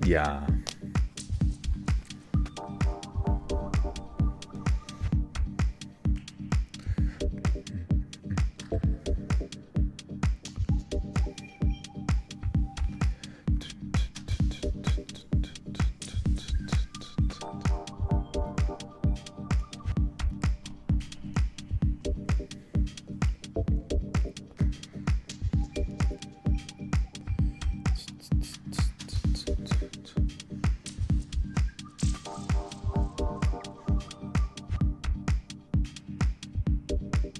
Yeah.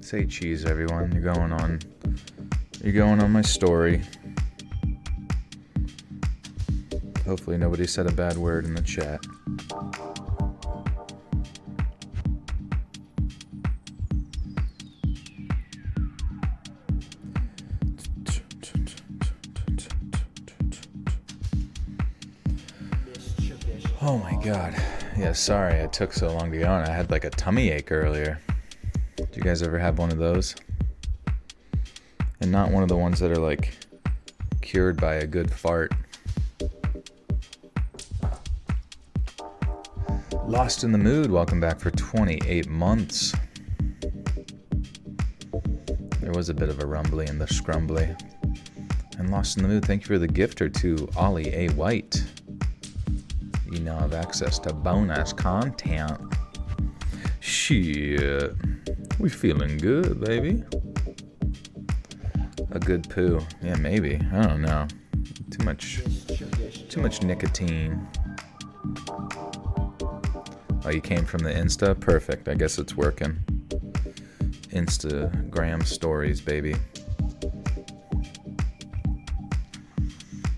Say cheese, everyone. You're going on my story. Hopefully nobody said a bad word in the chat. Oh my god. Yeah, sorry I took so long to get on. I had like a tummy ache earlier. Do you guys ever have one of those? And not one of the ones that are like cured by a good fart. Lost in the Mood, welcome back for 28 months. There was a bit of a rumbly in the scrumbly. And Lost in the Mood, thank you for the gift or two, Ollie A. White. You now have access to bonus content. Shit. We feeling good, baby. A good poo. Yeah, maybe. I don't know. Too much nicotine. Oh, you came from the Insta? Perfect. I guess it's working. Instagram stories, baby.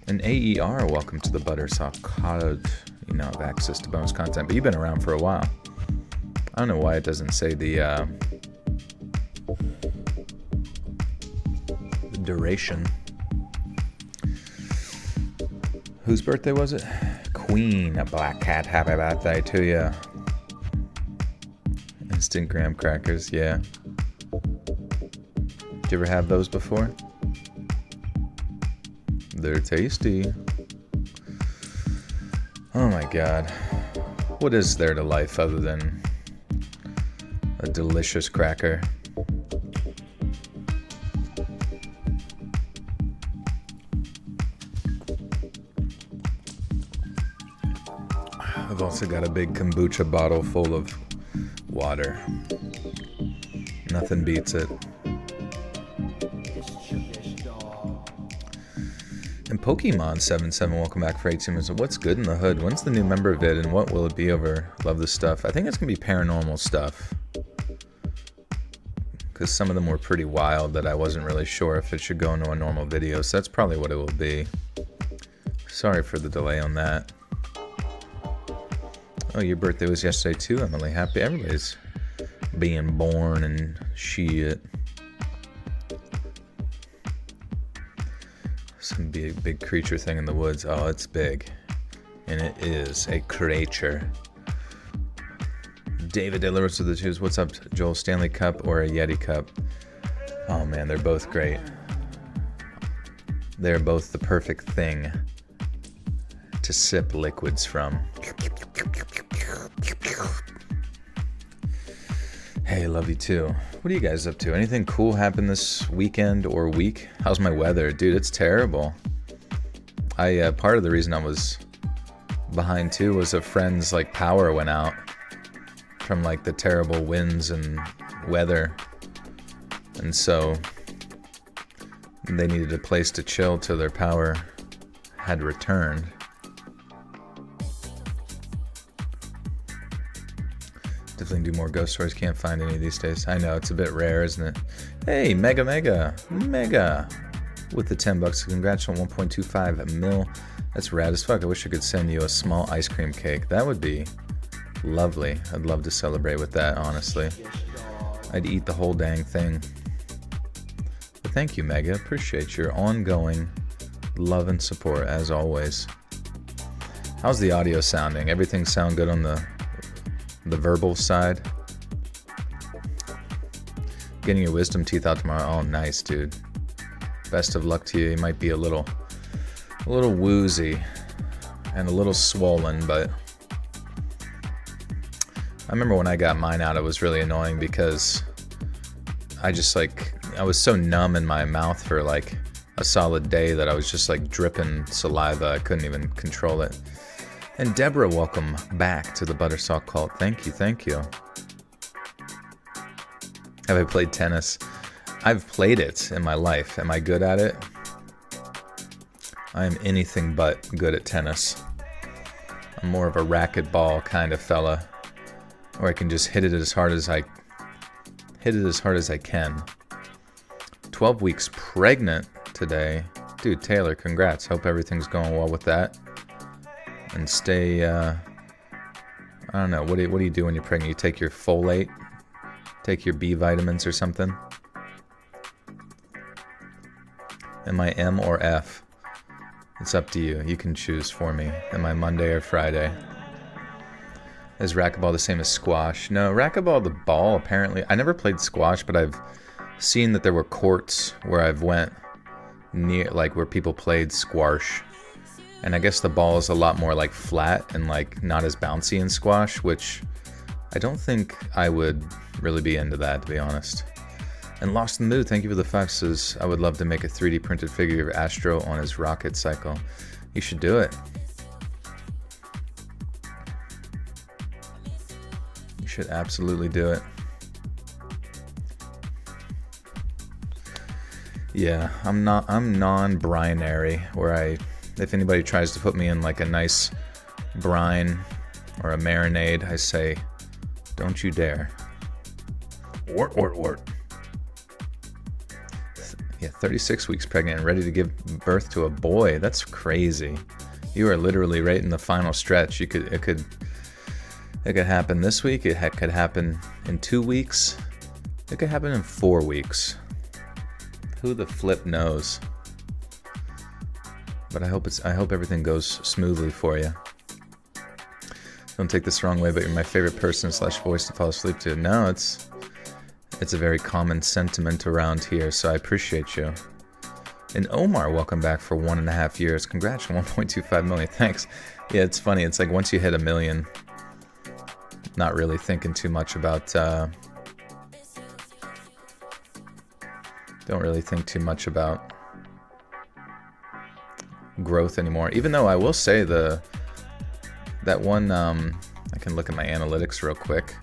And AER, welcome to the Buttersoft Cottage. You now have access to bonus content, but you've been around for a while. I don't know why it doesn't say the duration. Whose birthday was it? Queen, a black cat. Happy birthday to you. Instant graham crackers, yeah. Did you ever have those before? They're tasty. Oh my god. What is there to life other than a delicious cracker? I've also got a big kombucha bottle full of water. Nothing beats it. And Pokemon77, welcome back for 18 minutes. What's good in the hood? When's the new member vid and what will it be over? Love this stuff. I think it's going to be paranormal stuff. Because some of them were pretty wild that I wasn't really sure if it should go into a normal video. So that's probably what it will be. Sorry for the delay on that. Oh, your birthday was yesterday too, Emily. Happy. Everybody's being born and shit. It's gonna be a big creature thing in the woods. Oh, it's big. And it is a creature. David De La Rosa the Choose. What's up, Joel? Stanley Cup or a Yeti Cup? Oh man, they're both great. They're both the perfect thing to sip liquids from. Hey, love you too. What are you guys up to? Anything cool happen this weekend or week? How's my weather? Dude, it's terrible. Part of the reason I was behind too was a friend's like power went out from like the terrible winds and weather. And so they needed a place to chill till their power had returned. Definitely do more ghost stories. Can't find any these days. I know, it's a bit rare, isn't it? Hey, Mega with the $10. Congrats on 1.25 mil. That's rad as fuck. I wish I could send you a small ice cream cake. That would be lovely. I'd love to celebrate with that, honestly. I'd eat the whole dang thing. But thank you, Mega. Appreciate your ongoing love and support, as always. How's the audio sounding? Everything sound good on the verbal side? Getting your wisdom teeth out tomorrow. Oh, nice, dude. Best of luck to you. You might be a little woozy. and a little swollen, but I remember when I got mine out, it was really annoying because I was so numb in my mouth for like a solid day that I was just like dripping saliva. I couldn't even control it. And Deborah, welcome back to the Buttersalt Cult. Thank you, thank you. Have I played tennis? I've played it in my life. Am I good at it? I am anything but good at tennis. I'm more of a racquetball kind of fella, or I can just hit it as hard as I can. 12 weeks pregnant today. Dude, Taylor, congrats. Hope everything's going well with that. And stay, I don't know, what do you do when you're pregnant? You take your folate? Take your B vitamins or something? Am I M or F? It's up to you. You can choose for me. Am I Monday or Friday? Is racquetball the same as squash? No, racquetball, the ball, apparently. I never played squash, but I've seen that there were courts where I've went near, like where people played squash. And I guess the ball is a lot more like flat and like not as bouncy in squash, which I don't think I would really be into that, to be honest. And Lost in the Mood, thank you for the 5 says, I would love to make a 3D printed figure of Astro on his rocket cycle. You should do it. You should absolutely do it. Yeah, I'm non-binary, where if anybody tries to put me in like a nice brine or a marinade, I say, don't you dare. Wart. Yeah, 36 weeks pregnant and ready to give birth to a boy. That's crazy. You are literally right in the final stretch. It could happen this week. It could happen in 2 weeks. It could happen in 4 weeks. Who the flip knows? But I hope everything goes smoothly for you. Don't take this the wrong way, but you're my favorite person / voice to fall asleep to. No, it's a very common sentiment around here, so I appreciate you. And Omar, welcome back for 1.5 years. Congrats on 1.25 million. Thanks. Yeah, it's funny. It's like once you hit 1 million, not really thinking too much about. Don't really think too much about growth anymore. Even though I will say that one. I can look at my analytics real quick.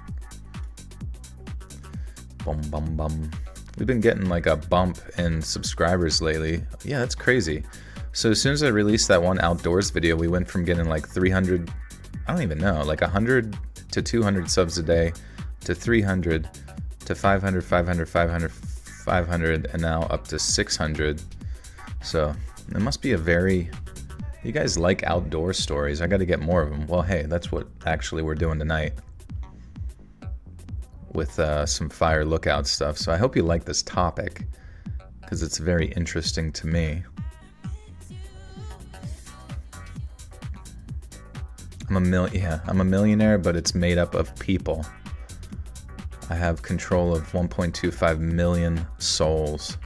Bum. We've been getting like a bump in subscribers lately. Yeah, that's crazy. So as soon as I released that one outdoors video, we went from getting like 300, I don't even know, like 100 to 200 subs a day to 300 to 500, 500, and now up to 600. So it must be you guys like outdoor stories. I got to get more of them. Well, hey, that's what actually we're doing tonight with some fire lookout stuff. So I hope you like this topic because it's very interesting to me. I'm a millionaire, but it's made up of people. I have control of 1.25 million souls.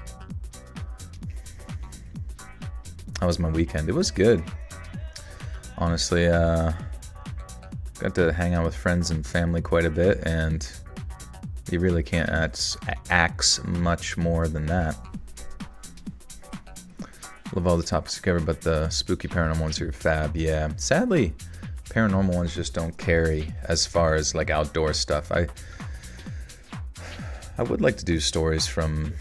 How was my weekend? It was good. Honestly, got to hang out with friends and family quite a bit, and you really can't ax much more than that. Love all the topics covered, but the spooky paranormal ones are fab. Yeah, sadly, paranormal ones just don't carry as far as like outdoor stuff. I would like to do stories from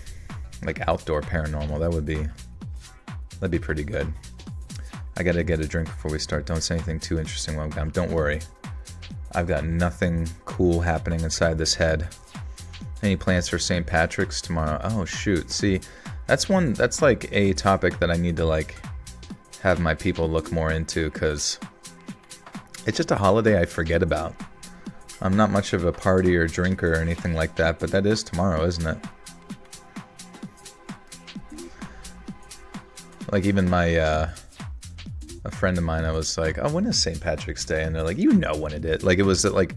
like outdoor paranormal. That'd be pretty good. I gotta get a drink before we start. Don't say anything too interesting while I'm gone. Don't worry. I've got nothing cool happening inside this head. Any plans for St. Patrick's tomorrow? Oh shoot. See, that's like a topic that I need to like have my people look more into, because it's just a holiday I forget about. I'm not much of a party or drinker or anything like that, but that is tomorrow, isn't it? Like even a friend of mine, I was like, oh, when is St. Patrick's Day? And they're like, you know when it is. Like it was like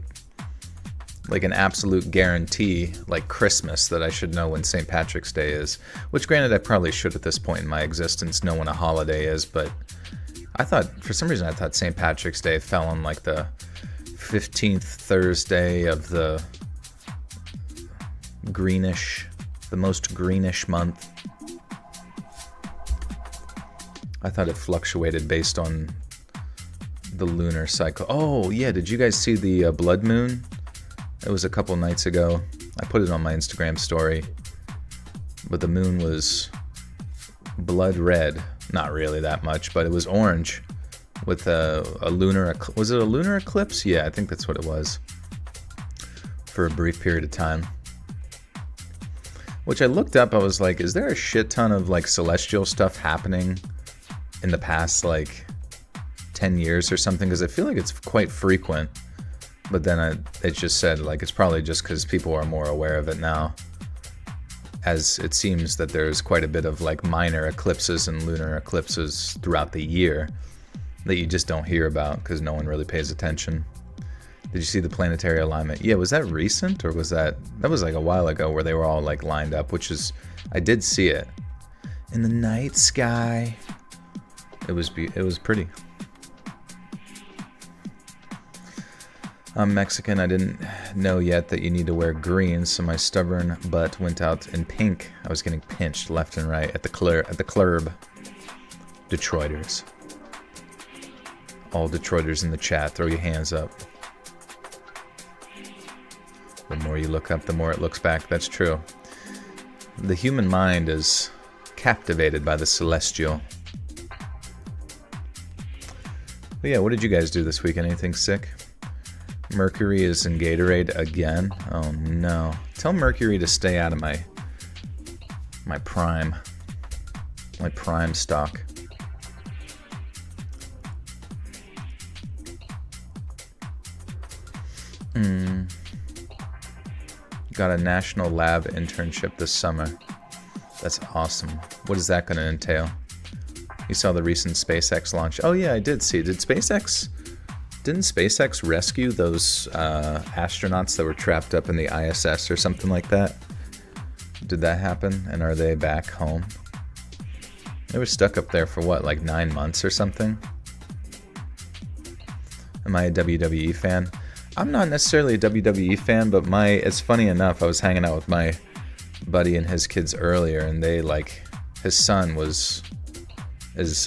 an absolute guarantee, like Christmas, that I should know when St. Patrick's Day is. Which granted, I probably should at this point in my existence know when a holiday is, but I thought, for some reason, I thought St. Patrick's Day fell on like the 15th Thursday of the most greenish month. I thought it fluctuated based on the lunar cycle. Oh, yeah, did you guys see the blood moon? It was a couple nights ago. I put it on my Instagram story. But the moon was blood red. Not really that much, but it was orange with a lunar... Was it a lunar eclipse? Yeah, I think that's what it was. For a brief period of time. Which I looked up, I was like, is there a shit ton of like celestial stuff happening in the past like 10 years or something? Because I feel like it's quite frequent. But then it just said like it's probably just because people are more aware of it now. As it seems that there's quite a bit of like minor eclipses and lunar eclipses throughout the year that you just don't hear about because no one really pays attention. Did you see the planetary alignment? Yeah, was that recent or was that was like a while ago where they were all like lined up, which is, I did see it. In the night sky. It was pretty. I'm Mexican. I didn't know yet that you need to wear green, so my stubborn butt went out in pink. I was getting pinched left and right at the club. Detroiters. All Detroiters in the chat, throw your hands up. The more you look up, the more it looks back. That's true. The human mind is captivated by the celestial. But yeah, what did you guys do this weekend? Anything sick? Mercury is in Gatorade again. Oh no. Tell Mercury to stay out of my prime stock. Got a national lab internship this summer. That's awesome. What is that going to entail? You saw the recent SpaceX launch. Oh yeah, I did see. Didn't SpaceX rescue those astronauts that were trapped up in the ISS or something like that? Did that happen? And are they back home? They were stuck up there for what, like 9 months or something? Am I a WWE fan? I'm not necessarily a WWE fan, but it's funny enough, I was hanging out with my buddy and his kids earlier, and his son is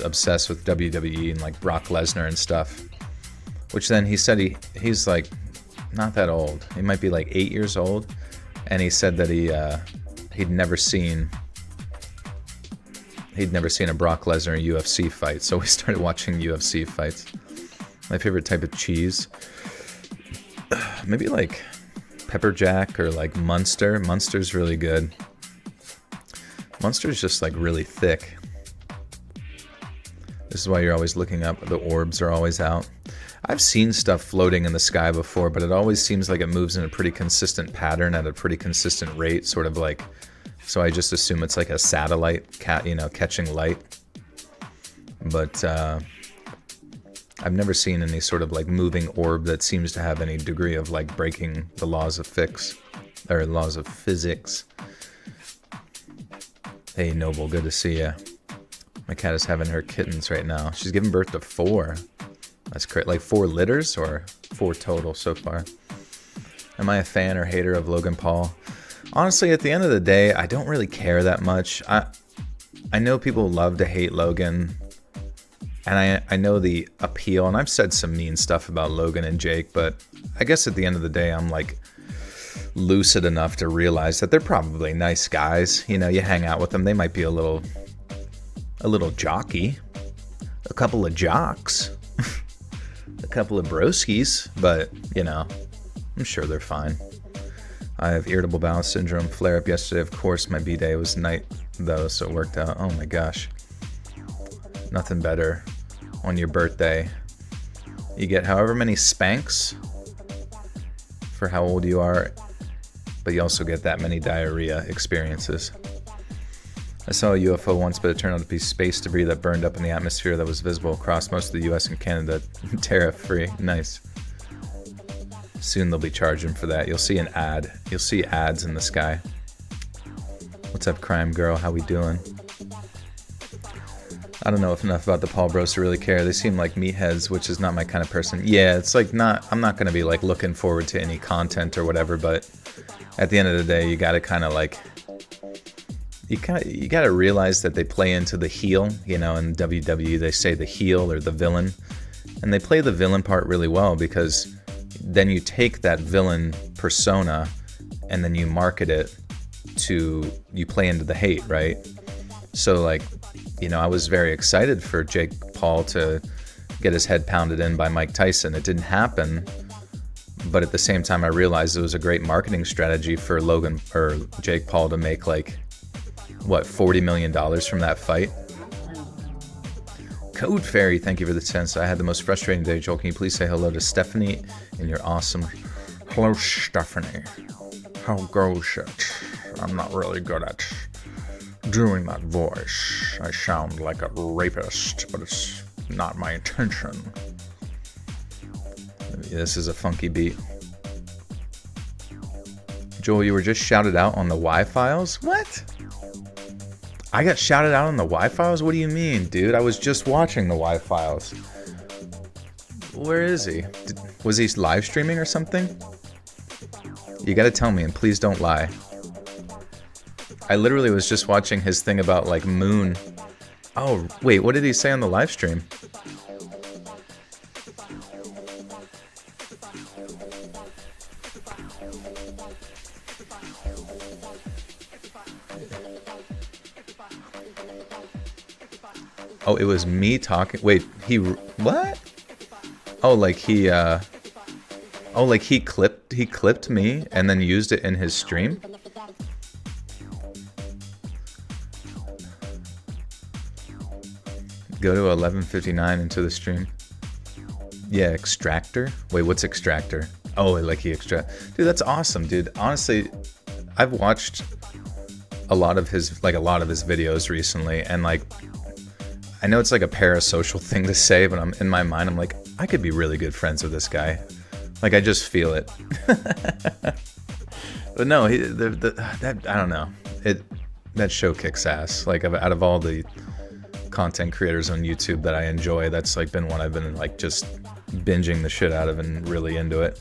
obsessed with WWE and like Brock Lesnar and stuff. Which then he said he's like not that old. He might be like 8 years old, and he said that he'd never seen a Brock Lesnar UFC fight. So we started watching UFC fights. My favorite type of cheese, maybe like pepper jack or like Munster. Munster's really good. Munster's just like really thick. This is why you're always looking up. The orbs are always out. I've seen stuff floating in the sky before, but it always seems like it moves in a pretty consistent pattern at a pretty consistent rate, sort of like, so I just assume it's like a satellite catching light. But I've never seen any sort of like moving orb that seems to have any degree of like breaking the laws of physics. Hey Noble, good to see ya. My cat is having her kittens right now. She's giving birth to 4. That's great. Like 4 litters or 4 total so far. Am I a fan or hater of Logan Paul? Honestly, at the end of the day, I don't really care that much. I know people love to hate Logan. And I know the appeal. And I've said some mean stuff about Logan and Jake. But I guess at the end of the day, I'm like lucid enough to realize that they're probably nice guys. You know, you hang out with them. They might be a little jockey. A couple of jocks. A couple of broskies, but, you know, I'm sure they're fine. I have irritable bowel syndrome flare-up yesterday. Of course, my B-day was night, though, so it worked out. Oh, my gosh. Nothing better on your birthday. You get however many spanks for how old you are, but you also get that many diarrhea experiences. I saw a UFO once, but it turned out to be space debris that burned up in the atmosphere that was visible across most of the US and Canada. Tariff-free. Nice. Soon they'll be charging for that. You'll see an ad. You'll see ads in the sky. What's up, crime girl? How we doing? I don't know enough about the Paul Bros to really care. They seem like meatheads, which is not my kind of person. Yeah, it's like I'm not going to be like looking forward to any content or whatever, but at the end of the day, you got to kind of like, you got to realize that they play into the heel, you know, in WWE they say the heel or the villain, and they play the villain part really well, because then you take that villain persona and then you market it to, you play into the hate, right? So like, you know, I was very excited for Jake Paul to get his head pounded in by Mike Tyson. It didn't happen, but at the same time I realized it was a great marketing strategy for Logan or Jake Paul to make like, what, $40 million from that fight? Code Fairy, thank you for the 10. So I had the most frustrating day. Joel, can you please say hello to Stephanie in your awesome... Hello, Stephanie. How goes it? I'm not really good at doing that voice. I sound like a rapist, but it's not my intention. This is a funky beat. Joel, you were just shouted out on the Y-Files? What? I got shouted out on the Y-Files? What do you mean, dude? I was just watching the Y-Files. Where is he? Was he live streaming or something? You gotta tell me, and please don't lie. I literally was just watching his thing about, like, Moon. Oh, wait, what did he say on the live stream? Oh, it was me talking. Wait, what? Oh, like he clipped me and then used it in his stream? Go to 11:59 into the stream. Yeah, Extractor. Wait, what's Extractor? Oh, like he extract. Dude, that's awesome, dude. Honestly, I've watched a lot of his videos recently, and like, I know it's like a parasocial thing to say, but I'm in my mind, I'm like, I could be really good friends with this guy. Like, I just feel it. But no, that I don't know. That show kicks ass. Like, out of all the content creators on YouTube that I enjoy, that's like been one I've been like just binging the shit out of and really into it.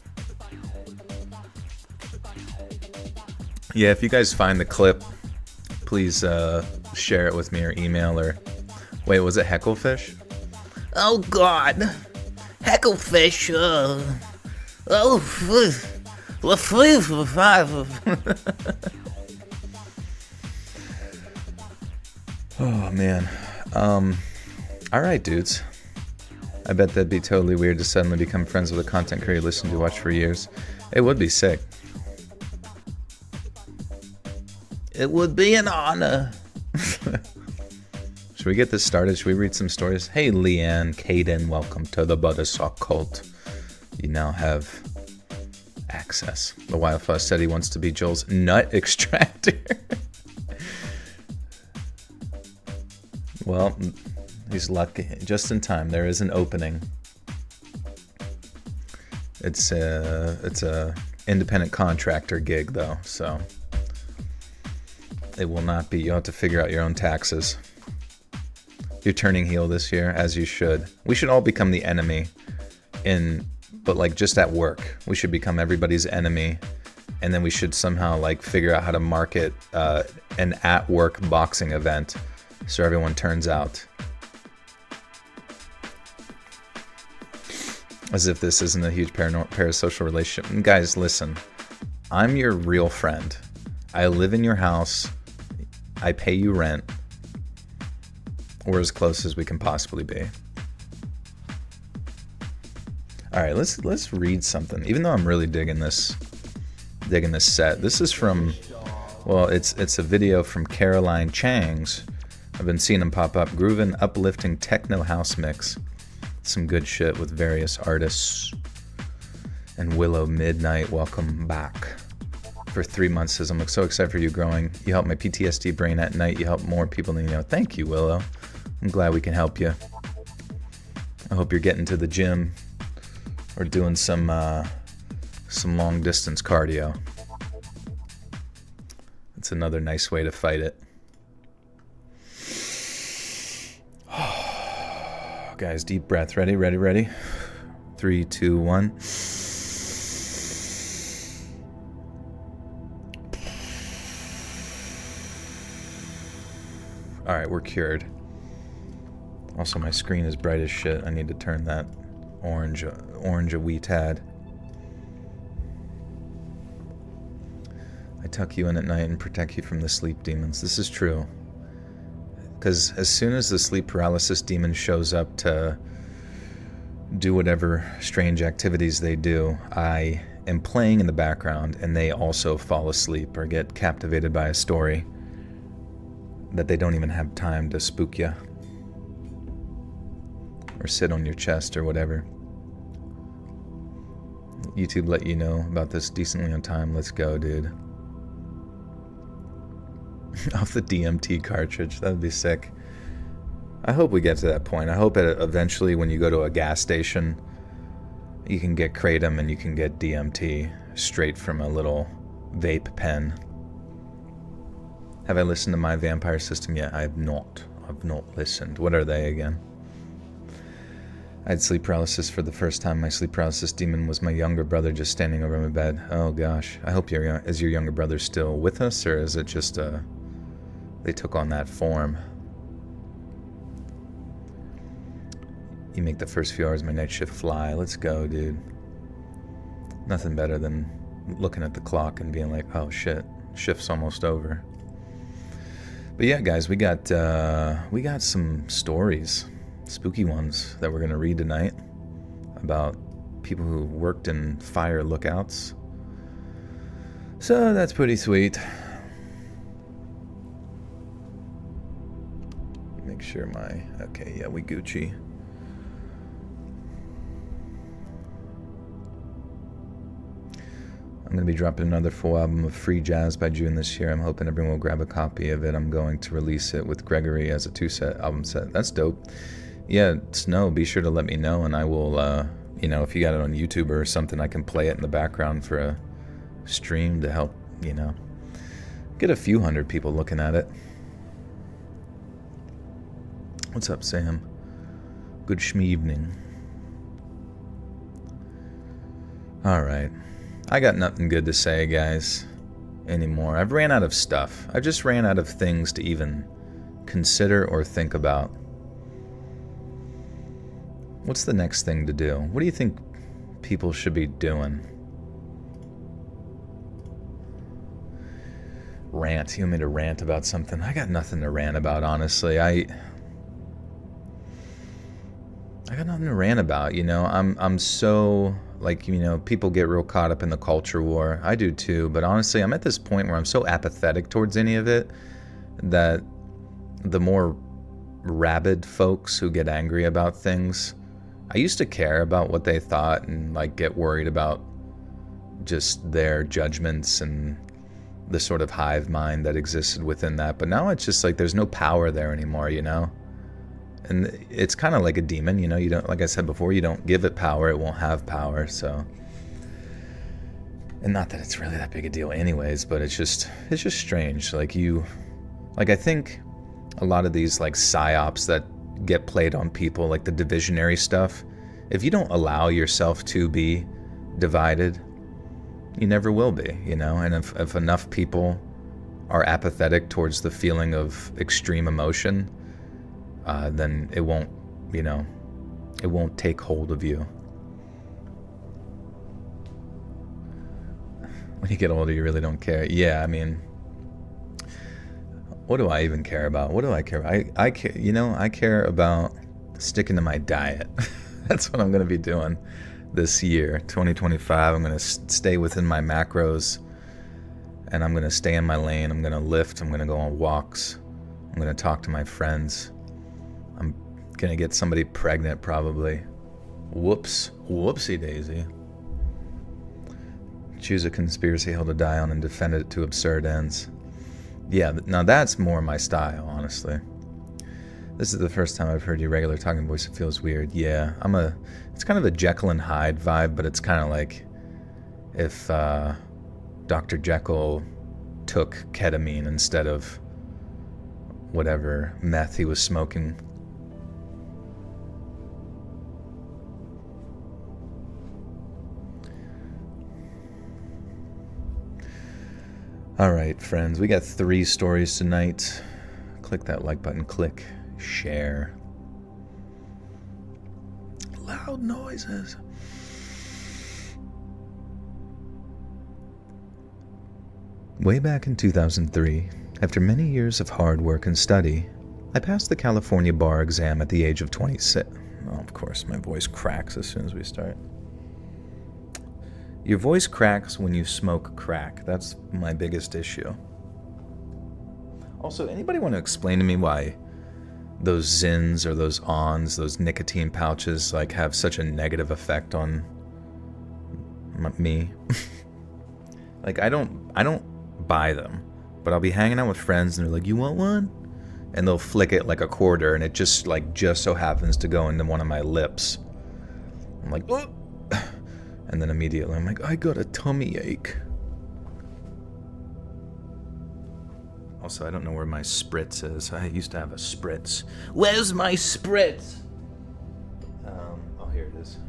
Yeah, if you guys find the clip, please share it with me or email or... Wait, was it Hecklefish? Oh God, Hecklefish. Oh man. All right, dudes. I bet that'd be totally weird to suddenly become friends with a content creator you listen to watch for years. It would be sick. It would be an honor. Should we get this started? Should we read some stories? Hey, Leanne, Caden, welcome to the Buttersock Cult. You now have access. The Wildflower said he wants to be Joel's nut extractor. Well, he's lucky. Just in time. There is an opening. It's a independent contractor gig though, so it will not be. You'll have to figure out your own taxes. You're turning heel this year, as you should. We should all become the enemy but like just at work. We should become everybody's enemy, and then we should somehow like figure out how to market an at-work boxing event so everyone turns out. As if this isn't a huge parasocial relationship. And guys, listen. I'm your real friend. I live in your house. I pay you rent. We're as close as we can possibly be. All right, let's read something. Even though I'm really digging this set. This is from, well, it's a video from Caroline Chang's. I've been seeing them pop up. Groovin' uplifting techno house mix. Some good shit with various artists. And Willow Midnight, welcome back. For 3 months says, I'm so excited for you growing. You help my PTSD brain at night. You help more people than you know. Thank you, Willow. I'm glad we can help you. I hope you're getting to the gym or doing some long distance cardio. It's another nice way to fight it. Guys, deep breath. Ready, ready, ready. 3, 2, 1. Alright, we're cured. Also, my screen is bright as shit. I need to turn that orange a wee tad. I tuck you in at night and protect you from the sleep demons. This is true. Because as soon as the sleep paralysis demon shows up to do whatever strange activities they do, I am playing in the background and they also fall asleep or get captivated by a story that they don't even have time to spook you or sit on your chest or whatever. YouTube let you know about this decently on time. Let's go, dude. Off the DMT cartridge. That'd be sick. I hope we get to that point. I hope that eventually when you go to a gas station, you can get Kratom and you can get DMT straight from a little vape pen. Have I listened to My Vampire System yet? I have not. I've not listened. What are they again? I had sleep paralysis for the first time. My sleep paralysis demon was my younger brother just standing over my bed. Oh gosh. I hope is your younger brother still with us, or is it just they took on that form? You make the first few hours of my night shift fly. Let's go, dude. Nothing better than looking at the clock and being like, oh shit, shift's almost over. But yeah, guys, we got some stories, spooky ones, that we're gonna read tonight about people who worked in fire lookouts. So that's pretty sweet. Make sure okay, yeah, we Gucci. I'm going to be dropping another full album of free jazz by June this year. I'm hoping everyone will grab a copy of it. I'm going to release it with Gregory as a 2-set album set. That's dope. Yeah, Snow, be sure to let me know, and I will, if you got it on YouTube or something, I can play it in the background for a stream to help, get a few hundred people looking at it. What's up, Sam? Good schmeevening. All right. I got nothing good to say, guys, anymore. I've ran out of stuff. I just ran out of things to even consider or think about. What's the next thing to do? What do you think people should be doing? Rant. You want me to rant about something? I got nothing to rant about, honestly. I got nothing to rant about, I'm so, people get real caught up in the culture war. I do too, but honestly, I'm at this point where I'm so apathetic towards any of it that the more rabid folks who get angry about things, I used to care about what they thought and get worried about just their judgments and the sort of hive mind that existed within that. But now it's just there's no power there anymore, And it's kind of like a demon, you don't, like I said before, you don't give it power, it won't have power, so. And not that it's really that big a deal anyways, but it's just strange. I think a lot of these psyops that get played on people, like the divisionary stuff, if you don't allow yourself to be divided, you never will be, and if enough people are apathetic towards the feeling of extreme emotion, then it won't, it won't take hold of you. When you get older, you really don't care. Yeah, what do I even care about? What do I care about? I care about sticking to my diet. That's what I'm going to be doing this year, 2025. I'm going to stay within my macros, and I'm going to stay in my lane. I'm going to lift. I'm going to go on walks. I'm going to talk to my friends. I'm going to get somebody pregnant, probably. Whoops. Whoopsie daisy. Choose a conspiracy hill to die on and defend it to absurd ends. Yeah, now that's more my style, honestly. This is the first time I've heard your regular talking voice. It feels weird. Yeah, it's kind of a Jekyll and Hyde vibe, but it's kind of like if Dr. Jekyll took ketamine instead of whatever meth he was smoking. All right, friends, we got 3 stories tonight. Click that like button, click share. Loud noises. Way back in 2003, after many years of hard work and study, I passed the California bar exam at the age of 26. Oh, of course, my voice cracks as soon as we start. Your voice cracks when you smoke crack. That's my biggest issue. Also, anybody want to explain to me why those Zins or those Ons, those nicotine pouches, like have such a negative effect on me? Like, I don't buy them, but I'll be hanging out with friends and they're like, "You want one?" And they'll flick it like a quarter, and it just so happens to go into one of my lips. I'm like, "Oh!" And then immediately I'm like, "I got a tummy ache." Also, I don't know where my spritz is. I used to have a spritz. Where's my spritz? Oh, here it is.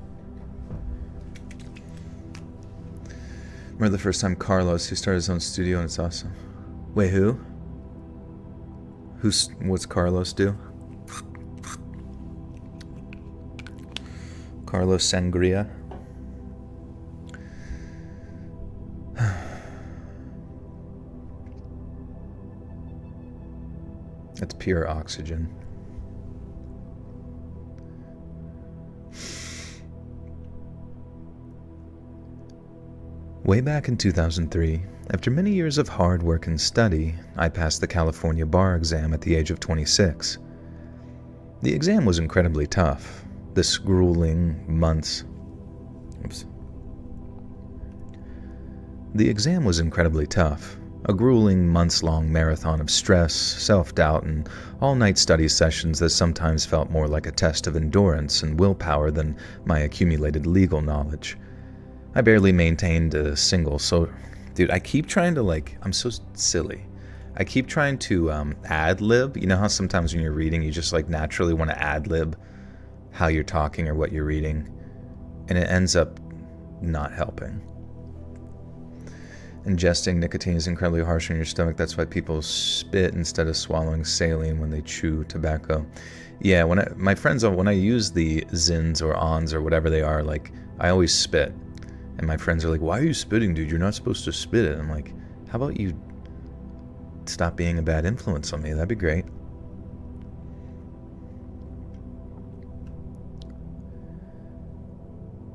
Remember the first time Carlos, he started his own studio, and it's awesome. Wait, who? What's Carlos do? Carlos Sangria? That's pure oxygen. Way back in 2003, after many years of hard work and study, I passed the California bar exam at the age of 26. The exam was incredibly tough. This grueling months... Oops. The exam was incredibly tough. A grueling months-long marathon of stress, self-doubt, and all-night study sessions that sometimes felt more like a test of endurance and willpower than my accumulated legal knowledge. I barely maintained a single Dude, I keep trying to, I'm so silly. I keep trying to ad-lib. You know how sometimes when you're reading, you just, naturally want to ad-lib how you're talking or what you're reading? And it ends up not helping. Ingesting nicotine is incredibly harsh on your stomach. That's why people spit instead of swallowing saline when they chew tobacco. Yeah, when I use the Zins or Ons or whatever they are, I always spit. And my friends are like, "Why are you spitting, dude? You're not supposed to spit it." I'm like, how about you stop being a bad influence on me? That'd be great.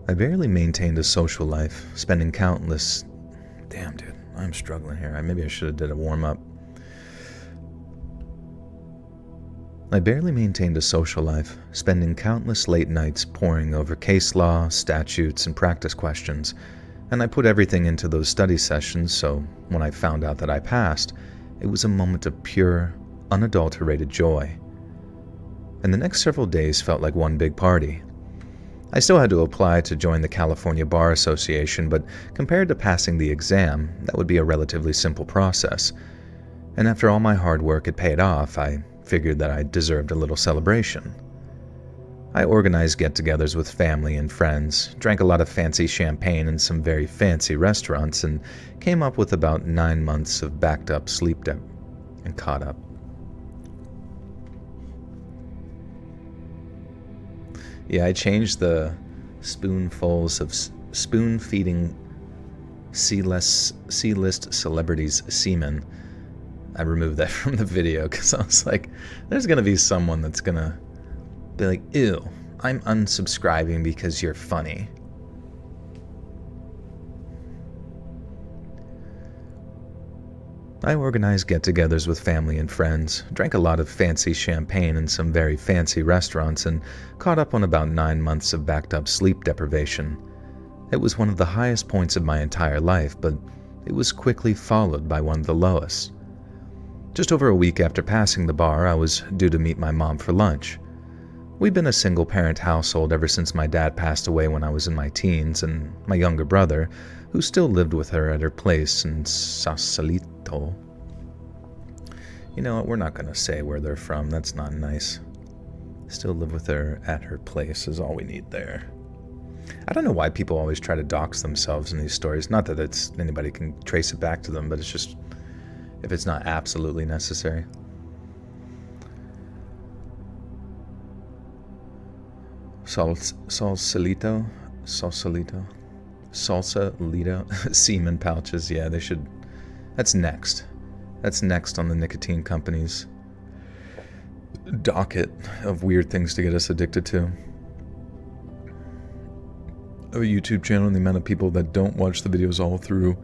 I barely maintained a social life, spending countless... Damn, dude, I'm struggling here. Maybe I should have did a warm-up. I barely maintained a social life, spending countless late nights poring over case law, statutes, and practice questions, and I put everything into those study sessions, so when I found out that I passed, it was a moment of pure, unadulterated joy. And the next several days felt like one big party. I still had to apply to join the California Bar Association, but compared to passing the exam, that would be a relatively simple process. And after all my hard work had paid off, I figured that I deserved a little celebration. I organized get-togethers with family and friends, drank a lot of fancy champagne in some very fancy restaurants, and came up with about 9 months of backed-up sleep debt and caught up. Yeah, I changed the spoonfuls of spoon-feeding C-list celebrities' semen. I removed that from the video because I was like, there's going to be someone that's going to be like, "Ew, I'm unsubscribing because you're funny." I organized get-togethers with family and friends, drank a lot of fancy champagne in some very fancy restaurants, and caught up on about 9 months of backed-up sleep deprivation. It was one of the highest points of my entire life, but it was quickly followed by one of the lowest. Just over a week after passing the bar, I was due to meet my mom for lunch. We'd been a single-parent household ever since my dad passed away when I was in my teens, and my younger brother, who still lived with her at her place in Sausalito. You know what, we're not going to say where they're from, that's not nice. Still live with her at her place is all we need there. I don't know why people always try to dox themselves in these stories. Not that anybody can trace it back to them, but it's just, if it's not absolutely necessary. Salsalito, semen pouches. Yeah, they should. That's next. That's next on the nicotine company's docket of weird things to get us addicted to. A YouTube channel and the amount of people that don't watch the videos all through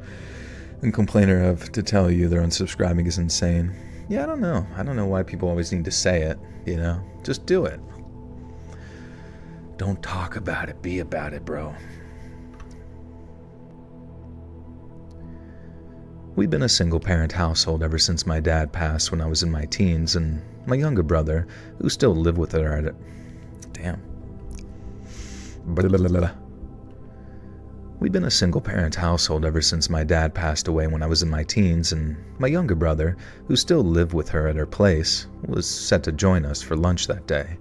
and complain or have to tell you they're unsubscribing is insane. Yeah, I don't know. I don't know why people always need to say it, you know? Just do it. Don't talk about it, be about it, bro. We've been a single-parent household ever since my dad passed when I was in my teens, and my younger brother, who still lived with her Damn. We've been a single-parent household ever since my dad passed away when I was in my teens, and my younger brother, who still lived with her at her place, was set to join us for lunch that day.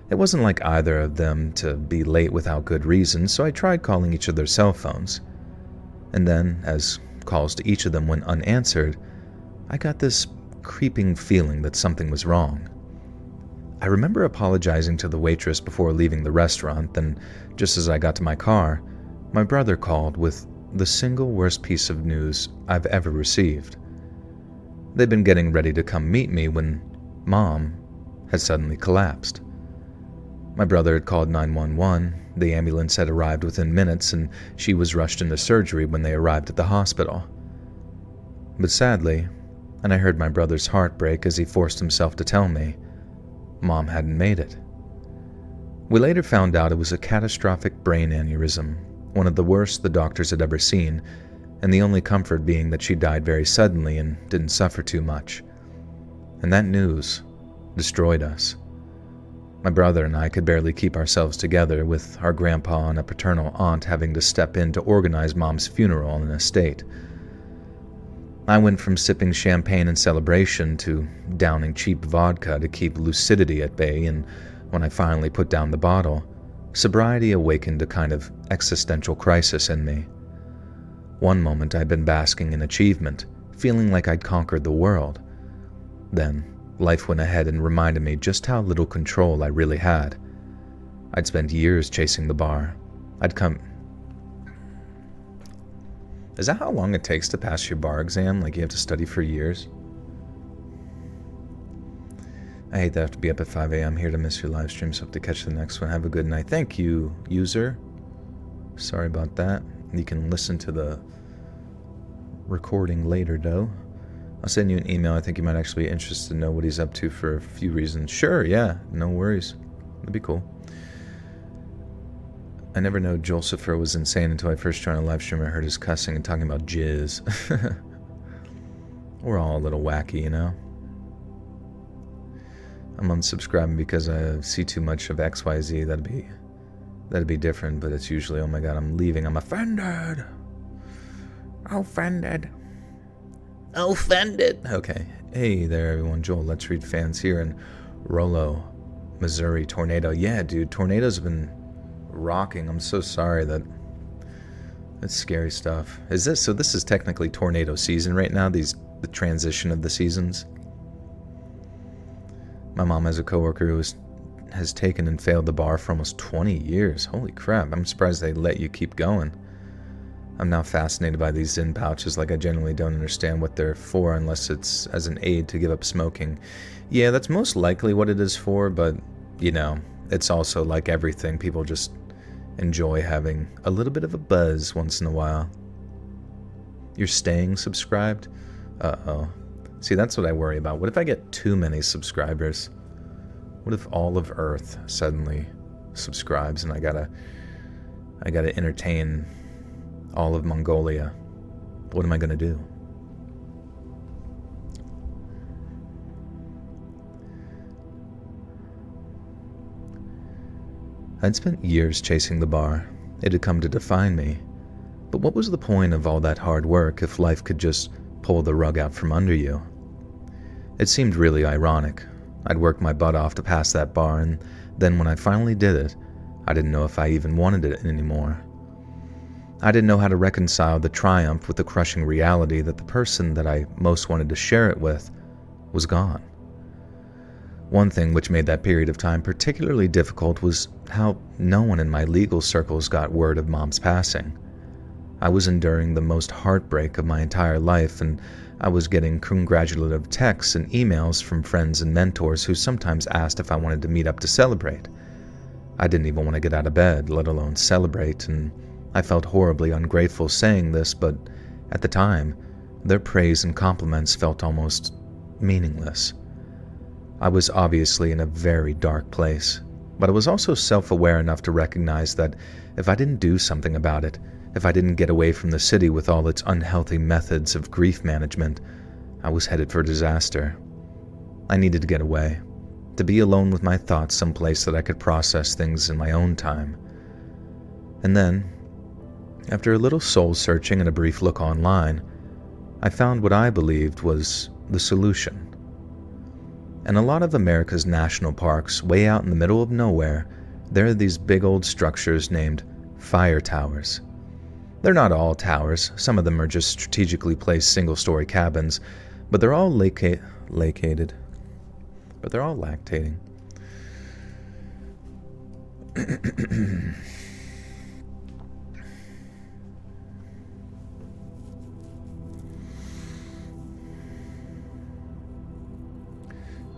It wasn't like either of them to be late without good reason, so I tried calling each of their cell phones. And then, as calls to each of them went unanswered, I got this creeping feeling that something was wrong. I remember apologizing to the waitress before leaving the restaurant, then just as I got to my car, my brother called with the single worst piece of news I've ever received. They'd been getting ready to come meet me when Mom had suddenly collapsed. My brother had called 911, the ambulance had arrived within minutes, and she was rushed into surgery when they arrived at the hospital. But sadly, and I heard my brother's heart break as he forced himself to tell me, Mom hadn't made it. We later found out it was a catastrophic brain aneurysm, one of the worst the doctors had ever seen, and the only comfort being that she died very suddenly and didn't suffer too much. And that news destroyed us. My brother and I could barely keep ourselves together, with our grandpa and a paternal aunt having to step in to organize Mom's funeral on an estate. I went from sipping champagne in celebration to downing cheap vodka to keep lucidity at bay, and when I finally put down the bottle, sobriety awakened a kind of existential crisis in me. One moment I'd been basking in achievement, feeling like I'd conquered the world. Then, life went ahead and reminded me just how little control I really had. I'd spent years chasing the bar. Is that how long it takes to pass your bar exam? Like you have to study for years? I hate to have to be up at 5 a.m. here to miss your live stream, so hope to catch the next one. Have a good night. Thank you, user. Sorry about that. You can listen to the recording later, though. I'll send you an email. I think you might actually be interested to know what he's up to for a few reasons. Sure, yeah, no worries. That'd be cool. I never know Jolcifer was insane until I first joined a live stream and heard his cussing and talking about jizz. We're all a little wacky, you know? I'm unsubscribing because I see too much of XYZ. That'd be different, but it's usually, oh my god, I'm leaving. I'm offended. Offended. Offended. Okay. Hey there, everyone. Joel, Let's Read fans here in Rollo, Missouri. Tornado. Yeah, dude, tornadoes have been rocking. I'm so sorry that's scary stuff. This is technically tornado season right now, the transition of the seasons. My mom has a coworker who has taken and failed the bar for almost 20 years. Holy crap, I'm surprised they let you keep going. I'm now fascinated by these Zyn pouches, like I generally don't understand what they're for unless it's as an aid to give up smoking. Yeah, that's most likely what it is for, but, you know, it's also like everything. People just enjoy having a little bit of a buzz once in a while. You're staying subscribed? Uh-oh. See, that's what I worry about. What if I get too many subscribers? What if all of Earth suddenly subscribes and I gotta entertain all of Mongolia? What am I gonna do? I'd spent years chasing the bar. It had come to define me. But what was the point of all that hard work if life could just pull the rug out from under you? It seemed really ironic. I'd worked my butt off to pass that bar, and then when I finally did it, I didn't know if I even wanted it anymore. I didn't know how to reconcile the triumph with the crushing reality that the person that I most wanted to share it with was gone. One thing which made that period of time particularly difficult was how no one in my legal circles got word of Mom's passing. I was enduring the most heartbreak of my entire life, and I was getting congratulative texts and emails from friends and mentors who sometimes asked if I wanted to meet up to celebrate. I didn't even want to get out of bed, let alone celebrate, and I felt horribly ungrateful saying this, but at the time, their praise and compliments felt almost meaningless. I was obviously in a very dark place, but I was also self-aware enough to recognize that if I didn't do something about it, if I didn't get away from the city with all its unhealthy methods of grief management, I was headed for disaster. I needed to get away, to be alone with my thoughts someplace that I could process things in my own time. And then, after a little soul-searching and a brief look online, I found what I believed was the solution. In a lot of America's national parks, way out in the middle of nowhere, there are these big old structures named fire towers. They're not all towers, some of them are just strategically placed single-story cabins, but they're all lactating.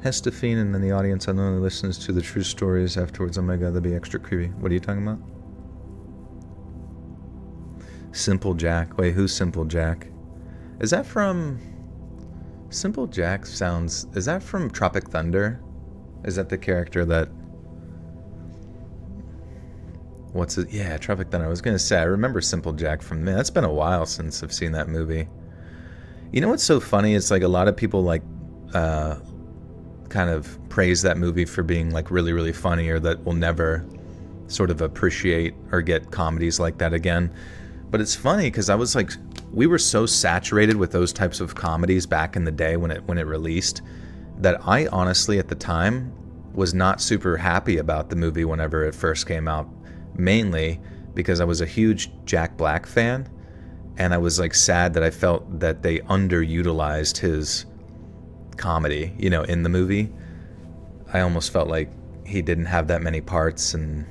Hestafine in the audience only listens to the true stories afterwards. Oh my god, that'd be extra creepy. What are you talking about? Simple Jack. Wait, who's Simple Jack? Is that from... Simple Jack sounds... Is that from Tropic Thunder? Is that the character that... What's it? Yeah, Tropic Thunder. I was gonna say, I remember Simple Jack from... Man, that's been a while since I've seen that movie. You know what's so funny? It's like a lot of people like... kind of praise that movie for being like really, really funny, or that will never sort of appreciate or get comedies like that again. But it's funny because I was like, we were so saturated with those types of comedies back in the day when it released, that I honestly at the time was not super happy about the movie whenever it first came out, mainly because I was a huge Jack Black fan, and I was like sad that I felt that they underutilized his comedy, you know, in the movie. I almost felt like he didn't have that many parts, and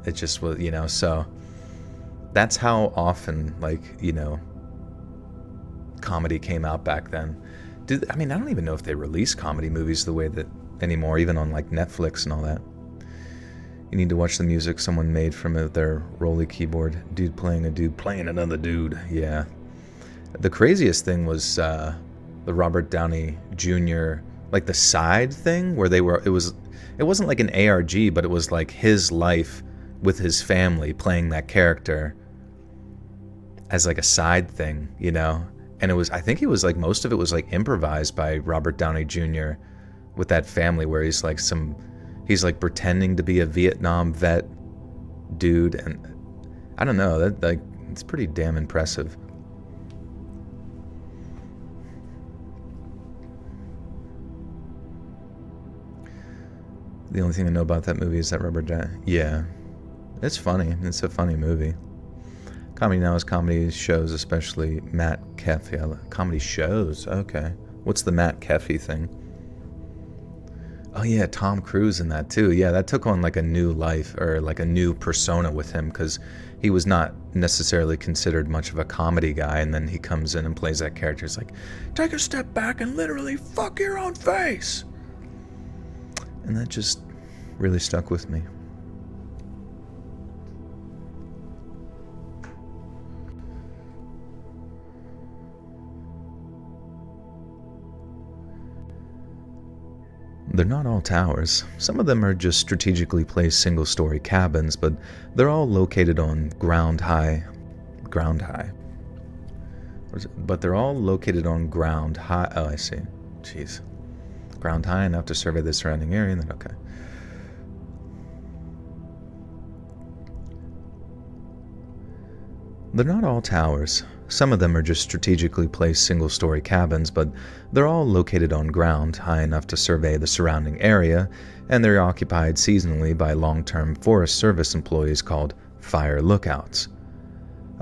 it just was, you know, so that's how often, like, you know, comedy came out back then. I mean, I don't even know if they release comedy movies the way that anymore, even on like Netflix and all that. You need to watch the music someone made from their Rolly keyboard. Dude playing another dude. Yeah. The craziest thing was the Robert Downey Jr., like the side thing where it wasn't like an ARG, but it was like his life with his family playing that character as like a side thing, you know? And I think it was like, most of it was like improvised by Robert Downey Jr. with that family, where he's like pretending to be a Vietnam vet dude. And I don't know, that like, it's pretty damn impressive. The only thing I know about that movie is that Robert Downey. Yeah, it's funny. It's a funny movie. Comedy now is comedy shows, especially Matt Keffy. Comedy shows, okay. What's the Matt Keffy thing? Oh yeah, Tom Cruise in that too. Yeah, that took on like a new life, or like a new persona with him, because he was not necessarily considered much of a comedy guy, and then he comes in and plays that character. It's like, take a step back and literally fuck your own face. And that just really stuck with me. They're not all towers. Some of them are just strategically placed single-story cabins, but they're all located on ground high. But they're all located on ground high. Oh, I see. Jeez. Ground high enough to survey the surrounding area, and then okay. They're not all towers. Some of them are just strategically placed single-story cabins, but they're all located on ground high enough to survey the surrounding area, and they're occupied seasonally by long-term Forest Service employees called fire lookouts.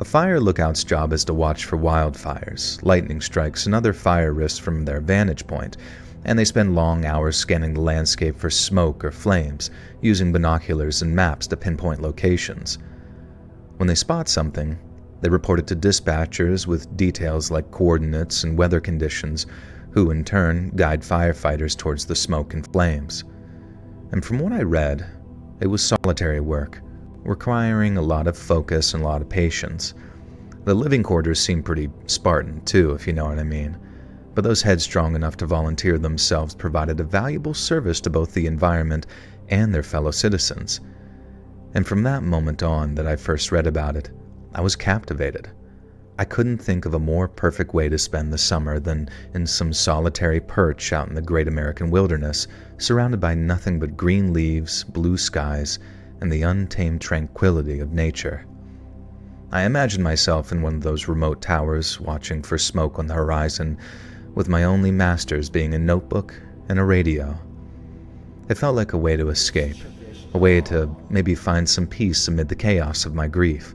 A fire lookout's job is to watch for wildfires, lightning strikes, and other fire risks from their vantage point, and they spend long hours scanning the landscape for smoke or flames, using binoculars and maps to pinpoint locations. When they spot something, they report it to dispatchers with details like coordinates and weather conditions, who in turn guide firefighters towards the smoke and flames. And from what I read, it was solitary work, requiring a lot of focus and a lot of patience. The living quarters seemed pretty Spartan too, if you know what I mean. But those headstrong enough to volunteer themselves provided a valuable service to both the environment and their fellow citizens. And from that moment on that I first read about it, I was captivated. I couldn't think of a more perfect way to spend the summer than in some solitary perch out in the great American wilderness, surrounded by nothing but green leaves, blue skies, and the untamed tranquility of nature. I imagined myself in one of those remote towers watching for smoke on the horizon, with my only masters being a notebook and a radio. It felt like a way to escape, a way to maybe find some peace amid the chaos of my grief.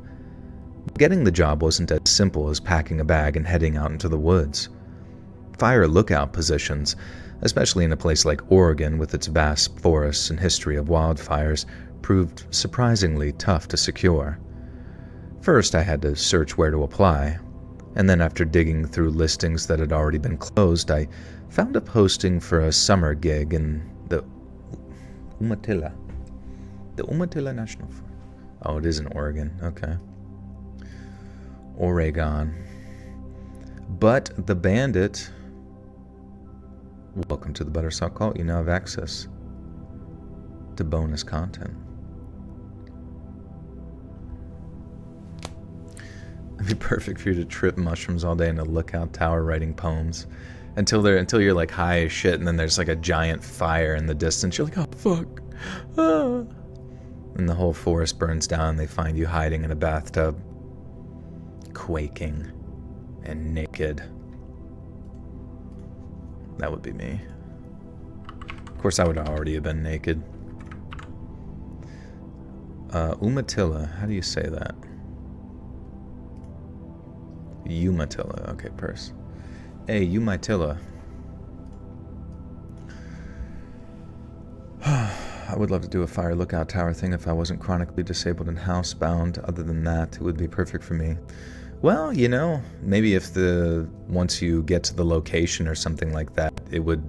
Getting the job wasn't as simple as packing a bag and heading out into the woods. Fire lookout positions, especially in a place like Oregon with its vast forests and history of wildfires, proved surprisingly tough to secure. First, I had to search where to apply, and then after digging through listings that had already been closed, I found a posting for a summer gig in the Umatilla National Forest. Oh, it is in Oregon, okay. Oregon. But the bandit... Welcome to the Buttersock Cult. You now have access to bonus content. It'd be perfect for you to trip mushrooms all day in a lookout tower writing poems until you're like high as shit, and then there's like a giant fire in the distance. You're like, oh fuck. Ah. And the whole forest burns down and they find you hiding in a bathtub, quaking and naked. That would be me. Of course, I would already have been naked. Umatilla, how do you say that? Umatilla, okay, purse. Hey, Umatilla. I would love to do a fire lookout tower thing if I wasn't chronically disabled and housebound. Other than that, it would be perfect for me. Well, you know, maybe once you get to the location or something like that, it would,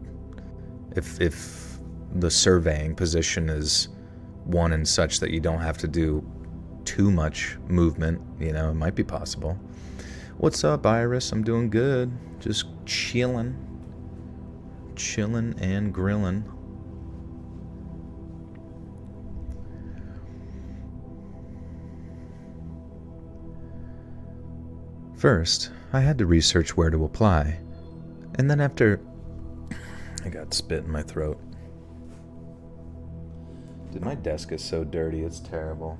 if the surveying position is one and such that you don't have to do too much movement, you know, it might be possible. What's up, Iris? I'm doing good. Just chilling and grilling. First, I had to research where to apply, and then after... I got spit in my throat. Dude, my desk is so dirty, it's terrible.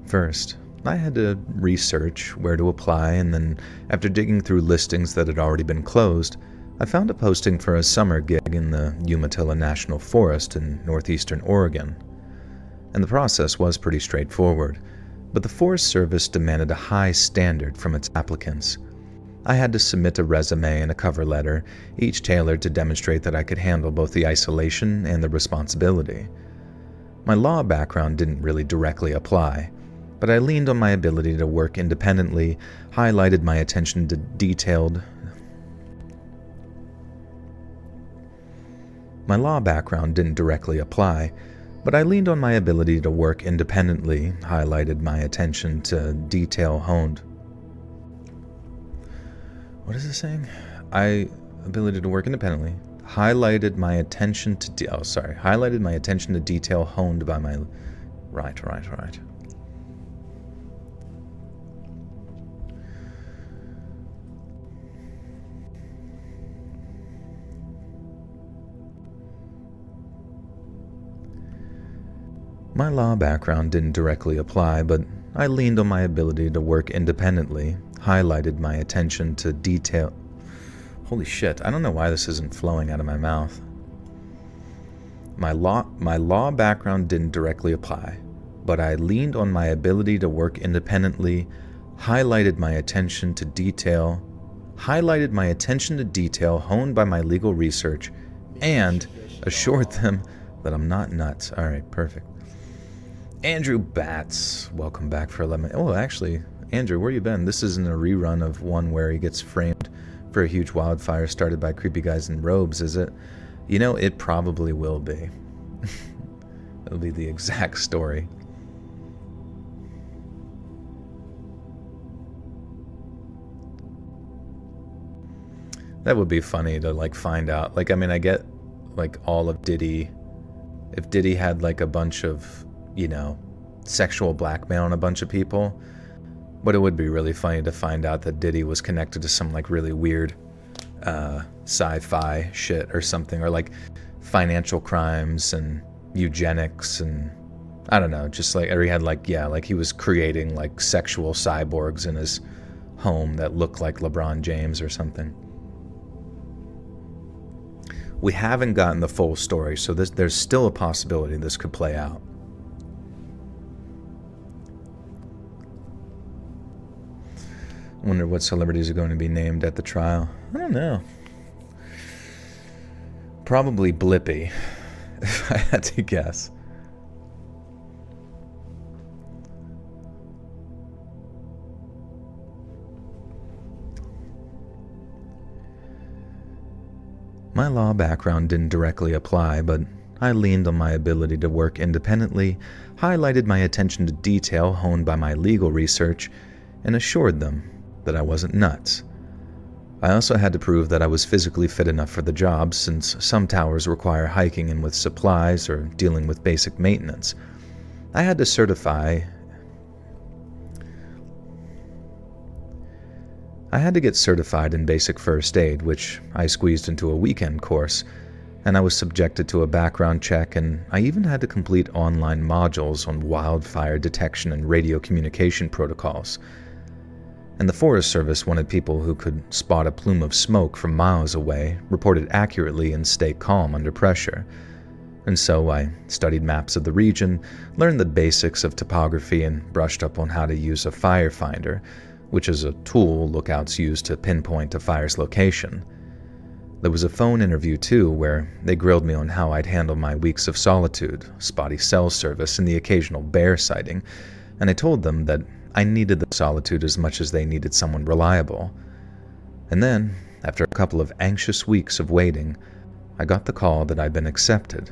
First, I had to research where to apply, and then after digging through listings that had already been closed, I found a posting for a summer gig in the Umatilla National Forest in northeastern Oregon. And the process was pretty straightforward, but the Forest Service demanded a high standard from its applicants. I had to submit a resume and a cover letter, each tailored to demonstrate that I could handle both the isolation and the responsibility. My law background didn't really directly apply, but I leaned on my ability to work independently, highlighted my attention to detailed... My law background didn't directly apply, but I leaned on my ability to work independently, highlighted my attention to detail honed. What is it saying? Ability to work independently, highlighted my attention to highlighted my attention to detail honed by my... Right. My law background didn't directly apply, but I leaned on my ability to work independently, highlighted my attention to detail... Holy shit, I don't know why this isn't flowing out of my mouth. My law background didn't directly apply, but I leaned on my ability to work independently, highlighted my attention to detail honed by my legal research, and assured them that I'm not nuts. All right, perfect. Andrew Batts, welcome back for 11. Oh, actually, Andrew, where you been? This isn't a rerun of one where he gets framed for a huge wildfire started by creepy guys in robes, is it? You know, it probably will be. It'll be the exact story. That would be funny to, like, find out. Like, I mean, I get, like, all of Diddy. If Diddy had, like, a bunch of, you know, sexual blackmail on a bunch of people. But it would be really funny to find out that Diddy was connected to some, like, really weird sci-fi shit or something. Or, like, financial crimes and eugenics and, I don't know, just, like, or he had, like, yeah, like, he was creating, like, sexual cyborgs in his home that looked like LeBron James or something. We haven't gotten the full story, so there's still a possibility this could play out. Wonder what celebrities are going to be named at the trial. I don't know. Probably Blippi, if I had to guess. My law background didn't directly apply, but I leaned on my ability to work independently, highlighted my attention to detail honed by my legal research, and assured them that I wasn't nuts. I also had to prove that I was physically fit enough for the job, since some towers require hiking in with supplies or dealing with basic maintenance. I had to get certified in basic first aid, which I squeezed into a weekend course, and I was subjected to a background check, and I even had to complete online modules on wildfire detection and radio communication protocols. And the Forest Service wanted people who could spot a plume of smoke from miles away, report it accurately, and stay calm under pressure. And so I studied maps of the region, learned the basics of topography, and brushed up on how to use a fire finder, which is a tool lookouts use to pinpoint a fire's location. There was a phone interview too, where they grilled me on how I'd handle my weeks of solitude, spotty cell service, and the occasional bear sighting, and I told them that I needed the solitude as much as they needed someone reliable. And then, after a couple of anxious weeks of waiting, I got the call that I'd been accepted.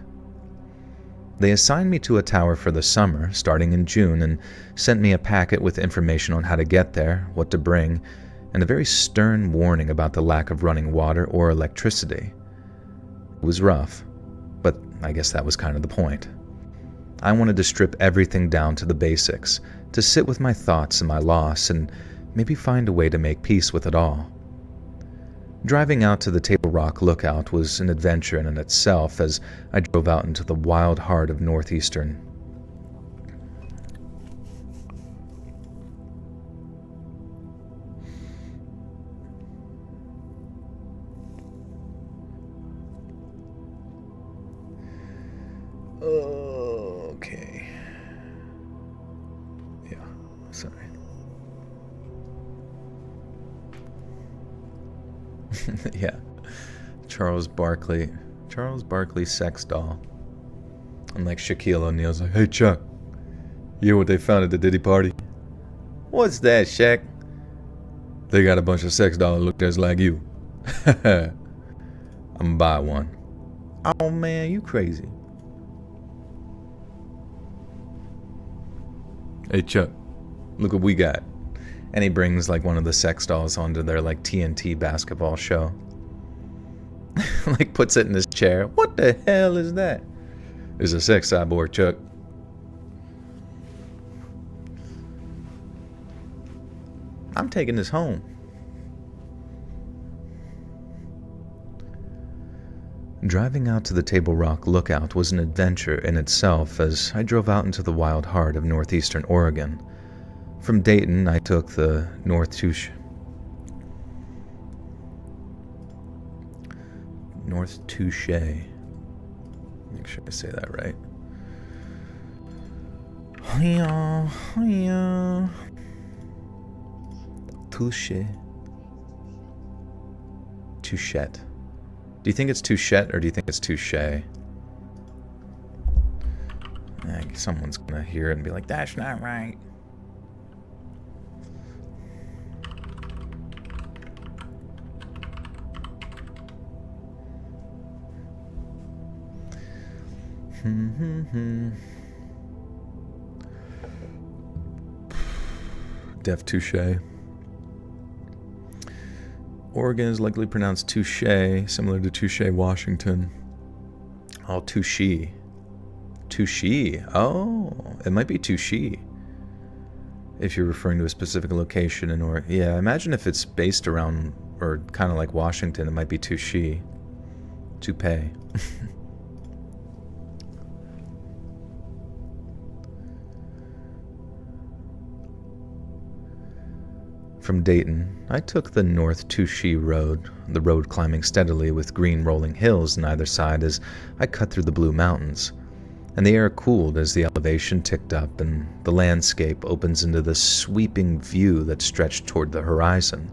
They assigned me to a tower for the summer, starting in June, and sent me a packet with information on how to get there, what to bring, and a very stern warning about the lack of running water or electricity. It was rough, but I guess that was kind of the point. I wanted to strip everything down to the basics, to sit with my thoughts and my loss, and maybe find a way to make peace with it all. Driving out to the Table Rock Lookout was an adventure in itself, as I drove out into the wild heart of northeastern. Okay. Yeah, sorry. Yeah. Charles Barkley sex doll. And like Shaquille O'Neal's like, hey Chuck, you hear what they found at the Diddy party? What's that, Shaq? They got a bunch of sex dolls that look just like you. I'm gonna buy one. Oh man, you crazy. Hey Chuck, look what we got. And he brings like one of the sex dolls onto their like TNT basketball show. Like puts it in his chair. What the hell is that? It's a sex cyborg, Chuck. I'm taking this home. Driving out to the Table Rock Lookout was an adventure in itself, as I drove out into the wild heart of northeastern Oregon. From Dayton, I took the North North Touche. Make sure I say that right. Hiya, hiya. Touche. Touchette. Do you think it's Touchette or do you think it's Touche? Someone's gonna hear it and be like, that's not right. Def touche. Oregon is likely pronounced touche, similar to touche Washington. Oh, touche. Touche. Oh, it might be touche. If you're referring to a specific location in Oregon. Yeah, imagine if it's based around, or kind of like Washington, it might be touche. Toupee. From Dayton, I took the North Touche Road, the road climbing steadily with green rolling hills on either side as I cut through the Blue Mountains, and the air cooled as the elevation ticked up and the landscape opens into this sweeping view that stretched toward the horizon.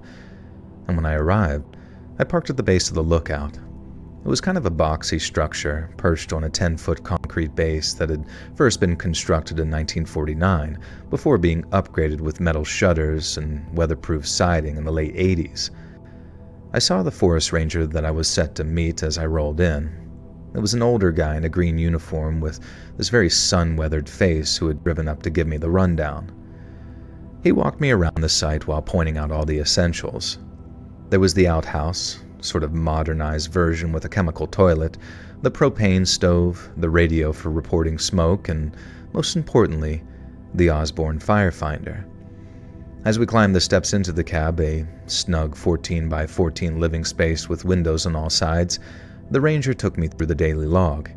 And when I arrived, I parked at the base of the lookout. It was kind of a boxy structure, perched on a 10-foot concrete base that had first been constructed in 1949, before being upgraded with metal shutters and weatherproof siding in the late 80s. I saw the forest ranger that I was set to meet as I rolled in. It was an older guy in a green uniform with this very sun-weathered face who had driven up to give me the rundown. He walked me around the site while pointing out all the essentials. There was the outhouse, sort of modernized version with a chemical toilet, the propane stove, the radio for reporting smoke, and, most importantly, the Osborne firefinder. As we climbed the steps into the cab, a snug 14 by 14 living space with windows on all sides, the ranger took me through the daily log.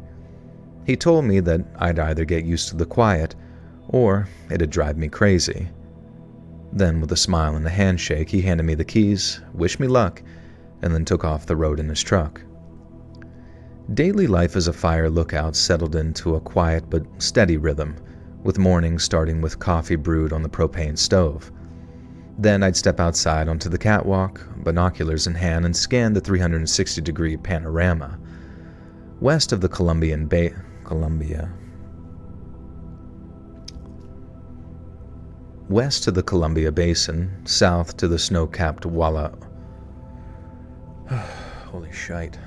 He told me that I'd either get used to the quiet, or it'd drive me crazy. Then, with a smile and a handshake, he handed me the keys, wished me luck, and then took off the road in his truck. Daily life as a fire lookout settled into a quiet but steady rhythm, with mornings starting with coffee brewed on the propane stove. Then I'd step outside onto the catwalk, binoculars in hand, and scan the 360-degree panorama. West of the West to the Columbia Basin, south to the snow-capped Holy shite.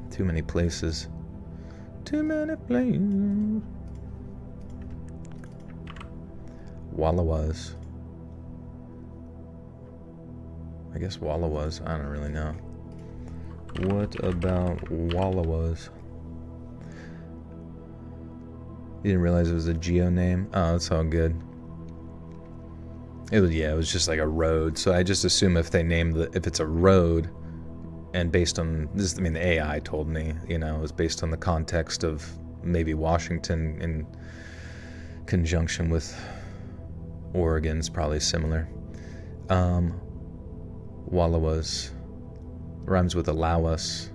Too many places. Too many places. Wallawas. I guess Wallawas. I don't really know. What about Wallawas? You didn't realize it was a geo name? Oh, that's all good. It was just like a road. So I just assume if they name if it's a road, and based on this, I mean, the AI told me, it was based on the context of maybe Washington in conjunction with Oregon's probably similar. Wallawas rhymes with allow us.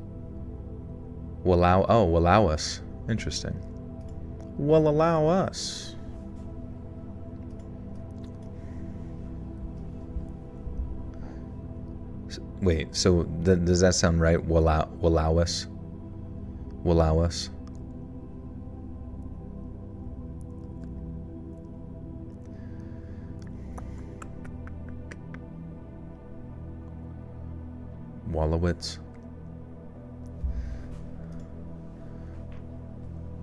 Allow us. Interesting. Well, allow us. Wait, so does that sound right? Allow us? Allow us? Wallowitz?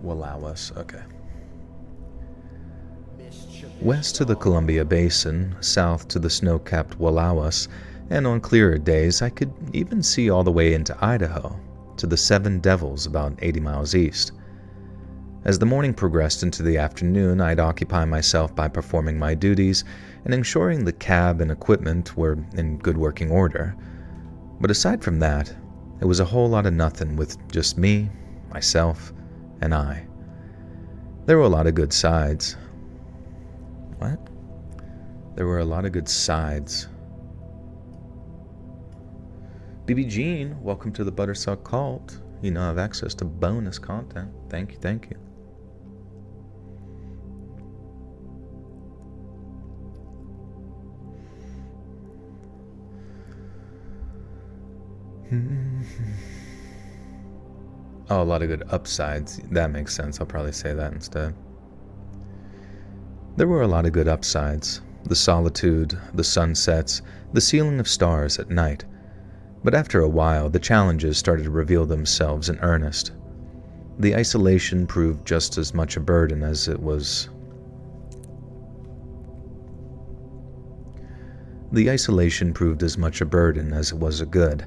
Allow us, okay. West to the Columbia Basin, south to the snow-capped Wallawas, and on clearer days I could even see all the way into Idaho, to the Seven Devils about 80 miles east. As the morning progressed into the afternoon, I'd occupy myself by performing my duties and ensuring the cab and equipment were in good working order. But aside from that, it was a whole lot of nothing with just me, myself, and I. There were a lot of good sides. What? There were a lot of good sides. BB Jean, welcome to the Buttersuck Cult. You now have access to bonus content. Thank you, thank you. Oh, a lot of good upsides. That makes sense. I'll probably say that instead. There were a lot of good upsides. The solitude, the sunsets, the ceiling of stars at night. But after a while, the challenges started to reveal themselves in earnest. The isolation proved just as much a burden as it was... The isolation proved as much a burden as it was a good.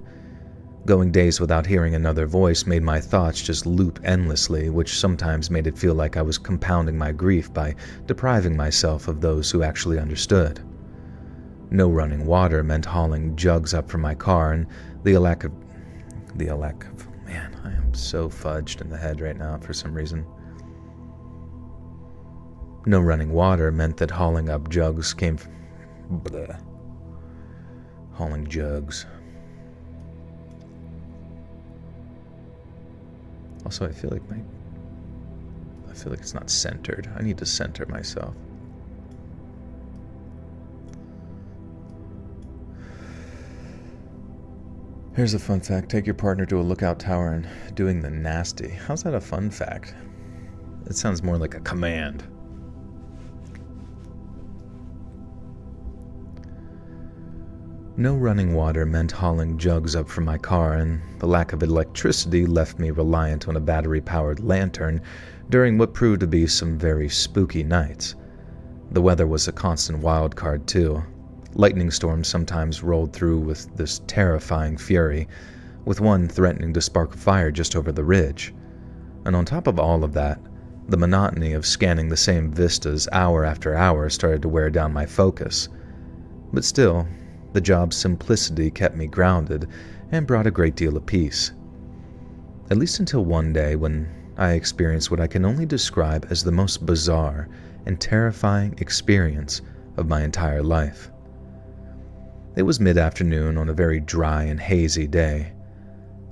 Going days without hearing another voice made my thoughts just loop endlessly, which sometimes made it feel like I was compounding my grief by depriving myself of those who actually understood. No running water meant hauling jugs up from my car, and the lack of... Man, I am so fudged in the head right now for some reason. No running water meant that hauling up jugs came... Bleh. Hauling jugs. Also, I feel like it's not centered. I need to center myself. Here's a fun fact. Take your partner to a lookout tower and doing the nasty. How's that a fun fact? It sounds more like a command. No running water meant hauling jugs up from my car, and the lack of electricity left me reliant on a battery-powered lantern during what proved to be some very spooky nights. The weather was a constant wild card, too. Lightning storms sometimes rolled through with this terrifying fury, with one threatening to spark a fire just over the ridge. And on top of all of that, the monotony of scanning the same vistas hour after hour started to wear down my focus. But still, the job's simplicity kept me grounded and brought a great deal of peace. At least until one day when I experienced what I can only describe as the most bizarre and terrifying experience of my entire life. It was mid-afternoon on a very dry and hazy day.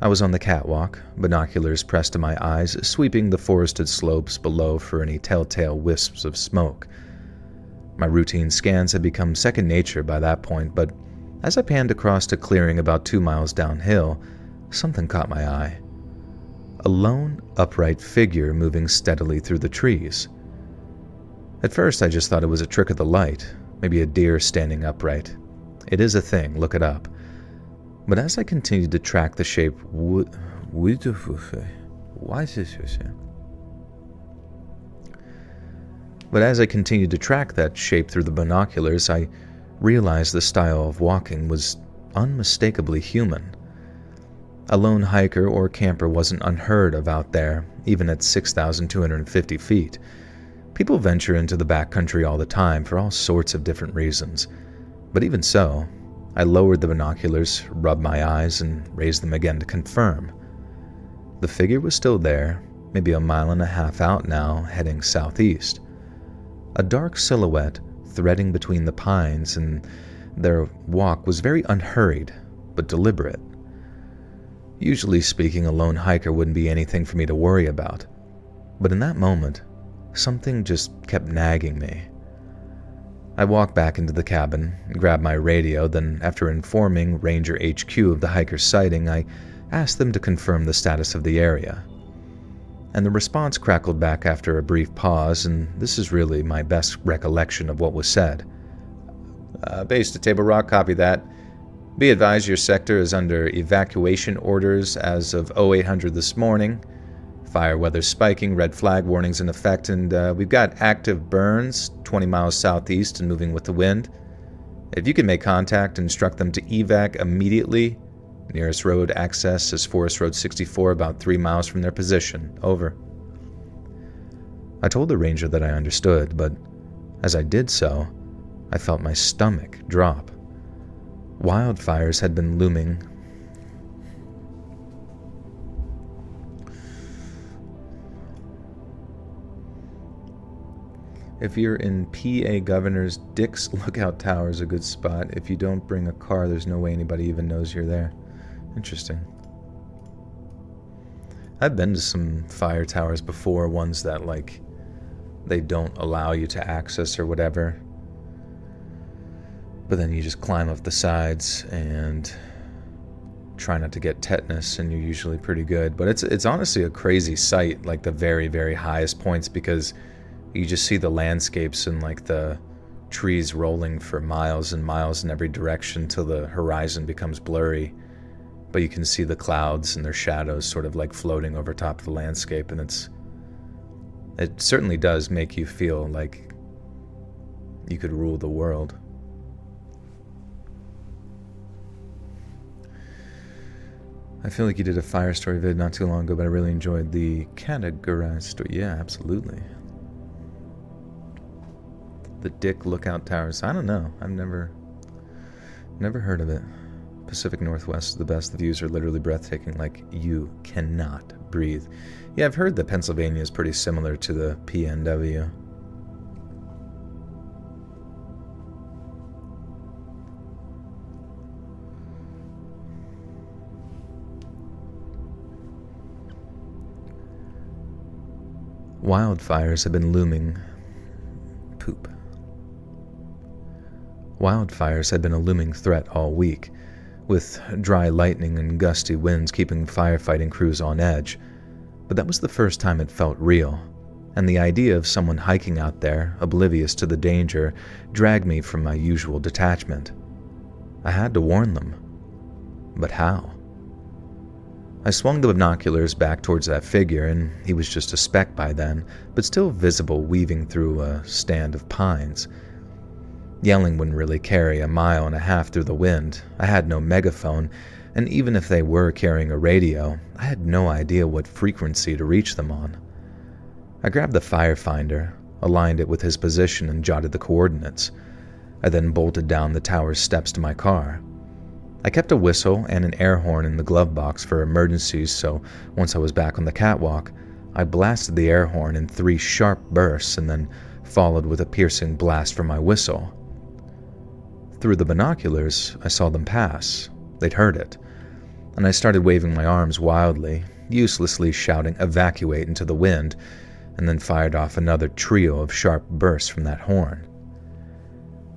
I was on the catwalk, binoculars pressed to my eyes, sweeping the forested slopes below for any telltale wisps of smoke. My routine scans had become second nature by that point, but as I panned across a clearing about 2 miles downhill, something caught my eye. A lone, upright figure moving steadily through the trees. At first, I just thought it was a trick of the light, maybe a deer standing upright. It is a thing, look it up. But as I continued to track the shape... But as I continued to track that shape through the binoculars, I realized the style of walking was unmistakably human. A lone hiker or camper wasn't unheard of out there, even at 6,250 feet. People venture into the backcountry all the time for all sorts of different reasons. But even so, I lowered the binoculars, rubbed my eyes, and raised them again to confirm. The figure was still there, maybe 1.5 miles out now, heading southeast. A dark silhouette threading between the pines, and their walk was very unhurried, but deliberate. Usually speaking, a lone hiker wouldn't be anything for me to worry about. But in that moment, something just kept nagging me. I walked back into the cabin, grabbed my radio, then after informing Ranger HQ of the hiker's sighting, I asked them to confirm the status of the area. And the response crackled back after a brief pause, and this is really my best recollection of what was said. Base to Table Rock, copy that. Be advised your sector is under evacuation orders as of 0800 this morning. Fire weather spiking, red flag warnings in effect, and we've got active burns 20 miles southeast and moving with the wind. If you can make contact, instruct them to evac immediately. Nearest road access is Forest Road 64, about 3 miles from their position. Over. I told the ranger that I understood, but as I did so, I felt my stomach drop. Wildfires had been looming. If you're in PA Governor's, Dick's Lookout Tower is a good spot. If you don't bring a car, there's no way anybody even knows you're there. Interesting. I've been to some fire towers before, ones that, like, they don't allow you to access or whatever. But then you just climb up the sides and try not to get tetanus, and you're usually pretty good. But it's honestly a crazy sight, like the very, very highest points, because you just see the landscapes and like the trees rolling for miles and miles in every direction till the horizon becomes blurry. But you can see the clouds and their shadows sort of like floating over top of the landscape, and it certainly does make you feel like you could rule the world. I feel like you did a fire story vid not too long ago, but I really enjoyed the categorized story. Yeah, absolutely. The Dick Lookout Towers. I don't know. I've never heard of it. Pacific Northwest is the best. The views are literally breathtaking, like you cannot breathe. Yeah, I've heard that Pennsylvania is pretty similar to the PNW. Wildfires have been looming. Wildfires had been a looming threat all week, with dry lightning and gusty winds keeping firefighting crews on edge. But that was the first time it felt real, and the idea of someone hiking out there, oblivious to the danger, dragged me from my usual detachment. I had to warn them. But how? I swung the binoculars back towards that figure, and he was just a speck by then, but still visible weaving through a stand of pines. Yelling wouldn't really carry a mile and a half through the wind. I had no megaphone, and even if they were carrying a radio, I had no idea what frequency to reach them on. I grabbed the firefinder, aligned it with his position, and jotted the coordinates. I then bolted down the tower's steps to my car. I kept a whistle and an air horn in the glove box for emergencies, so once I was back on the catwalk, I blasted the air horn in 3 sharp bursts and then followed with a piercing blast from my whistle. Through the binoculars, I saw them pass. They'd heard it, and I started waving my arms wildly, uselessly shouting "evacuate" into the wind, and then fired off another trio of sharp bursts from that horn.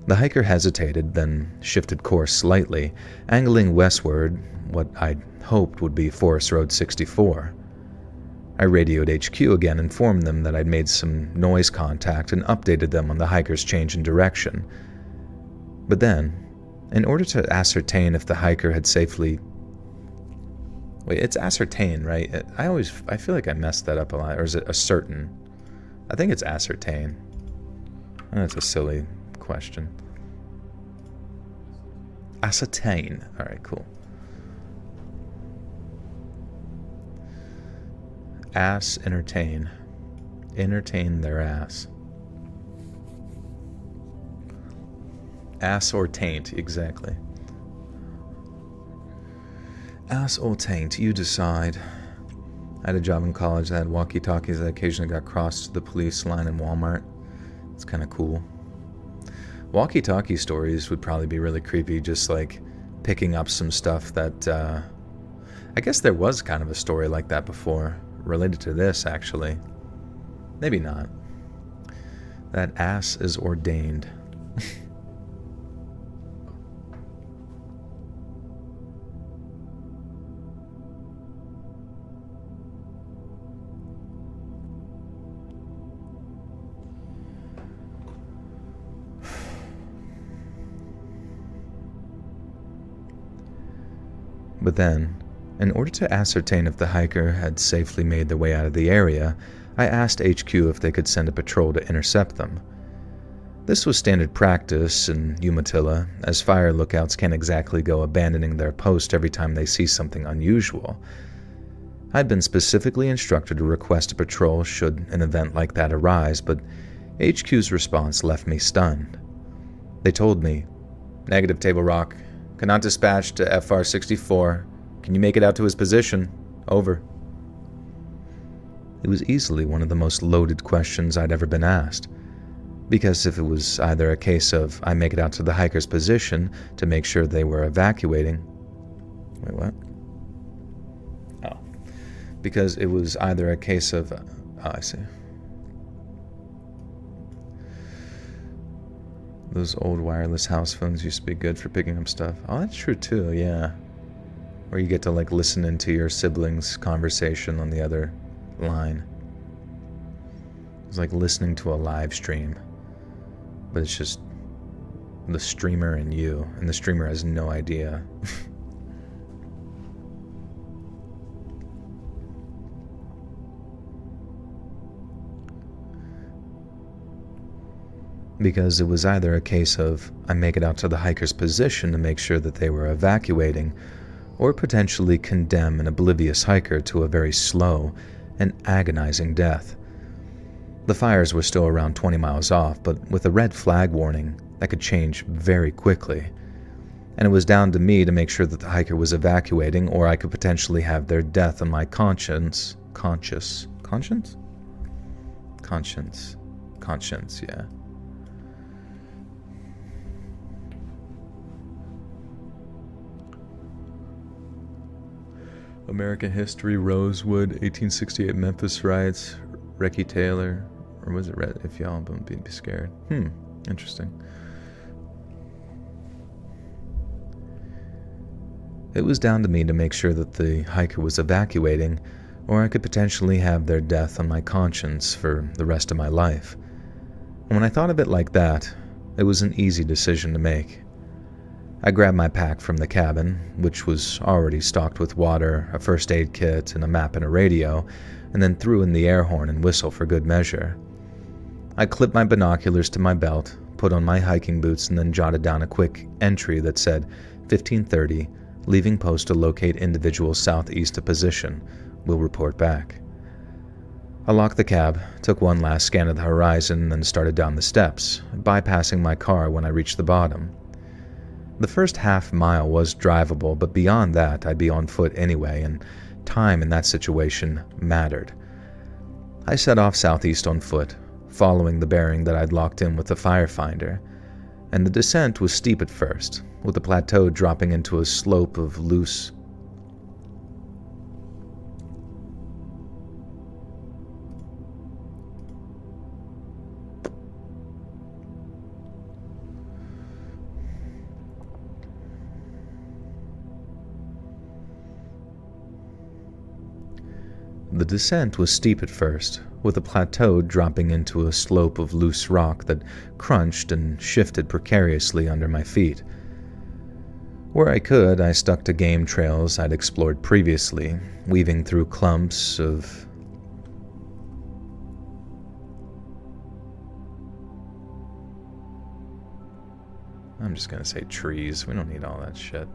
The hiker hesitated, then shifted course slightly, angling westward, what I'd hoped would be Forest Road 64. I radioed HQ again, informed them that I'd made some noise contact, and updated them on the hiker's change in direction. But then, in order to ascertain if the hiker had safely... Wait, it's ascertain, right? I feel like I messed that up a lot. Or is it ascertain? I think it's ascertain. That's a silly question. Ascertain. Alright, cool. Ass entertain. Entertain their ass. Ass or taint, exactly. Ass or taint, you decide. I had a job in college that had walkie-talkies that occasionally got crossed to the police line in Walmart. It's kind of cool. Walkie-talkie stories would probably be really creepy, just like picking up some stuff that, I guess there was kind of a story like that before, related to this, actually. Maybe not. That ass is ordained. But then, in order to ascertain if the hiker had safely made their way out of the area, I asked HQ if they could send a patrol to intercept them. This was standard practice in Umatilla, as fire lookouts can't exactly go abandoning their post every time they see something unusual. I'd been specifically instructed to request a patrol should an event like that arise, but HQ's response left me stunned. They told me, "Negative, Table Rock. Cannot dispatch to FR-64. Can you make it out to his position? Over." It was easily one of the most loaded questions I'd ever been asked. Because if it was either a case of I make it out to the hiker's position to make sure they were evacuating... Wait, what? because it was either a case of... Oh, I see. Those old wireless house phones used to be good for picking up stuff. Oh, that's true too, yeah. Where you get to like listen into your siblings' conversation on the other line. It's like listening to a live stream, but it's just the streamer and you, and the streamer has no idea. Because it was either a case of I make it out to the hiker's position to make sure that they were evacuating, or potentially condemn an oblivious hiker to a very slow and agonizing death. The fires were still around 20 miles off, but with a red flag warning, that could change very quickly. And it was down to me to make sure that the hiker was evacuating, or I could potentially have their death on my conscience, yeah. American History, Rosewood, 1868 Memphis riots, Recky Taylor, or was it Red? If y'all don't be scared. Interesting. It was down to me to make sure that the hiker was evacuating, or I could potentially have their death on my conscience for the rest of my life. And when I thought of it like that, it was an easy decision to make. I grabbed my pack from the cabin, which was already stocked with water, a first aid kit, and a map and a radio, and then threw in the air horn and whistle for good measure. I clipped my binoculars to my belt, put on my hiking boots, and then jotted down a quick entry that said 1530, leaving post to locate individual southeast of position. Will report back. I locked the cab, took one last scan of the horizon, and then started down the steps, bypassing my car when I reached the bottom. The first half mile was drivable, but beyond that I'd be on foot anyway, and time in that situation mattered. I set off southeast on foot, following the bearing that I'd locked in with the firefinder, and the descent was steep at first, with the plateau dropping into a slope of loose... The descent was steep at first, with the plateau dropping into a slope of loose rock that crunched and shifted precariously under my feet. Where I could, I stuck to game trails I'd explored previously, weaving through clumps of... I'm just gonna say trees. We don't need all that shit.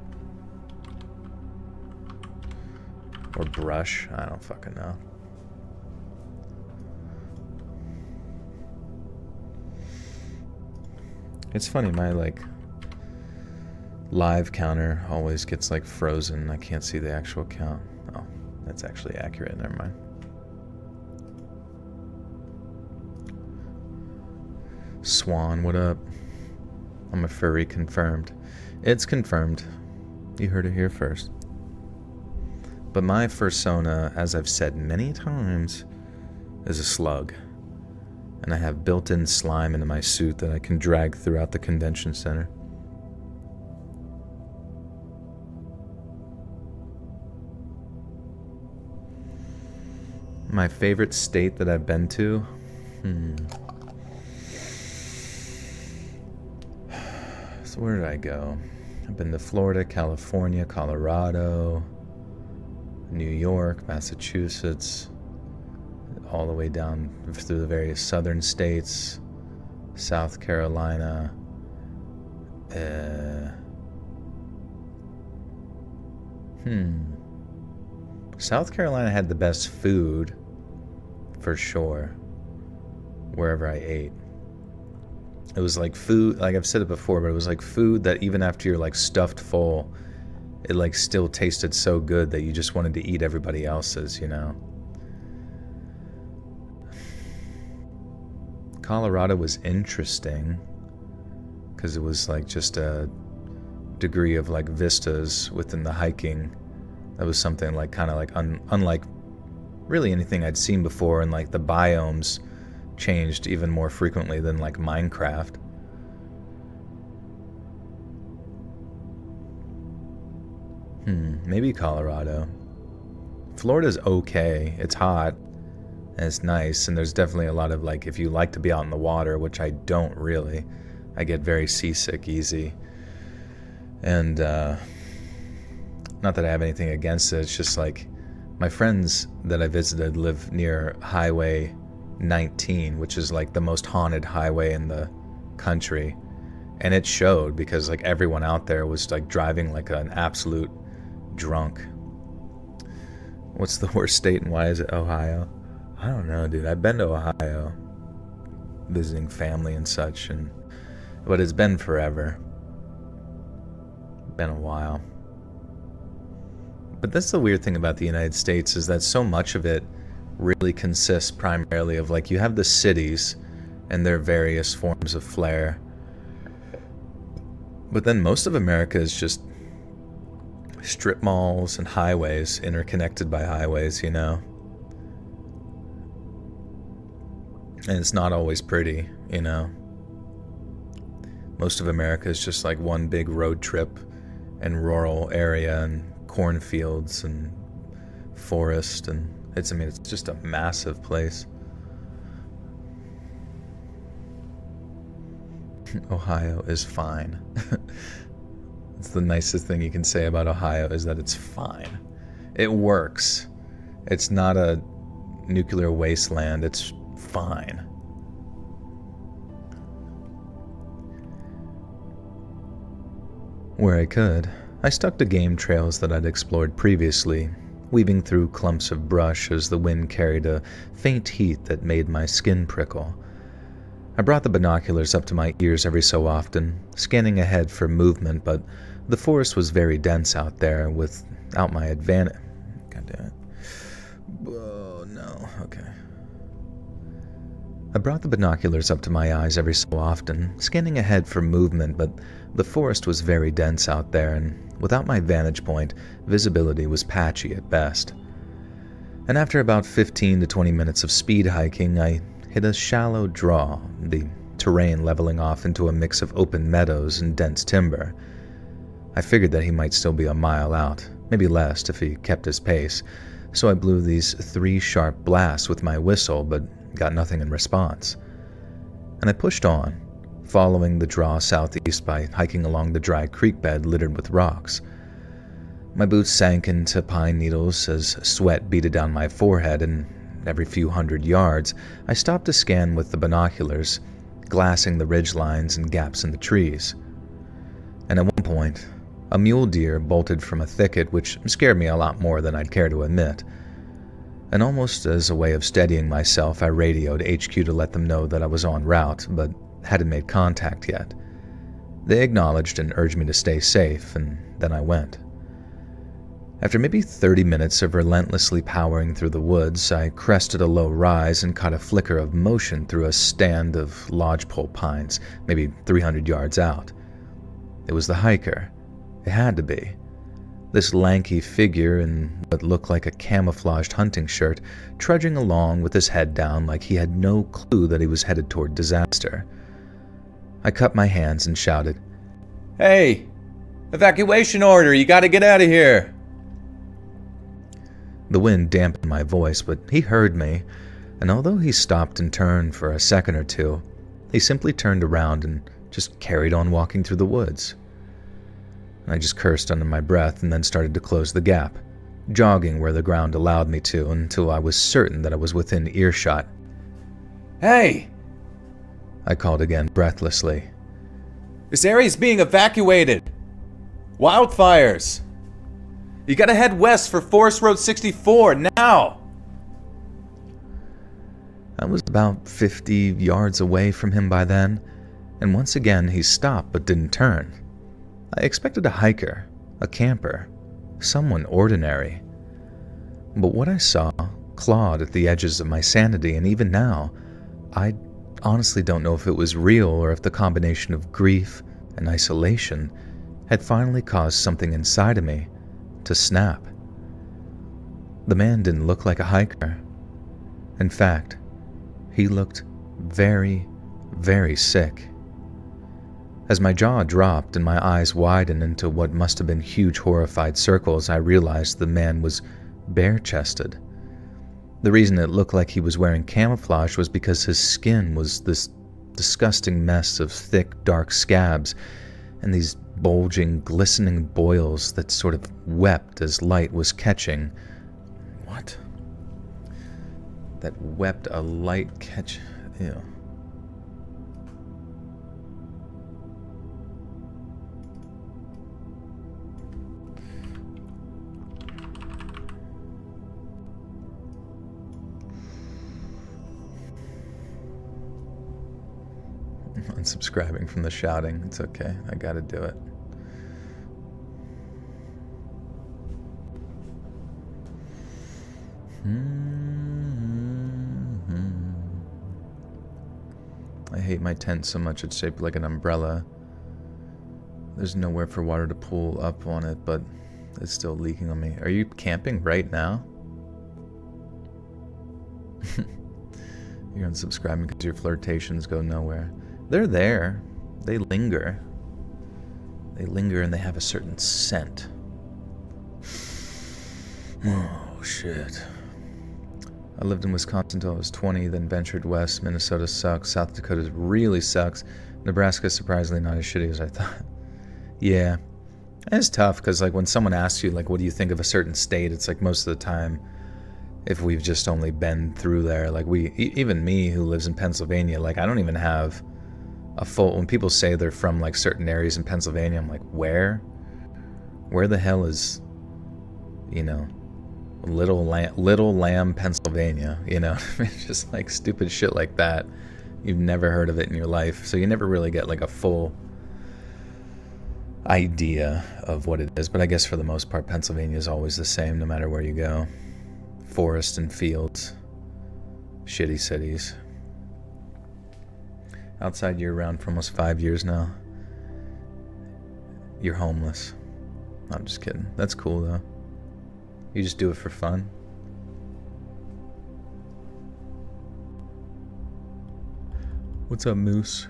Or brush. I don't fucking know. It's funny, my live counter always gets frozen. I can't see the actual count. Oh, that's actually accurate. Never mind. Swan, what up? I'm a furry confirmed. It's confirmed. You heard it here first. But my fursona, as I've said many times, is a slug. And I have built-in slime into my suit that I can drag throughout the convention center. My favorite state that I've been to? So where did I go? I've been to Florida, California, Colorado, New York, Massachusetts, all the way down through the various southern states, South Carolina, South Carolina had the best food, for sure, wherever I ate. It was like food, like I've said it before, but it was like food that even after you're stuffed full, it still tasted so good that you just wanted to eat everybody else's, you know? Colorado was interesting because it was just a degree of vistas within the hiking. That was something unlike really anything I'd seen before, and like the biomes changed even more frequently than like Minecraft. Maybe Colorado. Florida's okay. It's hot and it's nice, and there's definitely a lot of like, if you like to be out in the water, which I don't really, I get very seasick easy. And not that I have anything against it, it's just like my friends that I visited live near Highway 19, which is like the most haunted highway in the country. And it showed, because like everyone out there was like driving like an absolute drunk. What's the worst state and why is it Ohio? I don't know, dude. I've been to Ohio visiting family and such, but it's been forever. Been a while. But that's the weird thing about the United States, is that so much of it really consists primarily of like, you have the cities and their various forms of flair, but then most of America is just strip malls and highways interconnected by highways, you know? And it's not always pretty, you know? Most of America is just like one big road trip and rural area and cornfields and forest, and it's just a massive place. Ohio is fine. It's the nicest thing you can say about Ohio, is that it's fine. It works. It's not a nuclear wasteland. It's fine. Where I could, I stuck to game trails that I'd explored previously, weaving through clumps of brush as the wind carried a faint heat that made my skin prickle. I brought the binoculars up to my ears every so often, scanning ahead for movement, but the forest was very dense out there, without my advantage. God damn it. Oh, no. Okay. I brought the binoculars up to my eyes every so often, scanning ahead for movement, but the forest was very dense out there, and without my vantage point, visibility was patchy at best. And after about 15 to 20 minutes of speed hiking, I hit a shallow draw, the terrain leveling off into a mix of open meadows and dense timber. I figured that he might still be a mile out, maybe less if he kept his pace, so I blew these 3 sharp blasts with my whistle, but got nothing in response. And I pushed on, following the draw southeast by hiking along the dry creek bed littered with rocks. My boots sank into pine needles as sweat beaded down my forehead, and every few hundred yards, I stopped to scan with the binoculars, glassing the ridge lines and gaps in the trees. And at one point, a mule deer bolted from a thicket, which scared me a lot more than I'd care to admit. And almost as a way of steadying myself, I radioed HQ to let them know that I was en route, but hadn't made contact yet. They acknowledged and urged me to stay safe, and then I went. After maybe 30 minutes of relentlessly powering through the woods, I crested a low rise and caught a flicker of motion through a stand of lodgepole pines, maybe 300 yards out. It was the hiker. It had to be. This lanky figure in what looked like a camouflaged hunting shirt, trudging along with his head down like he had no clue that he was headed toward disaster. I cupped my hands and shouted, "Hey! Evacuation order! You gotta get out of here!" The wind dampened my voice, but he heard me, and although he stopped and turned for a second or two, he simply turned around and just carried on walking through the woods. I just cursed under my breath and then started to close the gap, jogging where the ground allowed me to until I was certain that I was within earshot. "Hey!" I called again breathlessly. "This area's being evacuated! Wildfires! You gotta head west for Forest Road 64, now!" I was about 50 yards away from him by then, and once again he stopped but didn't turn. I expected a hiker, a camper, someone ordinary. But what I saw clawed at the edges of my sanity, and even now, I honestly don't know if it was real or if the combination of grief and isolation had finally caused something inside of me to snap. The man didn't look like a hiker. In fact, he looked very, very sick. As my jaw dropped and my eyes widened into what must have been huge horrified circles, I realized the man was bare-chested. The reason it looked like he was wearing camouflage was because his skin was this disgusting mess of thick, dark scabs and these bulging, glistening boils that sort of wept as light was catching. What? That wept a light catch... Ew. Unsubscribing from the shouting. It's okay. I gotta do it. I hate my tent so much it's shaped like an umbrella. There's nowhere for water to pool up on it, but it's still leaking on me. Are you camping right now? You're unsubscribing because your flirtations go nowhere. They're there. They linger. They linger and they have a certain scent. Oh, shit. I lived in Wisconsin until I was 20, then ventured west. Minnesota sucks. South Dakota really sucks. Nebraska surprisingly not as shitty as I thought. Yeah. It's tough because like when someone asks you like what do you think of a certain state, it's like most of the time if we've just only been through there, like even me who lives in Pennsylvania, like I don't even have a full, when people say they're from like certain areas in Pennsylvania, I'm like, where the hell is, you know, Little Lamb, Pennsylvania, you know? It's just like stupid shit like that. You've never heard of it in your life, so you never really get like a full idea of what it is. But I guess for the most part, Pennsylvania is always the same no matter where you go. Forests and fields, shitty cities. Outside year-round for almost 5 years now. You're homeless. I'm just kidding. That's cool though. You just do it for fun. What's up, Moose?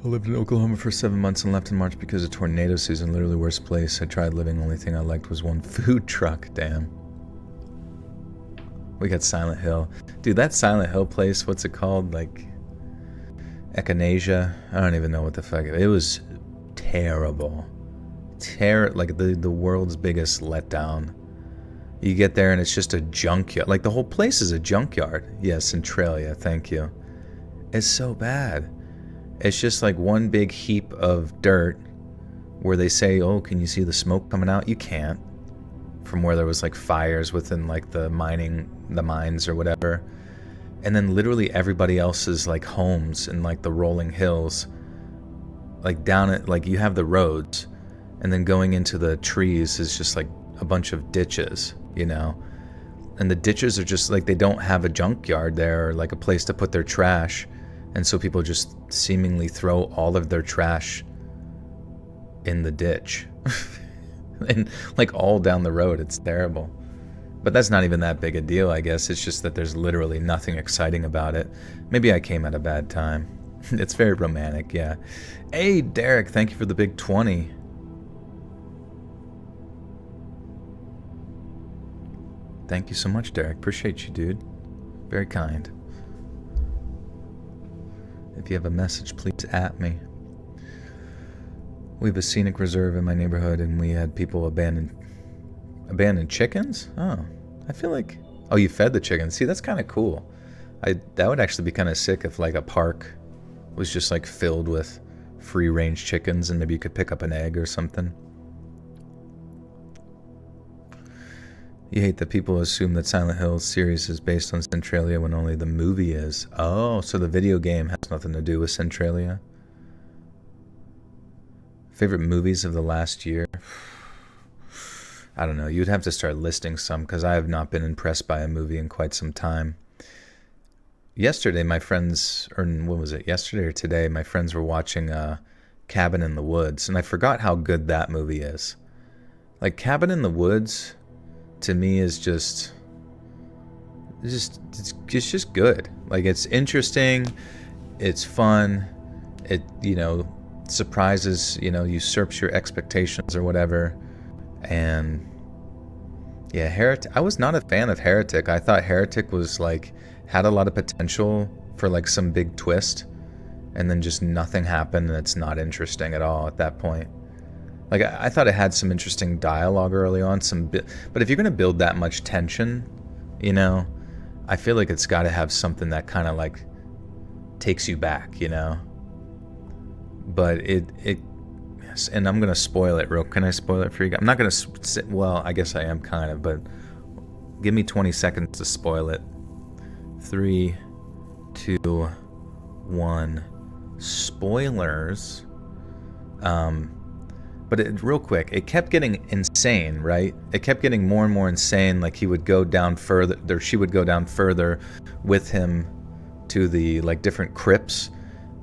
I lived in Oklahoma for 7 months and left in March because of tornado season. Literally worst place. I tried living. Only thing I liked was one food truck. Damn. We got Silent Hill. Dude, that Silent Hill place, what's it called? Like Echinacea? I don't even know what the fuck. It was terrible. Like the world's biggest letdown. You get there and it's just a junkyard. Like the whole place is a junkyard. Yes, Centralia, thank you. It's so bad. It's just like one big heap of dirt where they say, oh, can you see the smoke coming out? You can't. From where there was like fires within like the mines or whatever. And then literally everybody else's like homes in like the rolling hills. Like down it, like you have the roads. And then going into the trees is just like a bunch of ditches, you know? And the ditches are just like, they don't have a junkyard there or like a place to put their trash. And so people just seemingly throw all of their trash in the ditch. And like all down the road, it's terrible. But that's not even that big a deal, I guess. It's just that there's literally nothing exciting about it. Maybe I came at a bad time. It's very romantic, yeah. Hey, Derek, thank you for the big 20. Thank you so much, Derek. Appreciate you, dude. Very kind. If you have a message, please at me. We have a scenic reserve in my neighborhood, and we had people abandon chickens? Oh, I feel like... Oh, you fed the chickens. See, that's kind of cool. That would actually be kind of sick if, like, a park was just, like, filled with free-range chickens, and maybe you could pick up an egg or something. You hate that people assume that Silent Hill series is based on Centralia when only the movie is. Oh, so the video game has nothing to do with Centralia? Favorite movies of the last year? I don't know. You'd have to start listing some because I have not been impressed by a movie in quite some time. Yesterday, my friends, or what was it? Yesterday or today, my friends were watching Cabin in the Woods, and I forgot how good that movie is. Like, Cabin in the Woods to me is just it's just good. Like, it's interesting, it's fun, it, surprises, usurps your expectations or whatever. And yeah, Heretic, I was not a fan of Heretic. I thought Heretic was like, had a lot of potential for like some big twist, and then just nothing happened, and it's not interesting at all at that point. Like, I thought it had some interesting dialogue early on, but if you're gonna build that much tension, I feel like it's got to have something that kind of like takes you back, But yes, and I'm gonna spoil it. Can I spoil it for you guys? I'm not gonna. Well, I guess I am kind of, but give me 20 seconds to spoil it. 3, 2, 1. Spoilers. But real quick, it kept getting insane, right? It kept getting more and more insane. Like, he would go down further, or she would go down further with him to the like different crypts,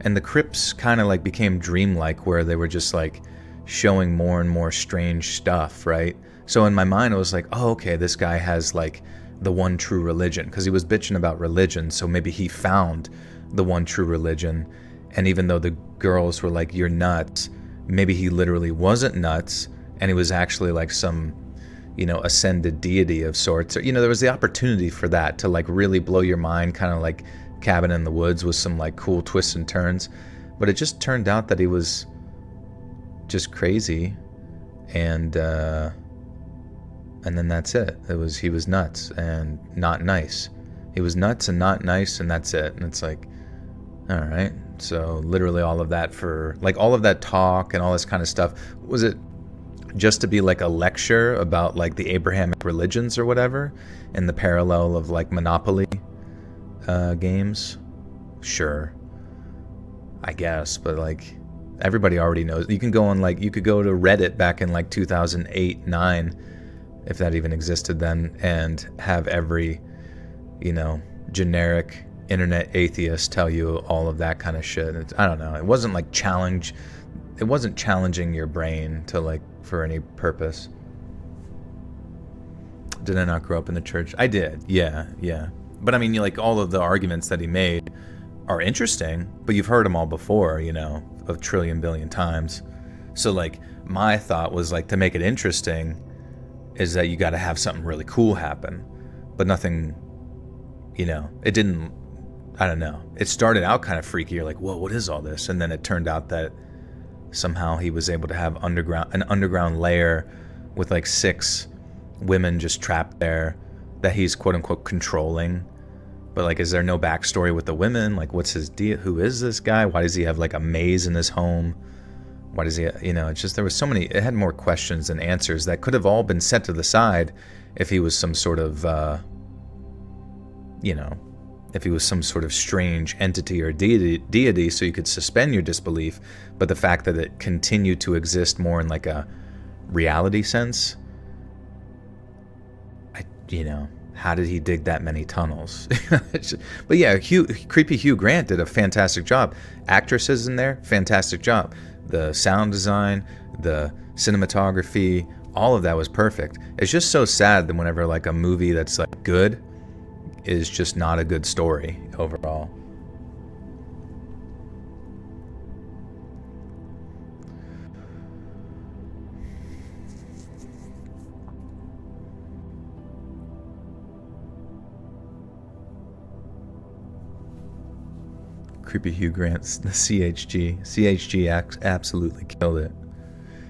and the crypts kind of like became dreamlike, where they were just like showing more and more strange stuff, right? So in my mind, I was like, oh, okay, this guy has like the one true religion, because he was bitching about religion. So maybe he found the one true religion, and even though the girls were like, you're nuts, maybe he literally wasn't nuts, and he was actually like some, ascended deity of sorts. Or, there was the opportunity for that to like really blow your mind, kind of like Cabin in the Woods, with some like cool twists and turns. But it just turned out that he was just crazy, and then that's it. He was nuts and not nice. He was nuts and not nice, and that's it. And it's like, all right. So literally all of that all of that talk and all this kind of stuff, was it just to be like a lecture about like the Abrahamic religions or whatever, in the parallel of like Monopoly games? Sure, I guess, but like, everybody already knows. You could go to Reddit back in like 2008, 9, if that even existed then, and have every, generic internet atheists tell you all of that kind of shit. I don't know. It wasn't like it wasn't challenging your brain to like for any purpose. Did I not grow up in the church? I did. Yeah. But I mean, like, all of the arguments that he made are interesting, but you've heard them all before, a trillion billion times. So like, my thought was like, to make it interesting is that you got to have something really cool happen, but nothing, it didn't. I don't know. It started out kind of freaky. You're like, whoa, what is all this? And then it turned out that somehow he was able to have an underground layer with like 6 women just trapped there that he's quote unquote controlling. But like, is there no backstory with the women? Like, what's his deal? Who is this guy? Why does he have like a maze in his home? Why does he, it's just, there was so many, it had more questions than answers that could have all been set to the side if he was some sort of, if he was some sort of strange entity or deity, so you could suspend your disbelief. But the fact that it continued to exist more in like a reality sense, how did he dig that many tunnels? But yeah, creepy Hugh Grant did a fantastic job. Actresses in there, fantastic job. The sound design, the cinematography, all of that was perfect. It's just so sad that whenever like a movie that's like good is just not a good story overall. Creepy Hugh Grant's the CHG. CHG absolutely killed it.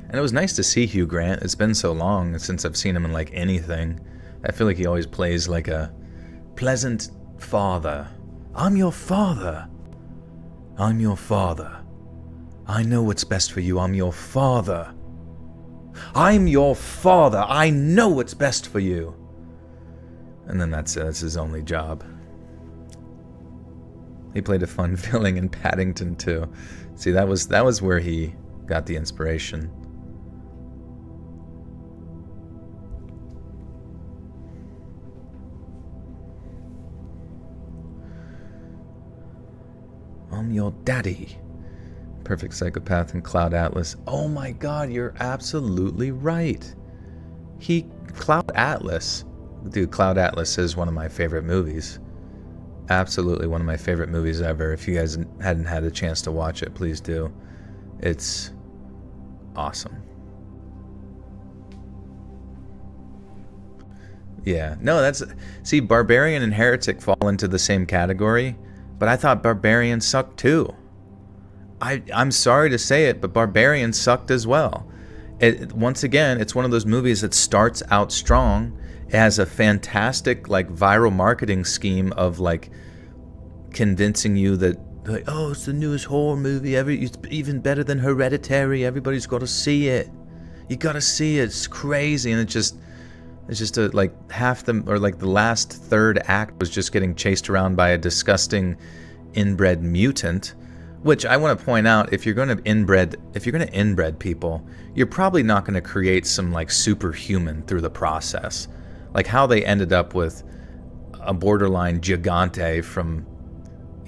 And it was nice to see Hugh Grant. It's been so long since I've seen him in like anything. I feel like he always plays like a pleasant father. I'm your father. I'm your father. I know what's best for you. I'm your father. I'm your father. I know what's best for you. And then that's his only job. He played a fun villain in Paddington too. See, that was where he got the inspiration. I'm your daddy. Perfect Psychopath and Cloud Atlas. Oh my god, you're absolutely right. Cloud Atlas. Dude, Cloud Atlas is one of my favorite movies. Absolutely one of my favorite movies ever. If you guys hadn't had a chance to watch it, please do. It's awesome. Yeah, no, see, Barbarian and Heretic fall into the same category, but I thought Barbarian sucked too. I'm sorry to say it, but Barbarian sucked as well. Once again, it's one of those movies that starts out strong. It has a fantastic like viral marketing scheme of like convincing you that like, oh, it's the newest horror movie ever. It's even better than Hereditary. Everybody's got to see it. You got to see it. It's crazy, and it's just like half the or like the last third act was just getting chased around by a disgusting inbred mutant. Which I want to point out, if you're going to inbred people, you're probably not going to create some like superhuman through the process. Like how they ended up with a borderline Gigante from,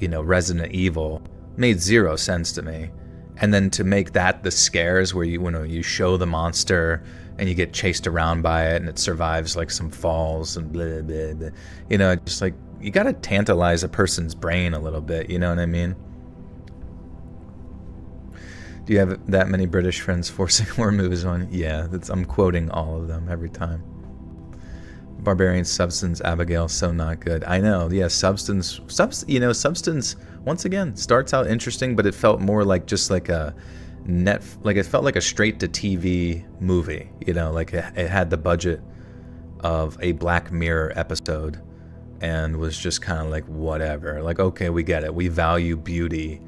Resident Evil made zero sense to me. And then to make that the scares where you show the monster and you get chased around by it and it survives like some falls and blah, blah, blah. Just like you got to tantalize a person's brain a little bit, you know what I mean? Do you have that many British friends forcing horror movies on? Yeah, I'm quoting all of them every time. Barbarian, Substance, Abigail, so not good. I know, yeah, Substance, once again, starts out interesting, but it felt more like just like it felt like a straight-to-TV movie, like it had the budget of a Black Mirror episode and was just kind of like, whatever. Like, okay, we get it. We value beauty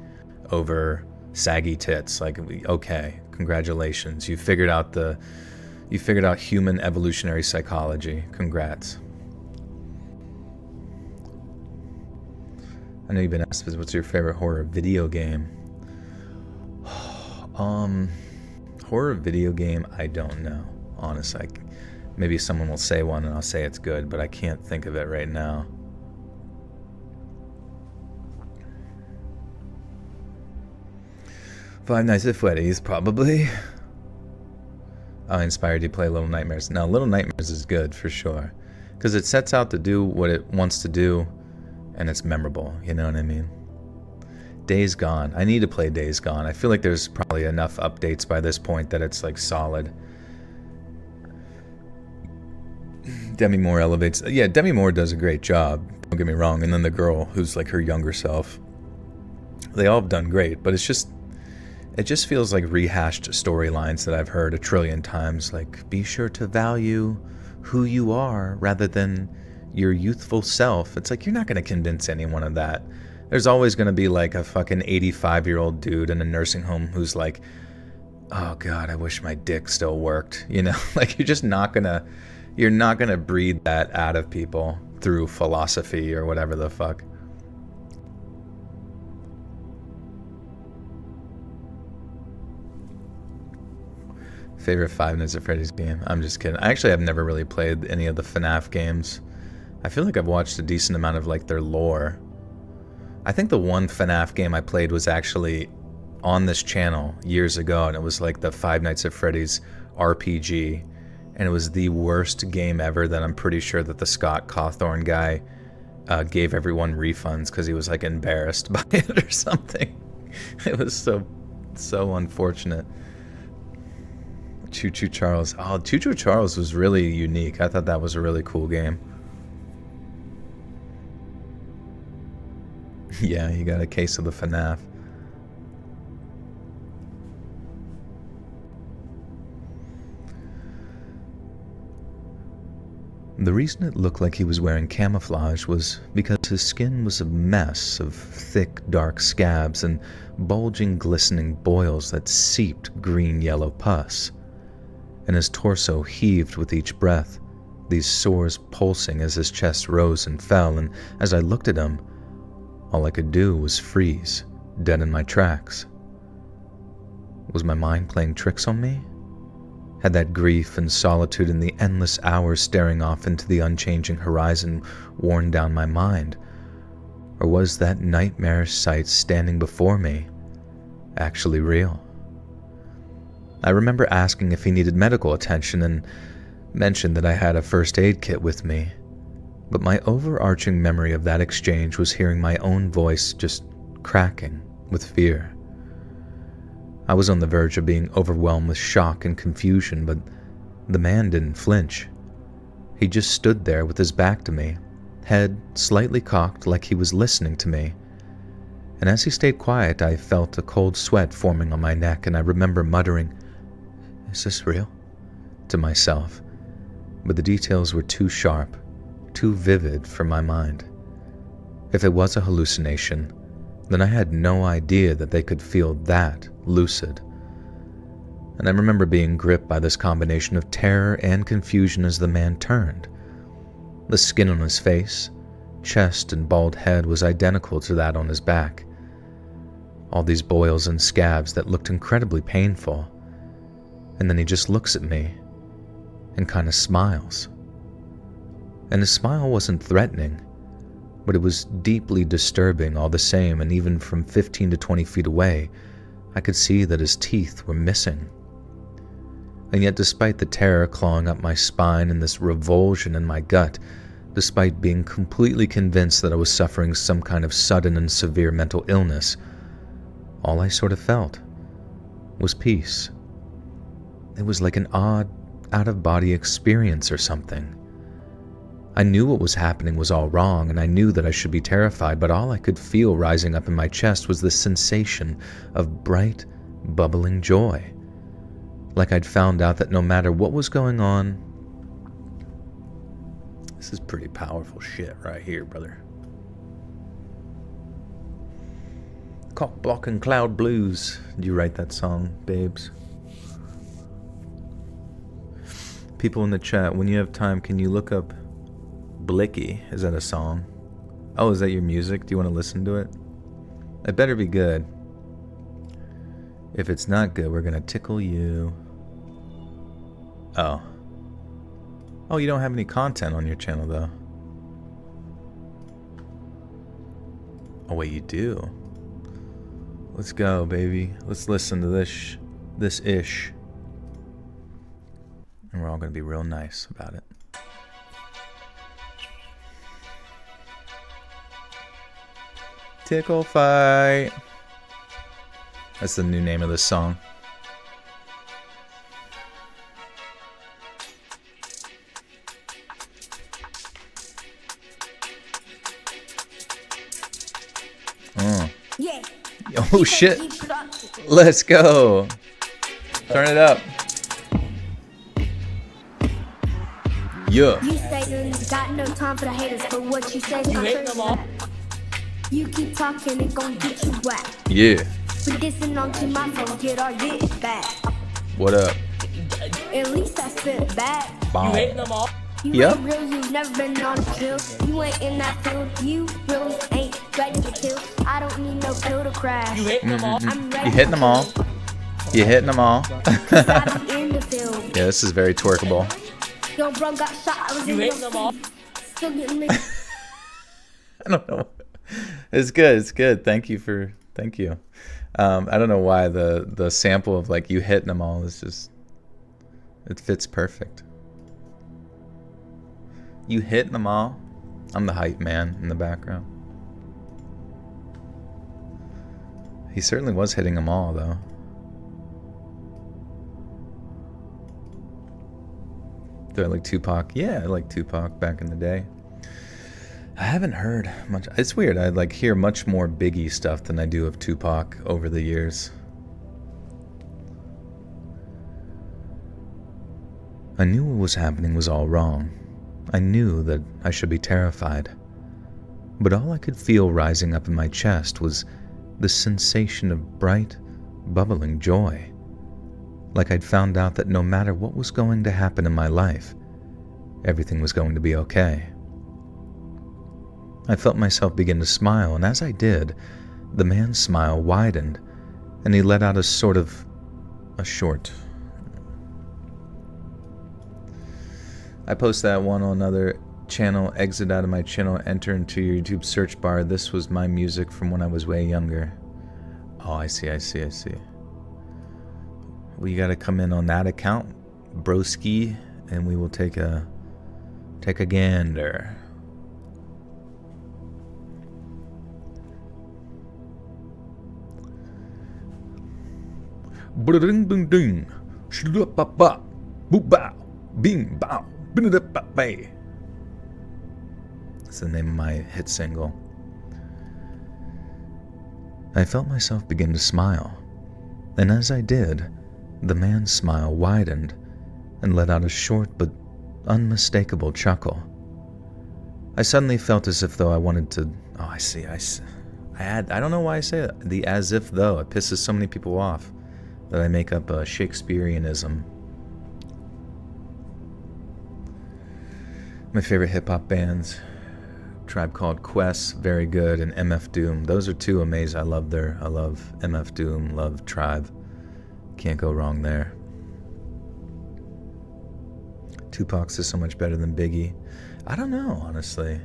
over saggy tits. Like, okay, congratulations. You figured out human evolutionary psychology. Congrats. I know you've been asked, what's your favorite horror video game? Horror video game, I don't know. Honestly, maybe someone will say one and I'll say it's good, but I can't think of it right now. Five Nights at Freddy's, probably. I inspired you to play Little Nightmares. Now, Little Nightmares is good for sure, because it sets out to do what it wants to do, and it's memorable. You know what I mean? Days Gone. I need to play Days Gone. I feel like there's probably enough updates by this point that it's like solid. Demi Moore elevates. Yeah, Demi Moore does a great job. Don't get me wrong. And then the girl who's like her younger self. They all have done great, but it just feels like rehashed storylines that I've heard a trillion times. Like, be sure to value who you are rather than your youthful self. It's like, you're not going to convince anyone of that. There's always going to be like a fucking 85-year-old dude in a nursing home who's like, oh God, I wish my dick still worked. Like you're not going to breed that out of people through philosophy or whatever the fuck. Favorite Five Nights at Freddy's game? I'm just kidding. I've never really played any of the FNAF games. I feel like I've watched a decent amount of like their lore. I think the one FNAF game I played was actually on this channel years ago, and it was like the Five Nights at Freddy's RPG, and it was the worst game ever that I'm pretty sure that the Scott Cawthorn guy gave everyone refunds because he was like embarrassed by it or something. It was so unfortunate. Choo Choo Charles. Oh, Choo Choo Charles was really unique. I thought that was a really cool game. Yeah, you got a case of the FNAF. The reason it looked like he was wearing camouflage was because his skin was a mess of thick, dark scabs and bulging, glistening boils that seeped green-yellow pus. And his torso heaved with each breath, these sores pulsing as his chest rose and fell, and as I looked at him, all I could do was freeze, dead in my tracks. Was my mind playing tricks on me? Had that grief and solitude and the endless hours staring off into the unchanging horizon worn down my mind? Or was that nightmarish sight standing before me actually real? I remember asking if he needed medical attention, and mentioned that I had a first aid kit with me, but my overarching memory of that exchange was hearing my own voice just cracking with fear. I was on the verge of being overwhelmed with shock and confusion, but the man didn't flinch. He just stood there with his back to me, head slightly cocked like he was listening to me. And as he stayed quiet, I felt a cold sweat forming on my neck, and I remember muttering, "Is this real?" to myself. But the details were too sharp, too vivid for my mind. If it was a hallucination, then I had no idea that they could feel that lucid. And I remember being gripped by this combination of terror and confusion as the man turned. The skin on his face, chest, and bald head was identical to that on his back. All these boils and scabs that looked incredibly painful. And then he just looks at me and kind of smiles. And his smile wasn't threatening, but it was deeply disturbing all the same, and even from 15 to 20 feet away, I could see that his teeth were missing. And yet, despite the terror clawing up my spine and this revulsion in my gut, despite being completely convinced that I was suffering some kind of sudden and severe mental illness, all I sort of felt was peace. It was like an odd, out-of-body experience or something. I knew what was happening was all wrong, and I knew that I should be terrified, but all I could feel rising up in my chest was this sensation of bright, bubbling joy. Like I'd found out that no matter what was going on... This is pretty powerful shit right here, brother. Cock Block and Cloud Blues. Did you write that song, babes? People in the chat, when you have time, can you look up Blicky? Is that a song? Oh, is that your music? Do you want to listen to it? It better be good. If it's not good, we're gonna tickle you. Oh. Oh, you don't have any content on your channel, though. Oh, wait, you do? Let's go, baby. Let's listen to this ish. And we're all gonna be real nice about it. Tickle Fight. That's the new name of this song. Oh. Yeah. Oh shit. Let's go. Turn it up. Yeah. You say you got no time for the haters, but what you say is not true. You keep talking, it gon' get you whacked. Yeah. But dissing onto my phone, get our get back. What up? At least I spit back. Bomb. You hating them all? You Yep. ain't real, you've never been on a drill. You ain't in that field, you really ain't ready to kill. I don't need no pill to crash. You hating them all? I'm ready You hitting them all? You hitting them all? I be in the field. Yeah, this is very twerkable. Yo, bro got shot, I was You in hating the them all? Still getting me. I don't know. It's good. It's good. Thank you. I don't know why the sample of like you hitting them all is just, it fits perfect. You hitting them all? I'm the hype man in the background. He certainly was hitting them all though. Do I like Tupac? Yeah, I like Tupac back in the day. I haven't heard much. It's weird. I like hear much more Biggie stuff than I do of Tupac over the years. I knew what was happening was all wrong. I knew that I should be terrified. But all I could feel rising up in my chest was the sensation of bright, bubbling joy. Like I'd found out that no matter what was going to happen in my life, everything was going to be okay. I felt myself begin to smile, and as I did, the man's smile widened, and he let out a short. I post that one on another channel, exit out of my channel, enter into your YouTube search bar. This was my music from when I was way younger. Oh, I see. Well, you gotta come in on that account, broski, and we will take a gander. Bing bing ding, shlupa boop bow, bing bow, bay. That's the name of my hit single. I felt myself begin to smile, and as I did, the man's smile widened and let out a short but unmistakable chuckle. I suddenly felt as if though I wanted to... Oh, I see. I don't know why I say that. The as if though. It pisses so many people off that I make up a Shakespeareanism. My favorite hip-hop bands, Tribe Called Quest, very good, and MF Doom. Those are two amazing. I love MF Doom, love Tribe. Can't go wrong there. Tupac's is so much better than Biggie. I don't know, honestly.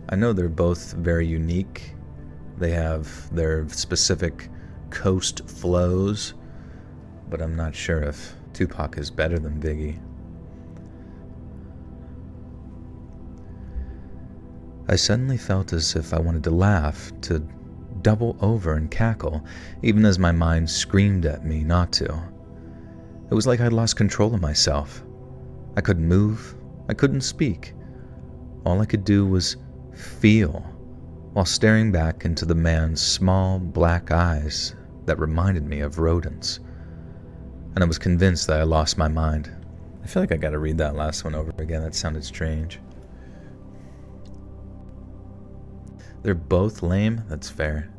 I know they're both very unique. They have their specific coast flows, but I'm not sure if Tupac is better than Biggie. I suddenly felt as if I wanted to laugh, to double over and cackle, even as my mind screamed at me not to. It was like I'd lost control of myself. I couldn't move, I couldn't speak. All I could do was feel, while staring back into the man's small black eyes that reminded me of rodents. And I was convinced that I lost my mind. I feel like I gotta read that last one over again, that sounded strange. They're both lame? That's fair.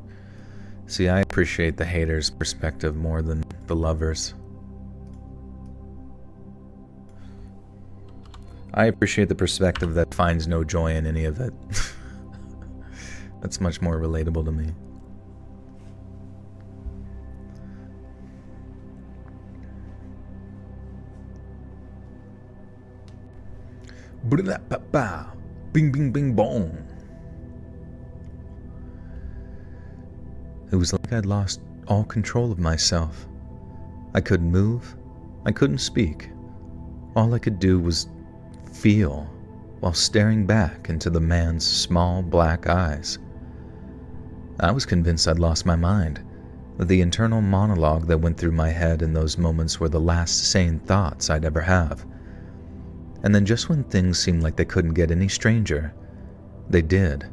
See, I appreciate the haters' perspective more than the lovers'. I appreciate the perspective that finds no joy in any of it. That's much more relatable to me. Bing bing bing bong. It was like I'd lost all control of myself. I couldn't move. I couldn't speak. All I could do was feel while staring back into the man's small black eyes. I was convinced I'd lost my mind, that the internal monologue that went through my head in those moments were the last sane thoughts I'd ever have. And then just when things seemed like they couldn't get any stranger, they did.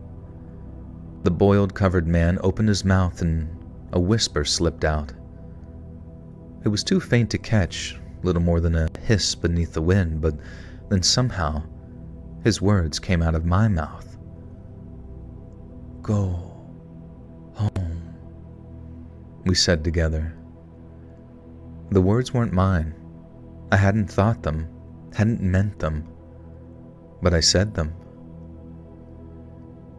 The boiled-covered man opened his mouth and a whisper slipped out. It was too faint to catch, little more than a hiss beneath the wind, but then somehow his words came out of my mouth. Go home, we said together. The words weren't mine. I hadn't thought them, hadn't meant them, but I said them.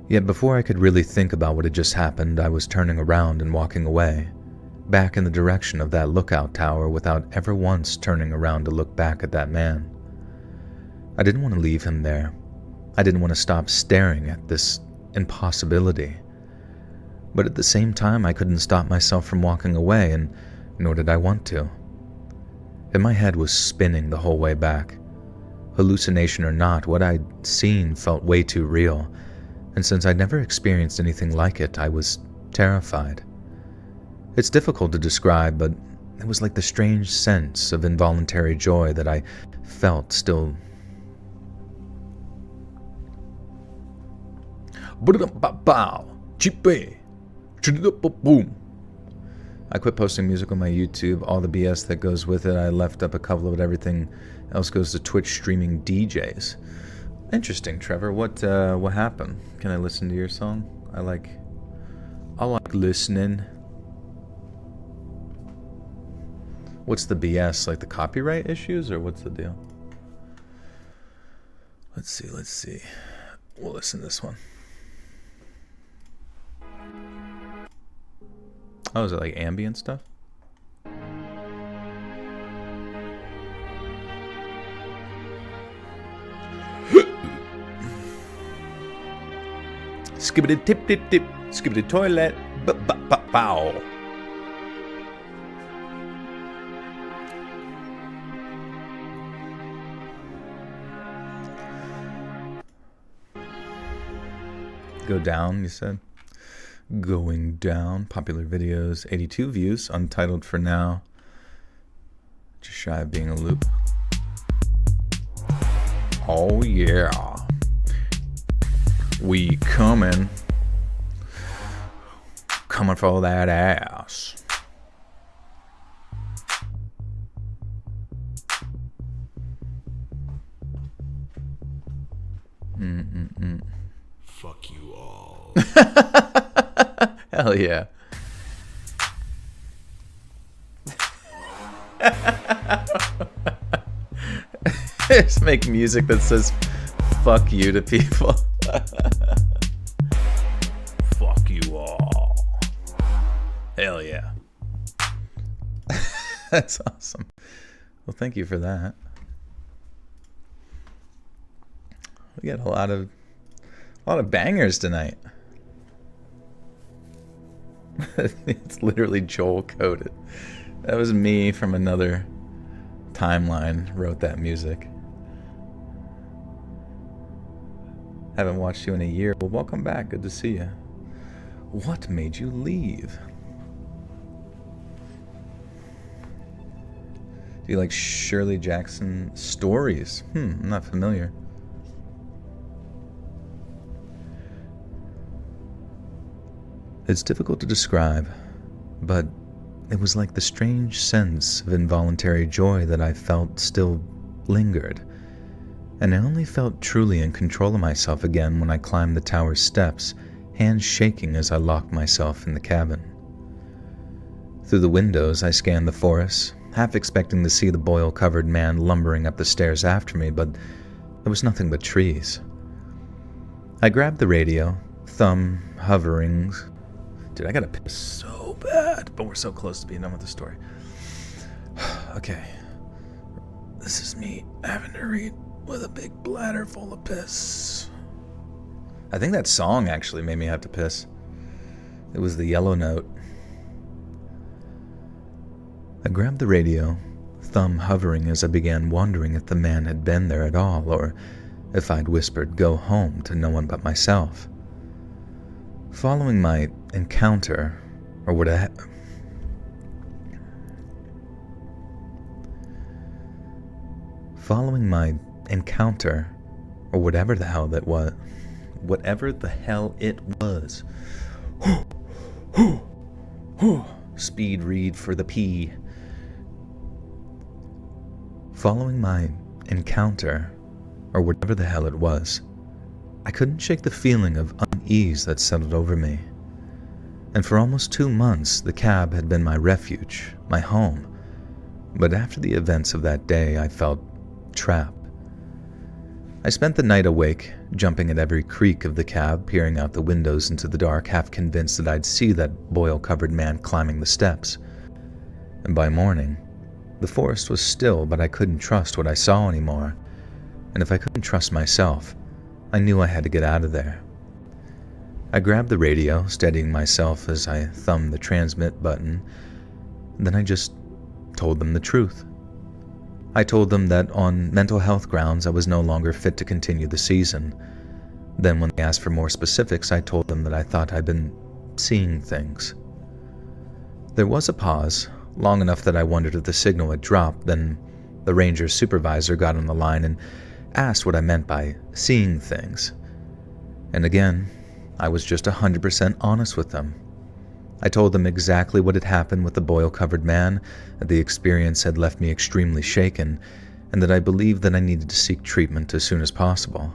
Yet before I could really think about what had just happened, I was turning around and walking away, back in the direction of that lookout tower without ever once turning around to look back at that man. I didn't want to leave him there. I didn't want to stop staring at this impossibility. But at the same time, I couldn't stop myself from walking away, and nor did I want to. And my head was spinning the whole way back. Hallucination or not, what I'd seen felt way too real. And since I'd never experienced anything like it, I was terrified. It's difficult to describe, but it was like the strange sense of involuntary joy that I felt still. I quit posting music on my YouTube, all the BS that goes with it. I left up a couple of it, everything else goes to Twitch streaming DJs. Interesting, Trevor. What happened? Can I listen to your song? I like listening. What's the BS? Like the copyright issues, or what's the deal? Let's see. We'll listen to this one. Oh, is it like ambient stuff? Skibbity tip tip tip, skibbity toilet, bow. Go down, you said? Going down. Popular videos, 82 views. Untitled for now. Just shy of being a loop. Oh yeah. We coming. Coming for that ass. Fuck you all. Hell yeah. Just make music that says fuck you to people. Fuck you all. Hell yeah. That's awesome. Well, thank you for that. We got a lot of bangers tonight. It's literally Joel coded. That was me from another timeline wrote that music. Haven't watched you in a year. Well, welcome back. Good to see you. What made you leave? Do you like Shirley Jackson stories? I'm not familiar. It's difficult to describe, but it was like the strange sense of involuntary joy that I felt still lingered, and I only felt truly in control of myself again when I climbed the tower's steps, hands shaking as I locked myself in the cabin. Through the windows I scanned the forest, half expecting to see the boil-covered man lumbering up the stairs after me, but there was nothing but trees. I grabbed the radio, thumb hovering. Dude, I gotta piss so bad, but we're so close to being done with the story. Okay. This is me having to read with a big bladder full of piss. I think that song actually made me have to piss. It was the yellow note. I grabbed the radio, thumb hovering as I began wondering if the man had been there at all, or if I'd whispered go home to no one but myself. Following my encounter, or whatever the hell that was, whatever the hell it was. Speed read for the P. Following my encounter, or whatever the hell it was, I couldn't shake the feeling of unease that settled over me. And for almost 2 months, the cab had been my refuge, my home. But after the events of that day, I felt trapped. I spent the night awake, jumping at every creak of the cab, peering out the windows into the dark, half convinced that I'd see that boil-covered man climbing the steps. And by morning, the forest was still, but I couldn't trust what I saw anymore. And if I couldn't trust myself, I knew I had to get out of there. I grabbed the radio, steadying myself as I thumbed the transmit button. Then I just told them the truth. I told them that on mental health grounds I was no longer fit to continue the season. Then when they asked for more specifics, I told them that I thought I'd been seeing things. There was a pause, long enough that I wondered if the signal had dropped. Then the ranger's supervisor got on the line and asked what I meant by seeing things. And again, I was just 100% honest with them. I told them exactly what had happened with the boil-covered man, that the experience had left me extremely shaken, and that I believed that I needed to seek treatment as soon as possible.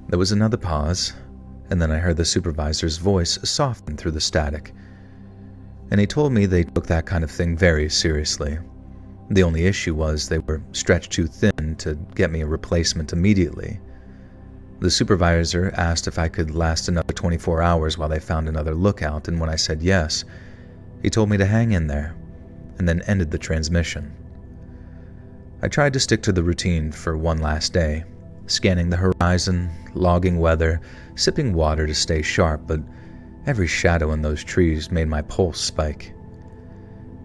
There was another pause, and then I heard the supervisor's voice soften through the static. And he told me they took that kind of thing very seriously. The only issue was they were stretched too thin to get me a replacement immediately. The supervisor asked if I could last another 24 hours while they found another lookout, and when I said yes, he told me to hang in there, and then ended the transmission. I tried to stick to the routine for one last day, scanning the horizon, logging weather, sipping water to stay sharp, but every shadow in those trees made my pulse spike.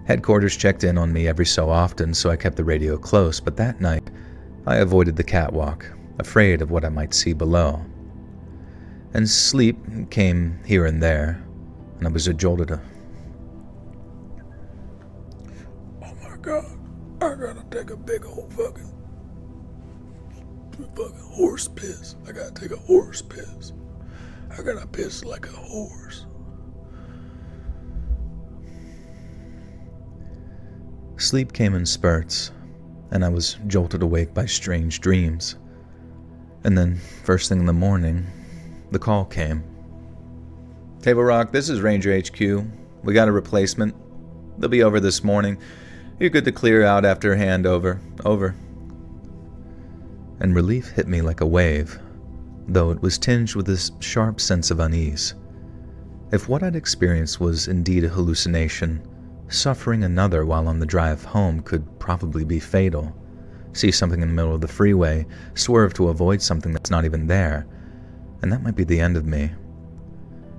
Headquarters checked in on me every so often, so I kept the radio close, but that night I avoided the catwalk, afraid of what I might see below. and sleep came here and there, and I was jolted. Oh my God, I gotta take a big old fucking horse piss. I gotta take a horse piss. I gotta piss like a horse. Sleep came in spurts, and I was jolted awake by strange dreams. And then, first thing in the morning, the call came. Table Rock, this is Ranger HQ. We got a replacement. They'll be over this morning. You're good to clear out after handover. Over. And relief hit me like a wave, though it was tinged with this sharp sense of unease. If what I'd experienced was indeed a hallucination, suffering another while on the drive home could probably be fatal. See something in the middle of the freeway, swerve to avoid something that's not even there, and that might be the end of me.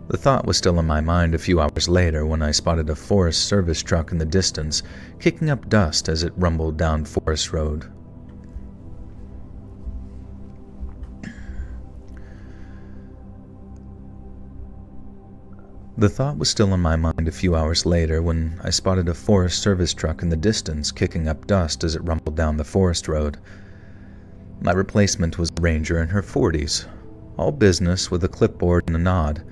The thought was still in my mind a few hours later when I spotted a Forest Service truck in the distance, kicking up dust as it rumbled down Forest Road. The thought was still in my mind a few hours later when I spotted a Forest Service truck in the distance kicking up dust as it rumbled down the forest road. My replacement was a ranger in her 40s, all business with a clipboard and a nod.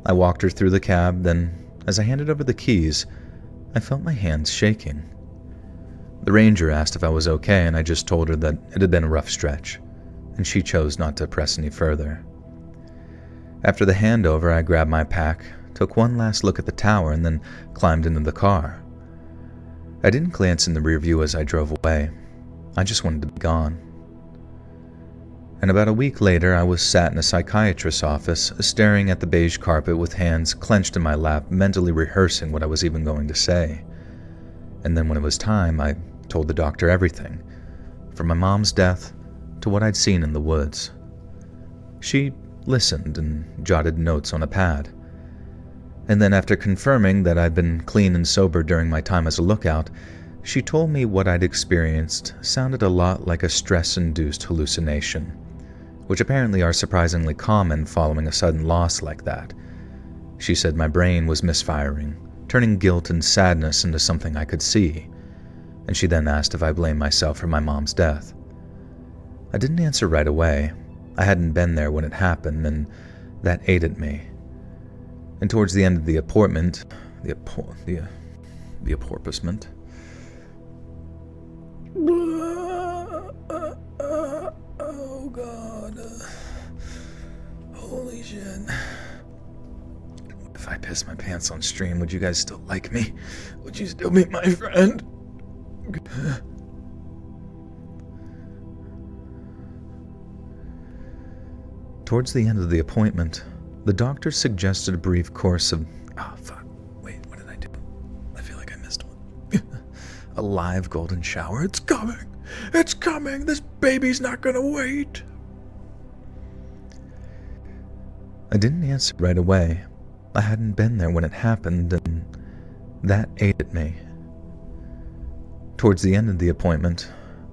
I walked her through the cab, then, as I handed over the keys, I felt my hands shaking. The ranger asked if I was okay, and I just told her that it had been a rough stretch, and she chose not to press any further. After the handover, I grabbed my pack, took one last look at the tower, and then climbed into the car. I didn't glance in the rear view as I drove away. I just wanted to be gone. And about a week later, I was sat in a psychiatrist's office, staring at the beige carpet with hands clenched in my lap, mentally rehearsing what I was even going to say. And then when it was time, I told the doctor everything, from my mom's death to what I'd seen in the woods. She listened and jotted notes on a pad. And then after confirming that I'd been clean and sober during my time as a lookout, she told me what I'd experienced sounded a lot like a stress-induced hallucination, which apparently are surprisingly common following a sudden loss like that. She said my brain was misfiring, turning guilt and sadness into something I could see, and she then asked if I blamed myself for my mom's death. I didn't answer right away. I hadn't been there when it happened, and that ate at me. And towards the end of the appointment, the apporpissement. Oh God. Holy shit. If I piss my pants on stream, would you guys still like me? Would you still be my friend? Towards the end of the appointment, the doctor suggested a brief course of... Oh, fuck. Wait, what did I do? I feel like I missed one. A live golden shower. It's coming! It's coming! This baby's not gonna wait! I didn't answer right away. I hadn't been there when it happened, and that ate at me. Towards the end of the appointment,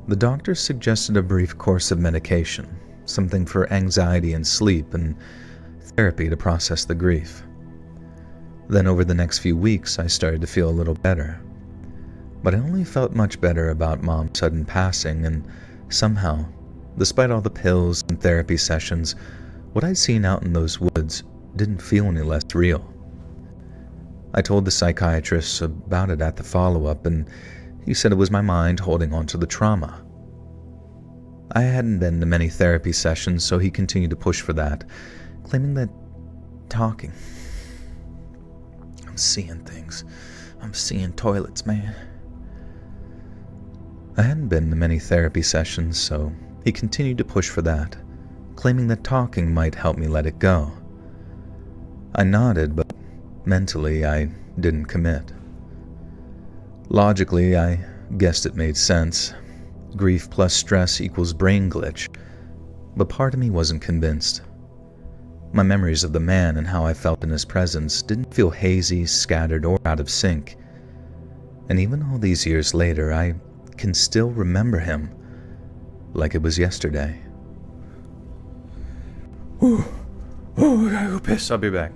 the doctor suggested a brief course of medication, something for anxiety and sleep, and therapy to process the grief. Then over the next few weeks, I started to feel a little better. But I only felt much better about Mom's sudden passing, and somehow, despite all the pills and therapy sessions, what I'd seen out in those woods didn't feel any less real. I told the psychiatrist about it at the follow-up, and he said it was my mind holding on to the trauma. I hadn't been to many therapy sessions, so he continued to push for that, claiming that talking... I'm seeing things. I'm seeing toilets, man. I hadn't been to many therapy sessions, so he continued to push for that, claiming that talking might help me let it go. I nodded, but mentally I didn't commit. Logically, I guessed it made sense. Grief plus stress equals brain glitch, but part of me wasn't convinced. My memories of the man and how I felt in his presence didn't feel hazy, scattered, or out of sync. And even all these years later, I can still remember him like it was yesterday. Oh, I gotta go piss. I'll be back.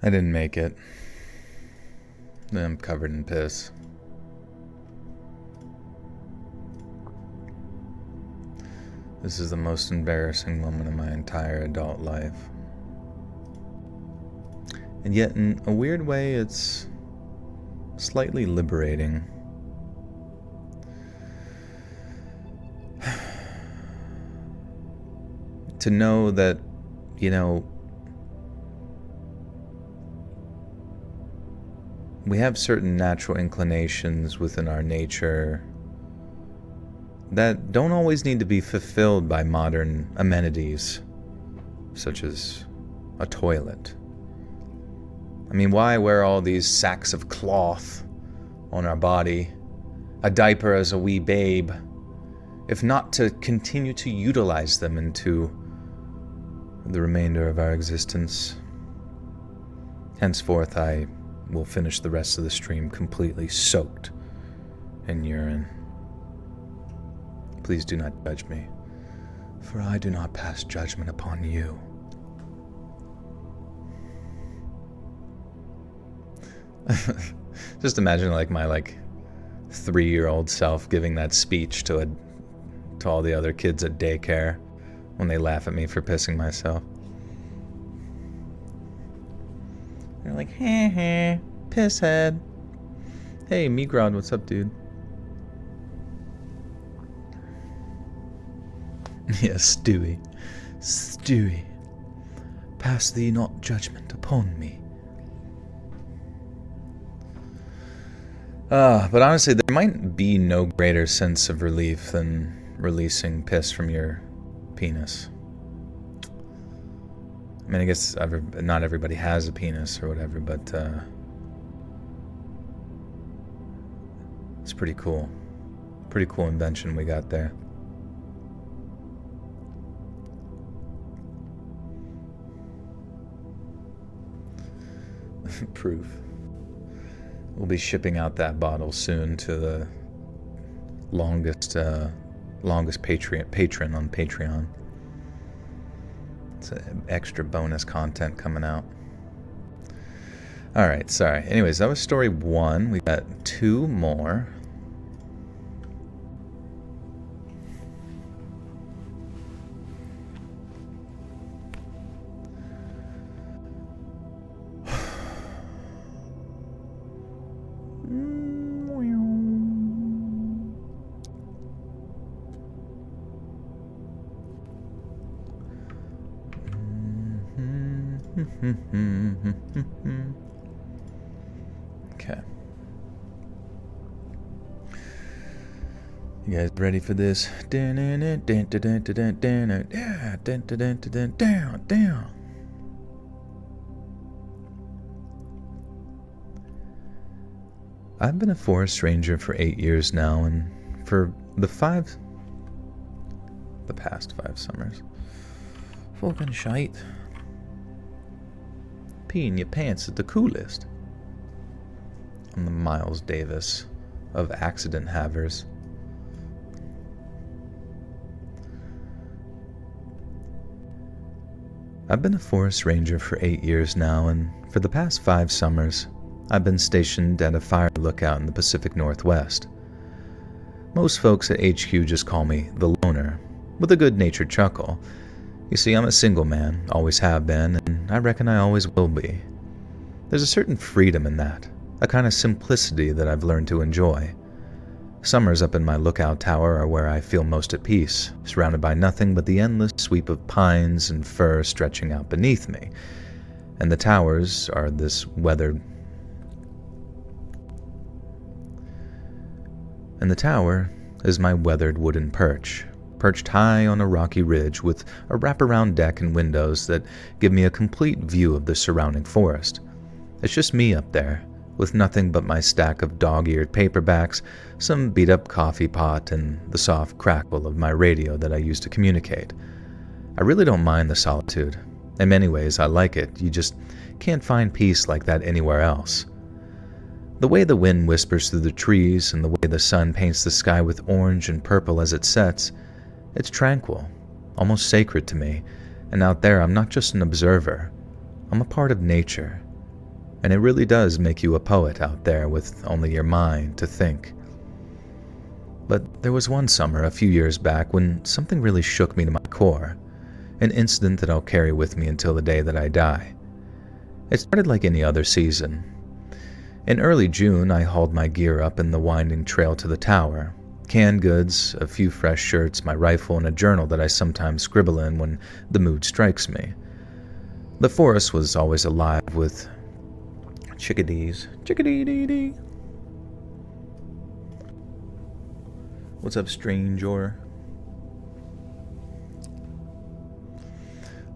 I didn't make it. I'm covered in piss. This is the most embarrassing moment of my entire adult life. And yet, in a weird way, it's slightly liberating. To know that, we have certain natural inclinations within our nature that don't always need to be fulfilled by modern amenities, such as a toilet. I mean, why wear all these sacks of cloth on our body, a diaper as a wee babe, if not to continue to utilize them into the remainder of our existence? Henceforth, I will finish the rest of the stream completely soaked in urine. Please do not judge me, for I do not pass judgment upon you. Just imagine my 3-year-old self giving that speech to all the other kids at daycare when they laugh at me for pissing myself. They're like, heh heh, pisshead. Hey, Megrod, what's up, dude? Yeah, Stewie. Stewie, pass thee not judgment upon me. But honestly, there might be no greater sense of relief than releasing piss from your penis. I mean, I guess not everybody has a penis or whatever, but it's pretty cool. Pretty cool invention we got there. Proof. We'll be shipping out that bottle soon to the longest patron on Patreon. It's extra bonus content coming out. Alright, sorry. Anyways, that was story 1. We got 2 more. Okay. You guys ready for this? I've been a forest ranger for 8 years now, and for the past 5 summers. Fucking shite. Peeing your pants is the coolest. I'm the Miles Davis of accident havers. I've been a forest ranger for 8 years now, and for the past 5 summers, I've been stationed at a fire lookout in the Pacific Northwest. Most folks at HQ just call me the Loner, with a good-natured chuckle. You see, I'm a single man, always have been, and I reckon I always will be. There's a certain freedom in that, a kind of simplicity that I've learned to enjoy. Summers up in my lookout tower are where I feel most at peace, surrounded by nothing but the endless sweep of pines and fir stretching out beneath me. And the towers are this weathered... And the tower is my weathered wooden perch, perched high on a rocky ridge with a wraparound deck and windows that give me a complete view of the surrounding forest. It's just me up there, with nothing but my stack of dog-eared paperbacks, some beat-up coffee pot, and the soft crackle of my radio that I use to communicate. I really don't mind the solitude. In many ways, I like it. You just can't find peace like that anywhere else. The way the wind whispers through the trees and the way the sun paints the sky with orange and purple as it sets, it's tranquil, almost sacred to me, and out there I'm not just an observer, I'm a part of nature. And it really does make you a poet out there with only your mind to think. But there was one summer a few years back when something really shook me to my core, an incident that I'll carry with me until the day that I die. It started like any other season. In early June, I hauled my gear up in the winding trail to the tower. Canned goods, a few fresh shirts, my rifle, and a journal that I sometimes scribble in when the mood strikes me. The forest was always alive with chickadees. Chickadee-dee-dee. What's up, stranger?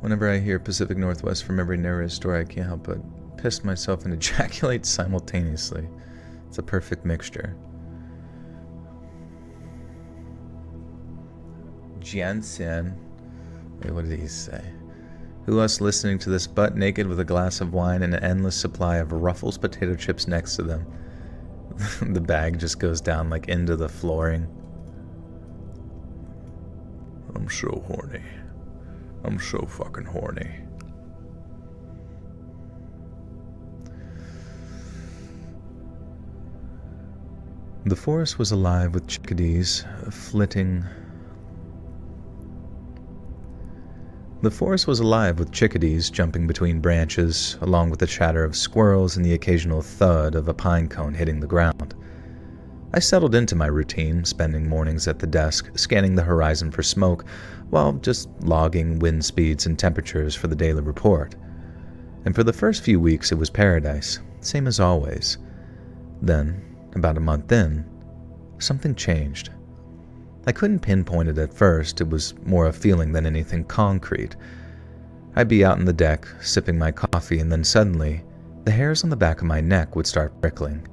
Whenever I hear Pacific Northwest from every narrative story, I can't help but piss myself and ejaculate simultaneously. It's a perfect mixture. Jensen. Wait, what did he say? Who else listening to this butt naked with a glass of wine and an endless supply of Ruffles potato chips next to them? The bag just goes down like into the flooring. I'm so horny. I'm so fucking horny. The forest was alive with chickadees flitting. The forest was alive with chickadees jumping between branches, along with the chatter of squirrels and the occasional thud of a pine cone hitting the ground. I settled into my routine, spending mornings at the desk, scanning the horizon for smoke, while just logging wind speeds and temperatures for the daily report. And for the first few weeks, it was paradise, same as always. Then, about a month in, something changed. I couldn't pinpoint it at first. It was more a feeling than anything concrete. I'd be out on the deck, sipping my coffee, and then suddenly, the hairs on the back of my neck would start prickling.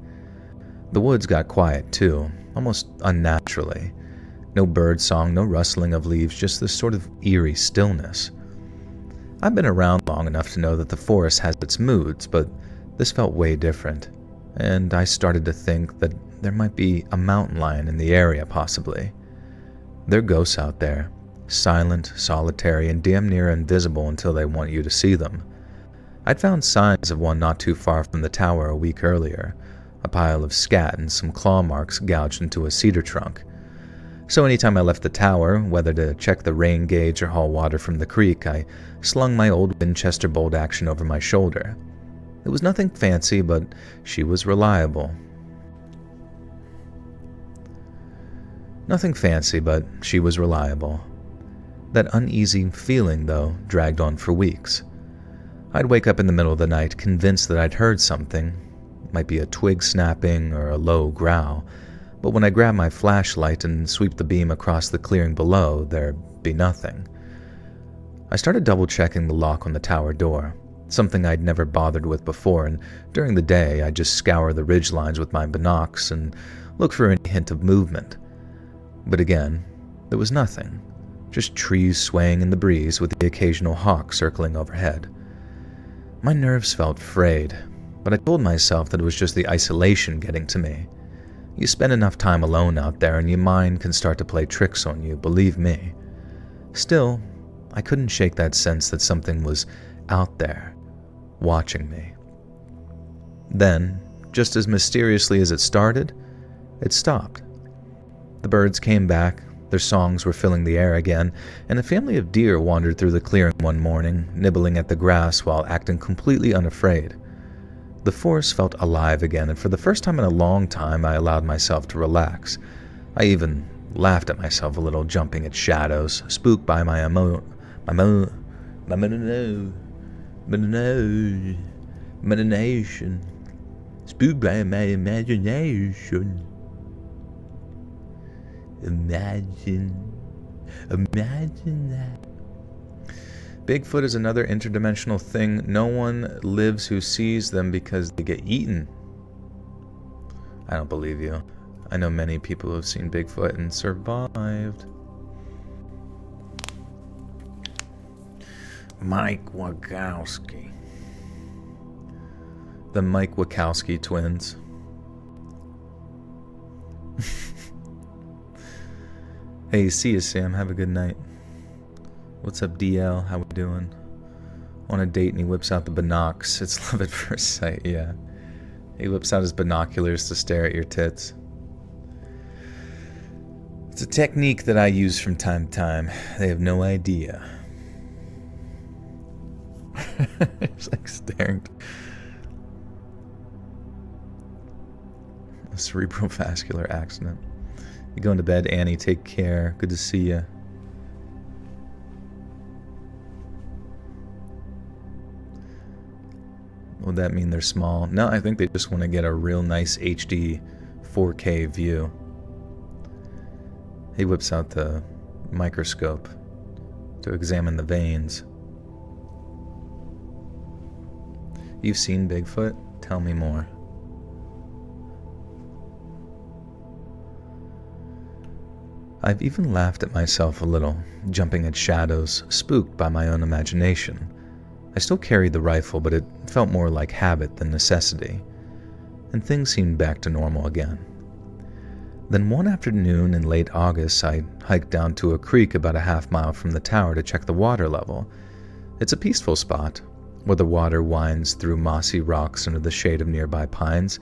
The woods got quiet, too, almost unnaturally. No bird song, no rustling of leaves, just this sort of eerie stillness. I've been around long enough to know that the forest has its moods, but this felt way different, and I started to think that there might be a mountain lion in the area, possibly. There are ghosts out there, silent, solitary, and damn near invisible until they want you to see them. I'd found signs of one not too far from the tower a week earlier, a pile of scat and some claw marks gouged into a cedar trunk. So anytime I left the tower, whether to check the rain gauge or haul water from the creek, I slung my old Winchester bolt action over my shoulder. It was nothing fancy, but she was reliable. Nothing fancy, but she was reliable. That uneasy feeling, though, dragged on for weeks. I'd wake up in the middle of the night convinced that I'd heard something. It might be a twig snapping or a low growl, but when I grabbed my flashlight and sweep the beam across the clearing below, there'd be nothing. I started double-checking the lock on the tower door, something I'd never bothered with before, and during the day I'd just scour the ridgelines with my binocs and look for any hint of movement. But again, there was nothing, just trees swaying in the breeze with the occasional hawk circling overhead. My nerves felt frayed, but I told myself that it was just the isolation getting to me. You spend enough time alone out there and your mind can start to play tricks on you, believe me. Still, I couldn't shake that sense that something was out there, watching me. Then, just as mysteriously as it started, it stopped. The birds came back, their songs were filling the air again, and a family of deer wandered through the clearing one morning, nibbling at the grass while acting completely unafraid. The forest felt alive again, and for the first time in a long time, I allowed myself to relax. I even laughed at myself a little, jumping at shadows, spooked by my imagination. Spooked by my imagination. Imagine that. Bigfoot is another interdimensional thing. No one lives who sees them because they get eaten. I don't believe you. I know many people who have seen Bigfoot and survived. Mike Wachowski. The Mike Wachowski twins. Hey, see you, Sam. Have a good night. What's up, DL? How we doing? On a date and he whips out the binocs. It's love at first sight, yeah. He whips out his binoculars to stare at your tits. It's a technique that I use from time to time. They have no idea. It's like staring. A cerebrovascular accident. You going to bed, Annie? Take care. Good to see you. Would that mean they're small? No, I think they just want to get a real nice HD 4K view. He whips out the microscope to examine the veins. You've seen Bigfoot? Tell me more. I've even laughed at myself a little, jumping at shadows, spooked by my own imagination. I still carried the rifle, but it felt more like habit than necessity, and things seemed back to normal again. Then one afternoon in late August, I hiked down to a creek about a half-mile from the tower to check the water level. It's a peaceful spot, where the water winds through mossy rocks under the shade of nearby pines,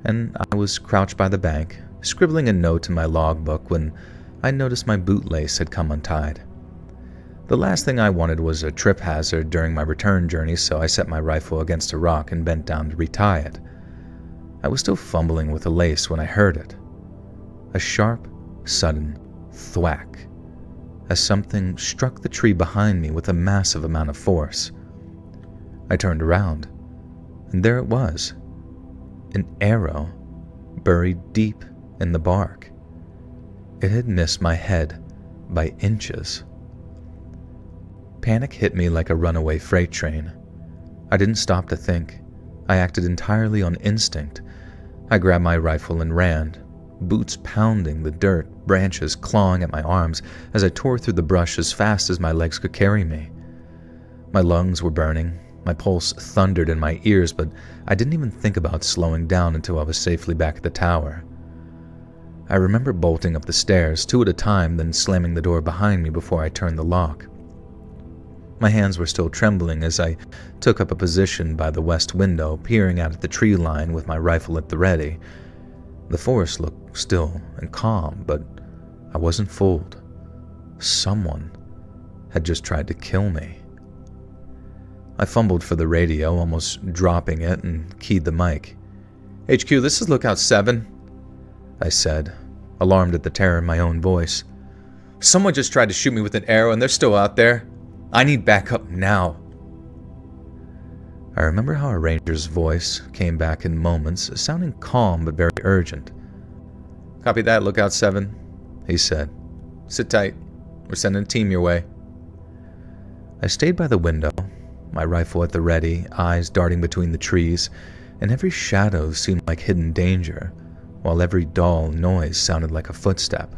and I was crouched by the bank, scribbling a note in my logbook when I noticed my bootlace had come untied. The last thing I wanted was a trip hazard during my return journey, so I set my rifle against a rock and bent down to retie it. I was still fumbling with the lace when I heard it. A sharp, sudden thwack as something struck the tree behind me with a massive amount of force. I turned around, and there it was, an arrow buried deep in the bark. It had missed my head by inches. Panic hit me like a runaway freight train. I didn't stop to think. I acted entirely on instinct. I grabbed my rifle and ran, boots pounding the dirt, branches clawing at my arms as I tore through the brush as fast as my legs could carry me. My lungs were burning, my pulse thundered in my ears, but I didn't even think about slowing down until I was safely back at the tower. I remember bolting up the stairs, 2 at a time, then slamming the door behind me before I turned the lock. My hands were still trembling as I took up a position by the west window, peering out at the tree line with my rifle at the ready. The forest looked still and calm, but I wasn't fooled. Someone had just tried to kill me. I fumbled for the radio, almost dropping it, and keyed the mic. "HQ, this is Lookout 7, I said, alarmed at the terror in my own voice. "Someone just tried to shoot me with an arrow and they're still out there. I need backup now." I remember how a ranger's voice came back in moments, sounding calm but very urgent. "Copy that, Lookout 7, he said. "Sit tight. We're sending a team your way." I stayed by the window, my rifle at the ready, eyes darting between the trees, and every shadow seemed like hidden danger, while every dull noise sounded like a footstep.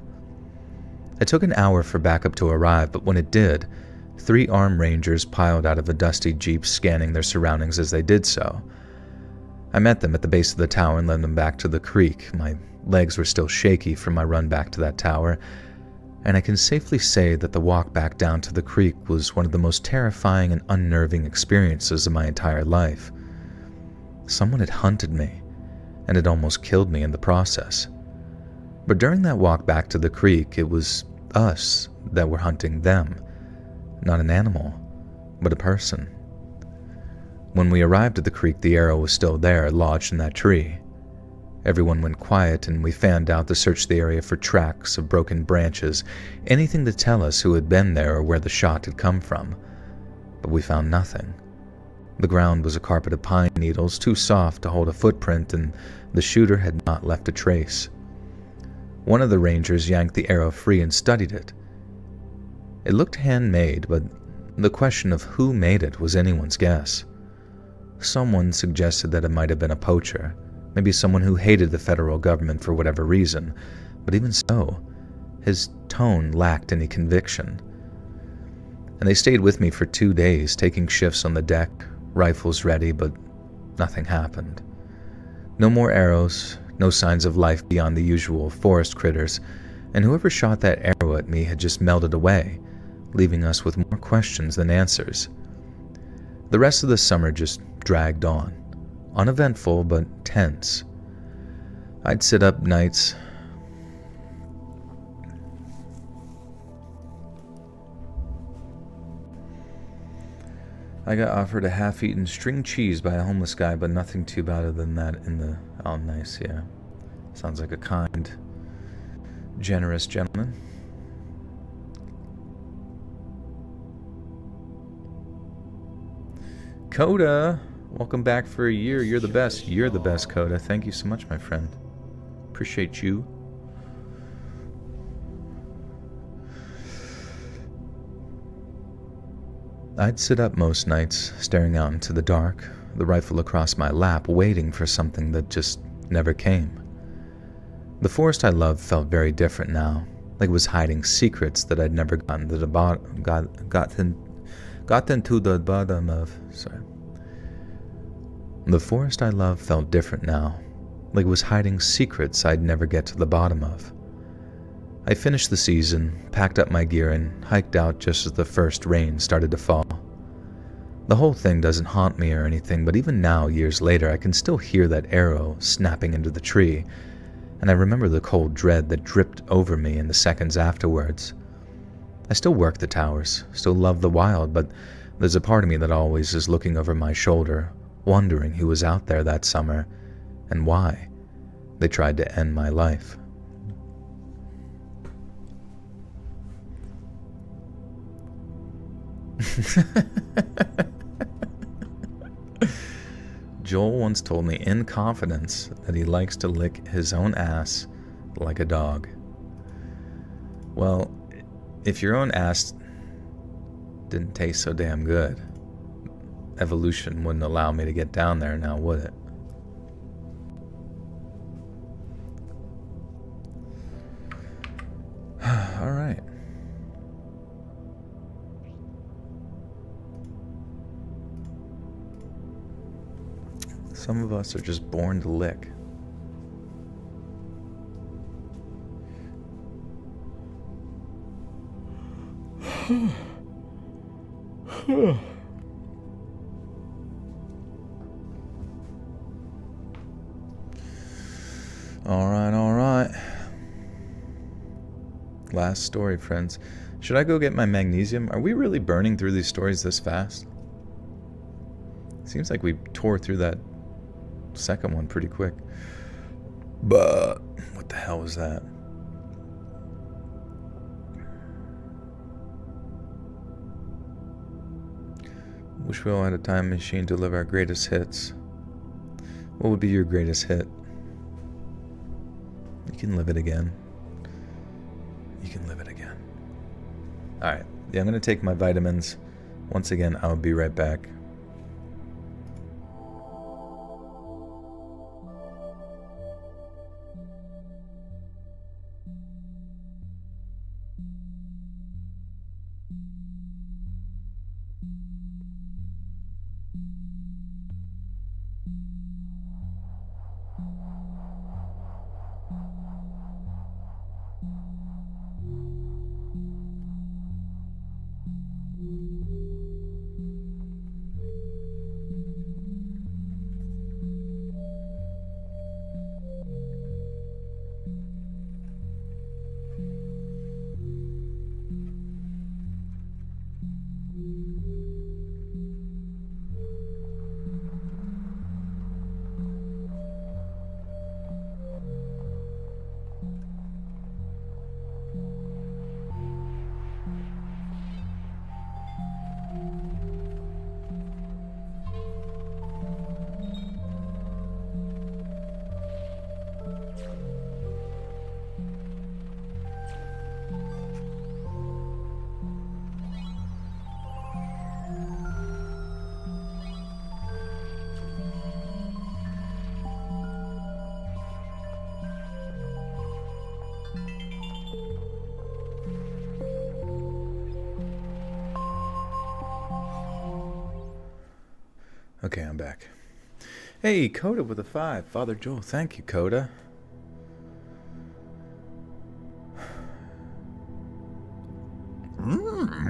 It took an hour for backup to arrive, but when it did, 3 armed rangers piled out of a dusty jeep, scanning their surroundings as they did so. I met them at the base of the tower and led them back to the creek. My legs were still shaky from my run back to that tower, and I can safely say that the walk back down to the creek was one of the most terrifying and unnerving experiences of my entire life. Someone had hunted me, and had almost killed me in the process. But during that walk back to the creek, it was us that were hunting them. Not an animal, but a person. When we arrived at the creek, the arrow was still there, lodged in that tree. Everyone went quiet, and we fanned out to search the area for tracks of broken branches, anything to tell us who had been there or where the shot had come from. But we found nothing. The ground was a carpet of pine needles, too soft to hold a footprint, and the shooter had not left a trace. One of the rangers yanked the arrow free and studied it. It looked handmade, but the question of who made it was anyone's guess. Someone suggested that it might have been a poacher, maybe someone who hated the federal government for whatever reason, but even so, his tone lacked any conviction. And they stayed with me for 2 days, taking shifts on the deck, rifles ready, but nothing happened. No more arrows, no signs of life beyond the usual forest critters, and whoever shot that arrow at me had just melted away, leaving us with more questions than answers. The rest of the summer just dragged on, uneventful but tense. I'd sit up nights I got offered a half-eaten string cheese by a homeless guy, but nothing too bad than that in the... Oh, nice, yeah. Sounds like a kind, generous gentleman. Coda, welcome back for a year. You're the best. You're the best, Coda. Thank you so much, my friend. Appreciate you. I'd sit up most nights, staring out into the dark, the rifle across my lap, waiting for something that just never came. The forest I loved felt very different now, like it was hiding secrets that I'd never gotten to the bottom of. Sorry. The forest I loved felt different now, like it was hiding secrets I'd never get to the bottom of. I finished the season, packed up my gear, and hiked out just as the first rain started to fall. The whole thing doesn't haunt me or anything, but even now, years later, I can still hear that arrow snapping into the tree, and I remember the cold dread that dripped over me in the seconds afterwards. I still work the towers, still love the wild, but there's a part of me that always is looking over my shoulder, wondering who was out there that summer, and why they tried to end my life. Joel once told me in confidence that he likes to lick his own ass like a dog. Well, if your own ass didn't taste so damn good, evolution wouldn't allow me to get down there now, would it? All right. Some of us are just born to lick. All right. Last story, friends. Should I go get my magnesium? Are we really burning through these stories this fast? Seems like we tore through that second one pretty quick. But what the hell was that? Wish we all had a time machine to live our greatest hits. What would be your greatest hit? You can live it again. You can live it again. Alright. Yeah, I'm going to take my vitamins. Once again, I'll be right back. Okay, I'm back. Hey, Coda with a 5. Father Joel, thank you, Coda.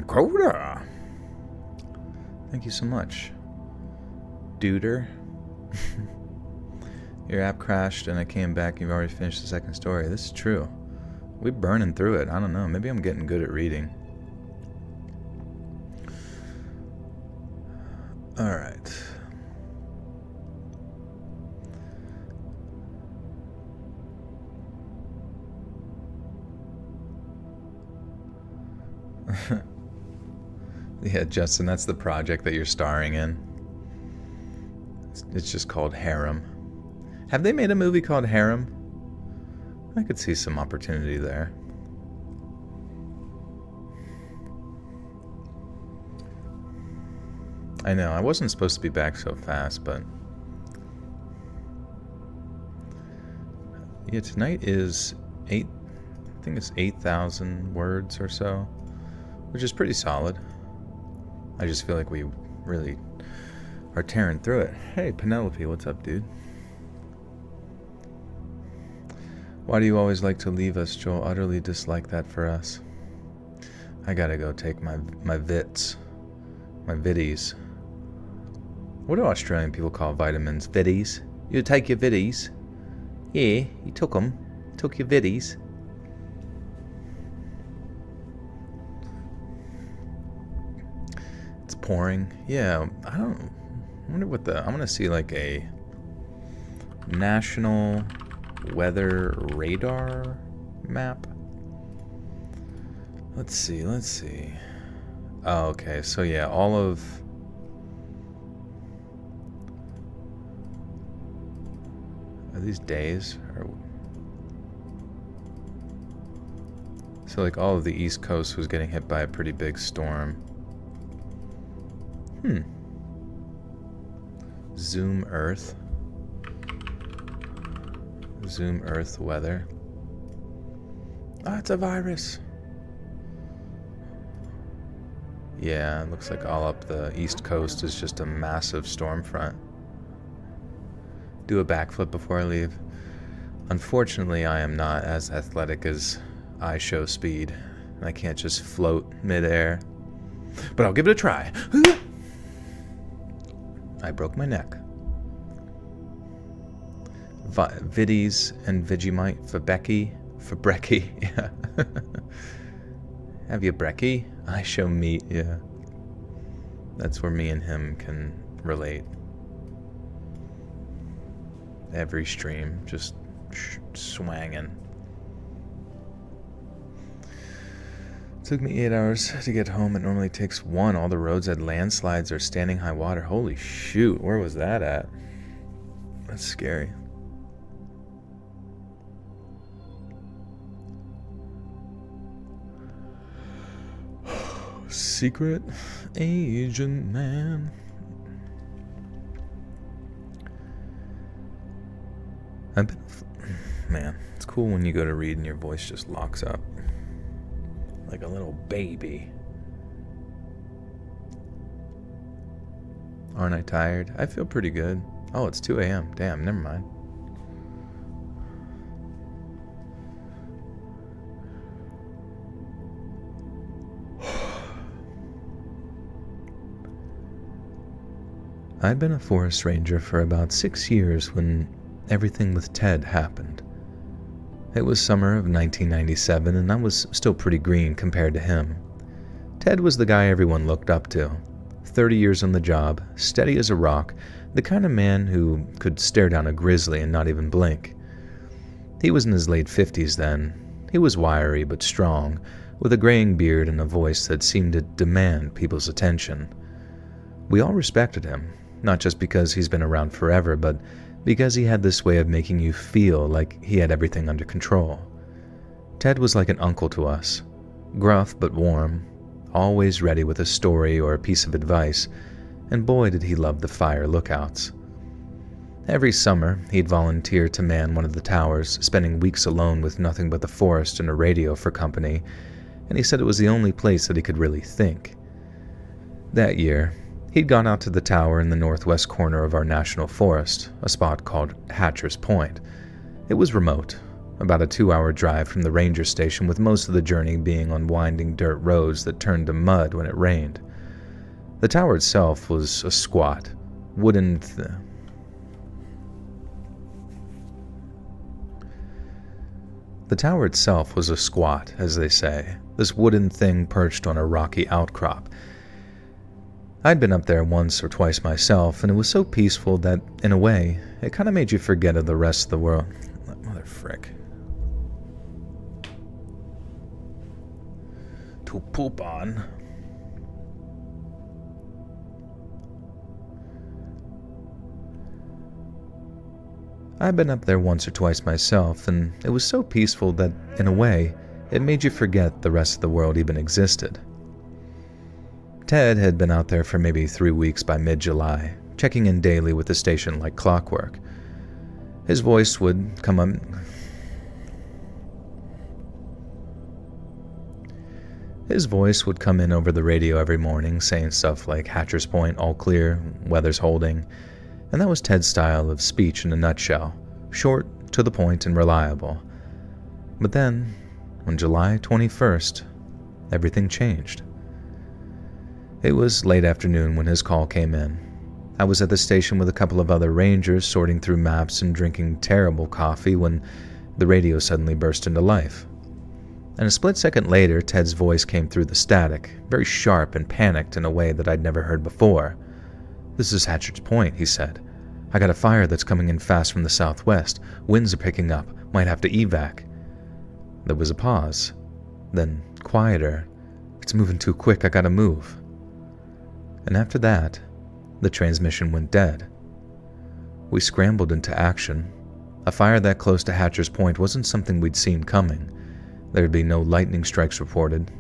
Coda. Thank you so much. Duder. Your app crashed and I came back and you've already finished the second story. This is true. We're burning through it. I don't know. Maybe I'm getting good at reading. Alright. Yeah, Justin, that's the project that you're starring in. It's just called Harem. Have they made a movie called Harem? I could see some opportunity there. I know, I wasn't supposed to be back so fast, but... Yeah, tonight is I think it's 8,000 words or so, which is pretty solid. I just feel like we really are tearing through it. Hey, Penelope, what's up, dude? Why do you always like to leave us, Joel? Utterly dislike that for us. I gotta go take my vits. My viddies. What do Australian people call vitamins? Viddies? You take your viddies? Yeah, you took them. Took your viddies. It's pouring. Yeah, I wonder what I'm gonna see like a National Weather Radar map. Let's see. Oh, okay, so yeah, all of... Are these days? So like all of the East Coast was getting hit by a pretty big storm. Zoom Earth weather. Oh, it's a virus. Yeah, it looks like all up the East Coast is just a massive storm front. Do a backflip before I leave. Unfortunately, I am not as athletic as I show speed. I can't just float midair. But I'll give it a try. I broke my neck. Viddies and Vegemite for Brecky. Yeah. Have you brekkie? I show meat, yeah. That's where me and him can relate. Every stream, just swanging. Took me 8 hours to get home. It normally takes 1. All the roads had landslides or standing high water. Holy shoot, where was that at? That's scary. Secret agent man. Man, it's cool when you go to read and your voice just locks up. Like a little baby. Aren't I tired? I feel pretty good. Oh, it's 2 a.m. Damn, never mind. I'd been a forest ranger for about 6 years when everything with Ted happened. It was summer of 1997, and I was still pretty green compared to him. Ted was the guy everyone looked up to. 30 years on the job, steady as a rock, the kind of man who could stare down a grizzly and not even blink. He was in his late 50s then. He was wiry but strong, with a graying beard and a voice that seemed to demand people's attention. We all respected him, not just because he's been around forever, but because he had this way of making you feel like he had everything under control. Ted was like an uncle to us, gruff but warm, always ready with a story or a piece of advice, and boy did he love the fire lookouts. Every summer, he'd volunteer to man one of the towers, spending weeks alone with nothing but the forest and a radio for company, and he said it was the only place that he could really think. That year, he'd gone out to the tower in the northwest corner of our national forest, a spot called Hatcher's Point. It was remote, about a 2-hour drive from the ranger station, with most of the journey being on winding dirt roads that turned to mud when it rained. The tower itself was a squat, wooden The tower itself was a squat, as they say, this wooden thing perched on a rocky outcrop. I'd been up there once or twice myself, and it was so peaceful that, in a way, it kind of made you forget of the rest of the world. Mother frick. To poop on. I'd been up there once or twice myself, and it was so peaceful that, in a way, it made you forget the rest of the world even existed. Ted had been out there for maybe 3 weeks by mid-July, checking in daily with the station like clockwork. His voice would come up... His voice would come in over the radio every morning, saying stuff like Hatcher's Point, all clear, weather's holding, and that was Ted's style of speech in a nutshell, short, to the point, and reliable. But then, on July 21st, everything changed. It was late afternoon when his call came in. I was at the station with a couple of other rangers sorting through maps and drinking terrible coffee when the radio suddenly burst into life. And a split second later, Ted's voice came through the static, very sharp and panicked in a way that I'd never heard before. "This is Hatcher's Point," he said. I got a fire that's coming in fast from the southwest. Winds are picking up. Might have to evac. There was a pause. Then, quieter. It's moving too quick. I gotta move. And after that, the transmission went dead. We scrambled into action. A fire that close to Hatcher's Point wasn't something we'd seen coming. There'd be no lightning strikes reported.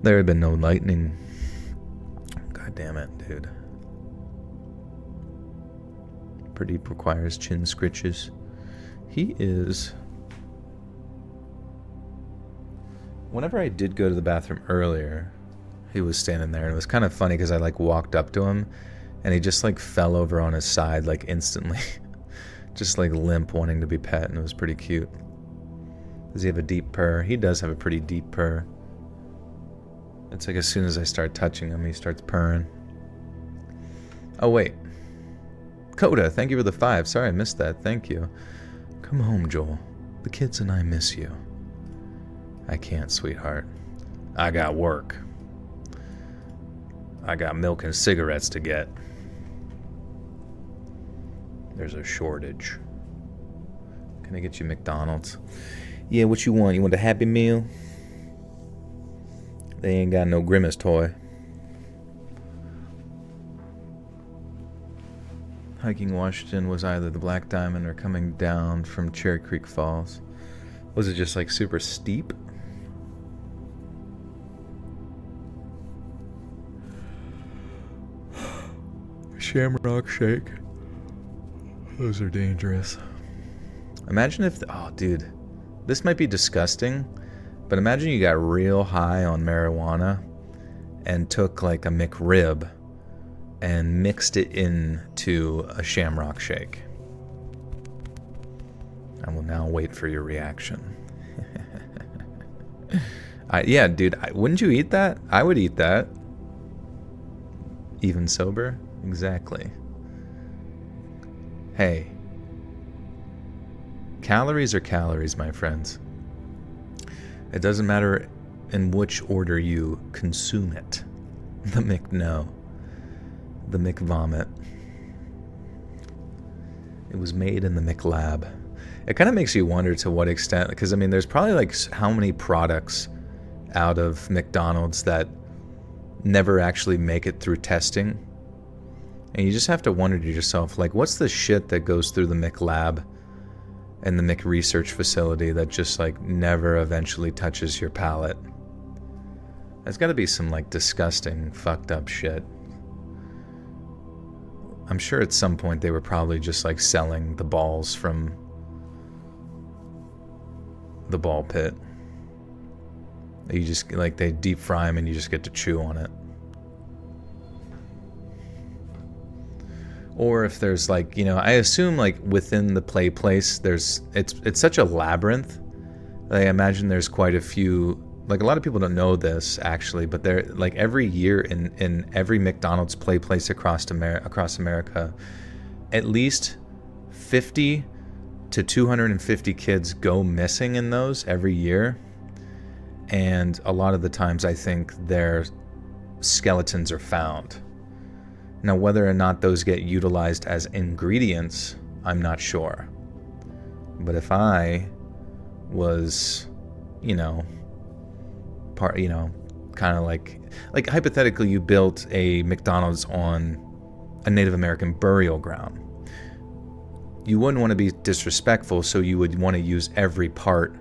There had been no lightning. God damn it, dude. Pradeep requires chin scritches. He is... Whenever I did go to the bathroom earlier, he was standing there, and it was kind of funny because I like walked up to him and he just like fell over on his side like instantly. Just like limp, wanting to be pet, and it was pretty cute. Does he have a deep purr? He does have a pretty deep purr. It's like as soon as I start touching him, he starts purring. Oh wait. Coda, thank you for the 5. Sorry I missed that. Thank you. Come home, Joel. The kids and I miss you. I can't, sweetheart. I got work. I got milk and cigarettes to get. There's a shortage. Can I get you McDonald's? Yeah, what you want? You want a Happy Meal? They ain't got no Grimace toy. Hiking Washington was either the Black Diamond or coming down from Cherry Creek Falls. Was it just like super steep? Shamrock Shake. Those are dangerous. Imagine if... Oh, dude. This might be disgusting, but imagine you got real high on marijuana and took like a McRib and mixed it into a Shamrock Shake. I will now wait for your reaction. Yeah, dude, wouldn't you eat that? I would eat that. Even sober? Exactly. Hey. Calories are calories, my friends. It doesn't matter in which order you consume it. The McNo. The McVomit. It was made in the McLab. It kind of makes you wonder to what extent, because I mean, there's probably like how many products out of McDonald's that never actually make it through testing. And you just have to wonder to yourself, like, what's the shit that goes through the McLab and the McResearch facility that just like never eventually touches your palate? There's got to be some like disgusting, fucked up shit. I'm sure at some point they were probably just like selling the balls from the ball pit. You just like, they deep fry them and you just get to chew on it. Or if there's like, you know, I assume like within the play place, there's, it's such a labyrinth. I imagine there's quite a few, like a lot of people don't know this actually, but they're like every year in every McDonald's play place across America, at least 50 to 250 kids go missing in those every year. And a lot of the times I think their skeletons are found. Now, whether or not those get utilized as ingredients, I'm not sure. But if I was, you know, kind of like hypothetically you built a McDonald's on a Native American burial ground, you wouldn't want to be disrespectful, so you would want to use every part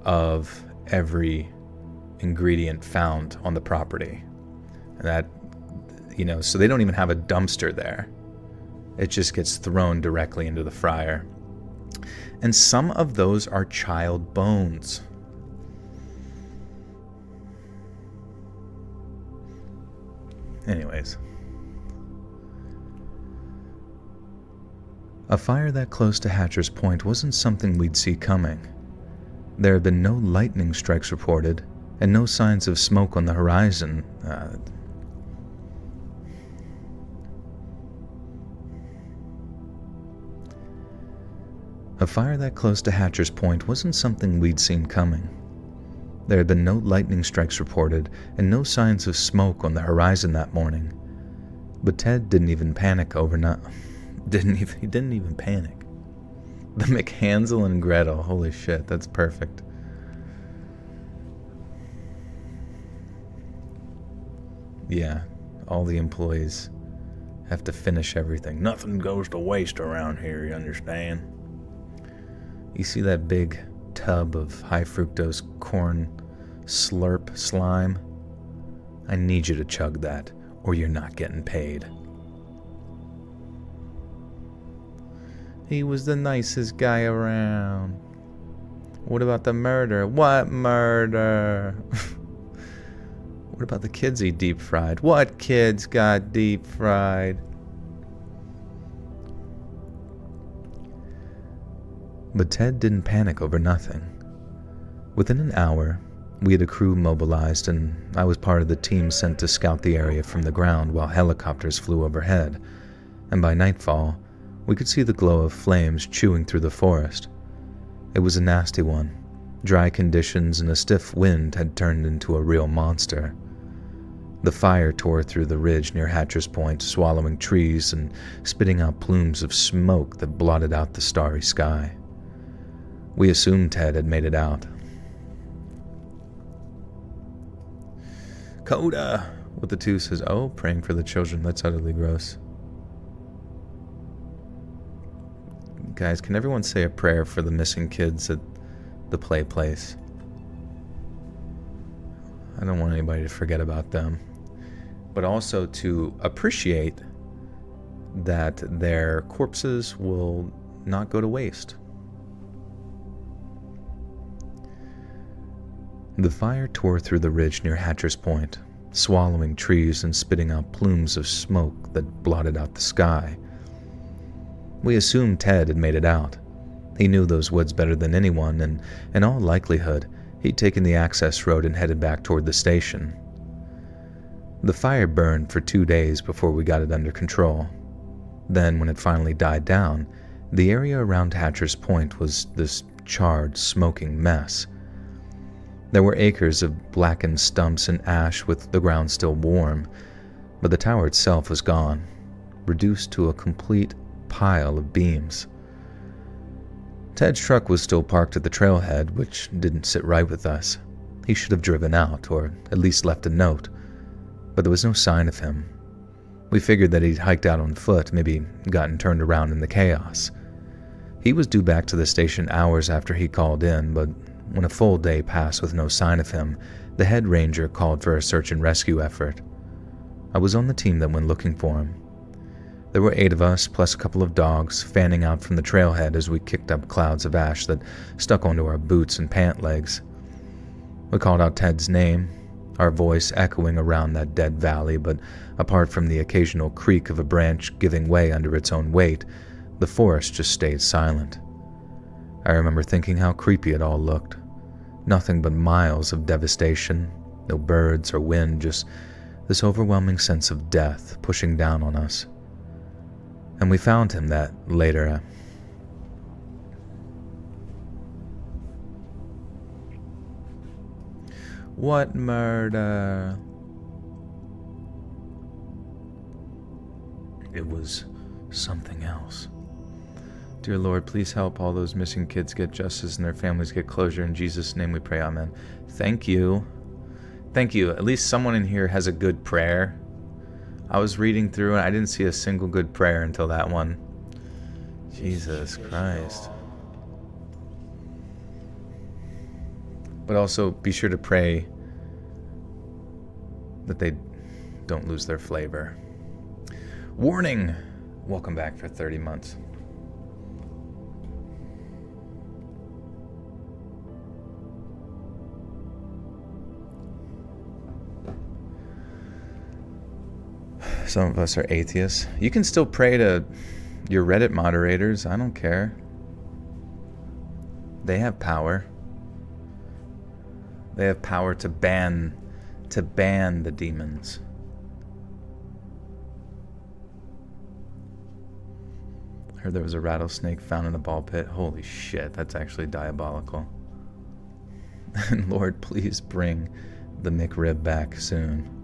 of every ingredient found on the property. And that, you know, so they don't even have a dumpster there. It just gets thrown directly into the fryer. And some of those are child bones. Anyways. A fire that close to Hatcher's Point wasn't something we'd see coming. There had been no lightning strikes reported, and no signs of smoke on the horizon. A fire that close to Hatcher's Point wasn't something we'd seen coming. There had been no lightning strikes reported, and no signs of smoke on the horizon that morning. But Ted didn't even panic overnight. He didn't even panic. The McHansel and Gretel, holy shit, that's perfect. Yeah, all the employees have to finish everything. Nothing goes to waste around here, you understand? You see that big tub of high fructose corn slurp slime? I need you to chug that, or you're not getting paid. He was the nicest guy around. What about the murder? What murder? What about the kids he deep fried? What kids got deep fried? But Ted didn't panic over nothing. Within an hour, we had a crew mobilized, and I was part of the team sent to scout the area from the ground while helicopters flew overhead. And by nightfall, we could see the glow of flames chewing through the forest. It was a nasty one. Dry conditions and a stiff wind had turned into a real monster. The fire tore through the ridge near Hatcher's Point, swallowing trees and spitting out plumes of smoke that blotted out the starry sky. We assumed Ted had made it out. Coda, what the two says, oh, praying for the children, that's utterly gross. Guys, can everyone say a prayer for the missing kids at the play place? I don't want anybody to forget about them. But also to appreciate that their corpses will not go to waste. The fire tore through the ridge near Hatcher's Point, swallowing trees and spitting out plumes of smoke that blotted out the sky. We assumed Ted had made it out. He knew those woods better than anyone, and in all likelihood, he'd taken the access road and headed back toward the station. The fire burned for 2 days before we got it under control. Then, when it finally died down, the area around Hatcher's Point was this charred, smoking mess. There were acres of blackened stumps and ash with the ground still warm, but the tower itself was gone, reduced to a complete pile of beams. Ted's truck was still parked at the trailhead, which didn't sit right with us. He should have driven out, or at least left a note, but there was no sign of him. We figured that he'd hiked out on foot, maybe gotten turned around in the chaos. He was due back to the station hours after he called in, but when a full day passed with no sign of him, the head ranger called for a search and rescue effort. I was on the team that went looking for him. There were 8 of us, plus a couple of dogs, fanning out from the trailhead as we kicked up clouds of ash that stuck onto our boots and pant legs. We called out Ted's name, our voice echoing around that dead valley, but apart from the occasional creak of a branch giving way under its own weight, the forest just stayed silent. I remember thinking how creepy it all looked. Nothing but miles of devastation, no birds or wind, just this overwhelming sense of death pushing down on us. And we found him that later. What murder? It was something else. Dear Lord, please help all those missing kids get justice and their families get closure. In Jesus' name we pray, amen. Thank you. Thank you. At least someone in here has a good prayer. I was reading through and I didn't see a single good prayer until that one. Jesus Christ. But also be sure to pray that they don't lose their flavor. Warning! Welcome back for 30 months. Some of us are atheists. You can still pray to your Reddit moderators. I don't care. They have power. They have power to ban the demons. I heard there was a rattlesnake found in a ball pit. Holy shit, that's actually diabolical. And Lord, please bring the McRib back soon.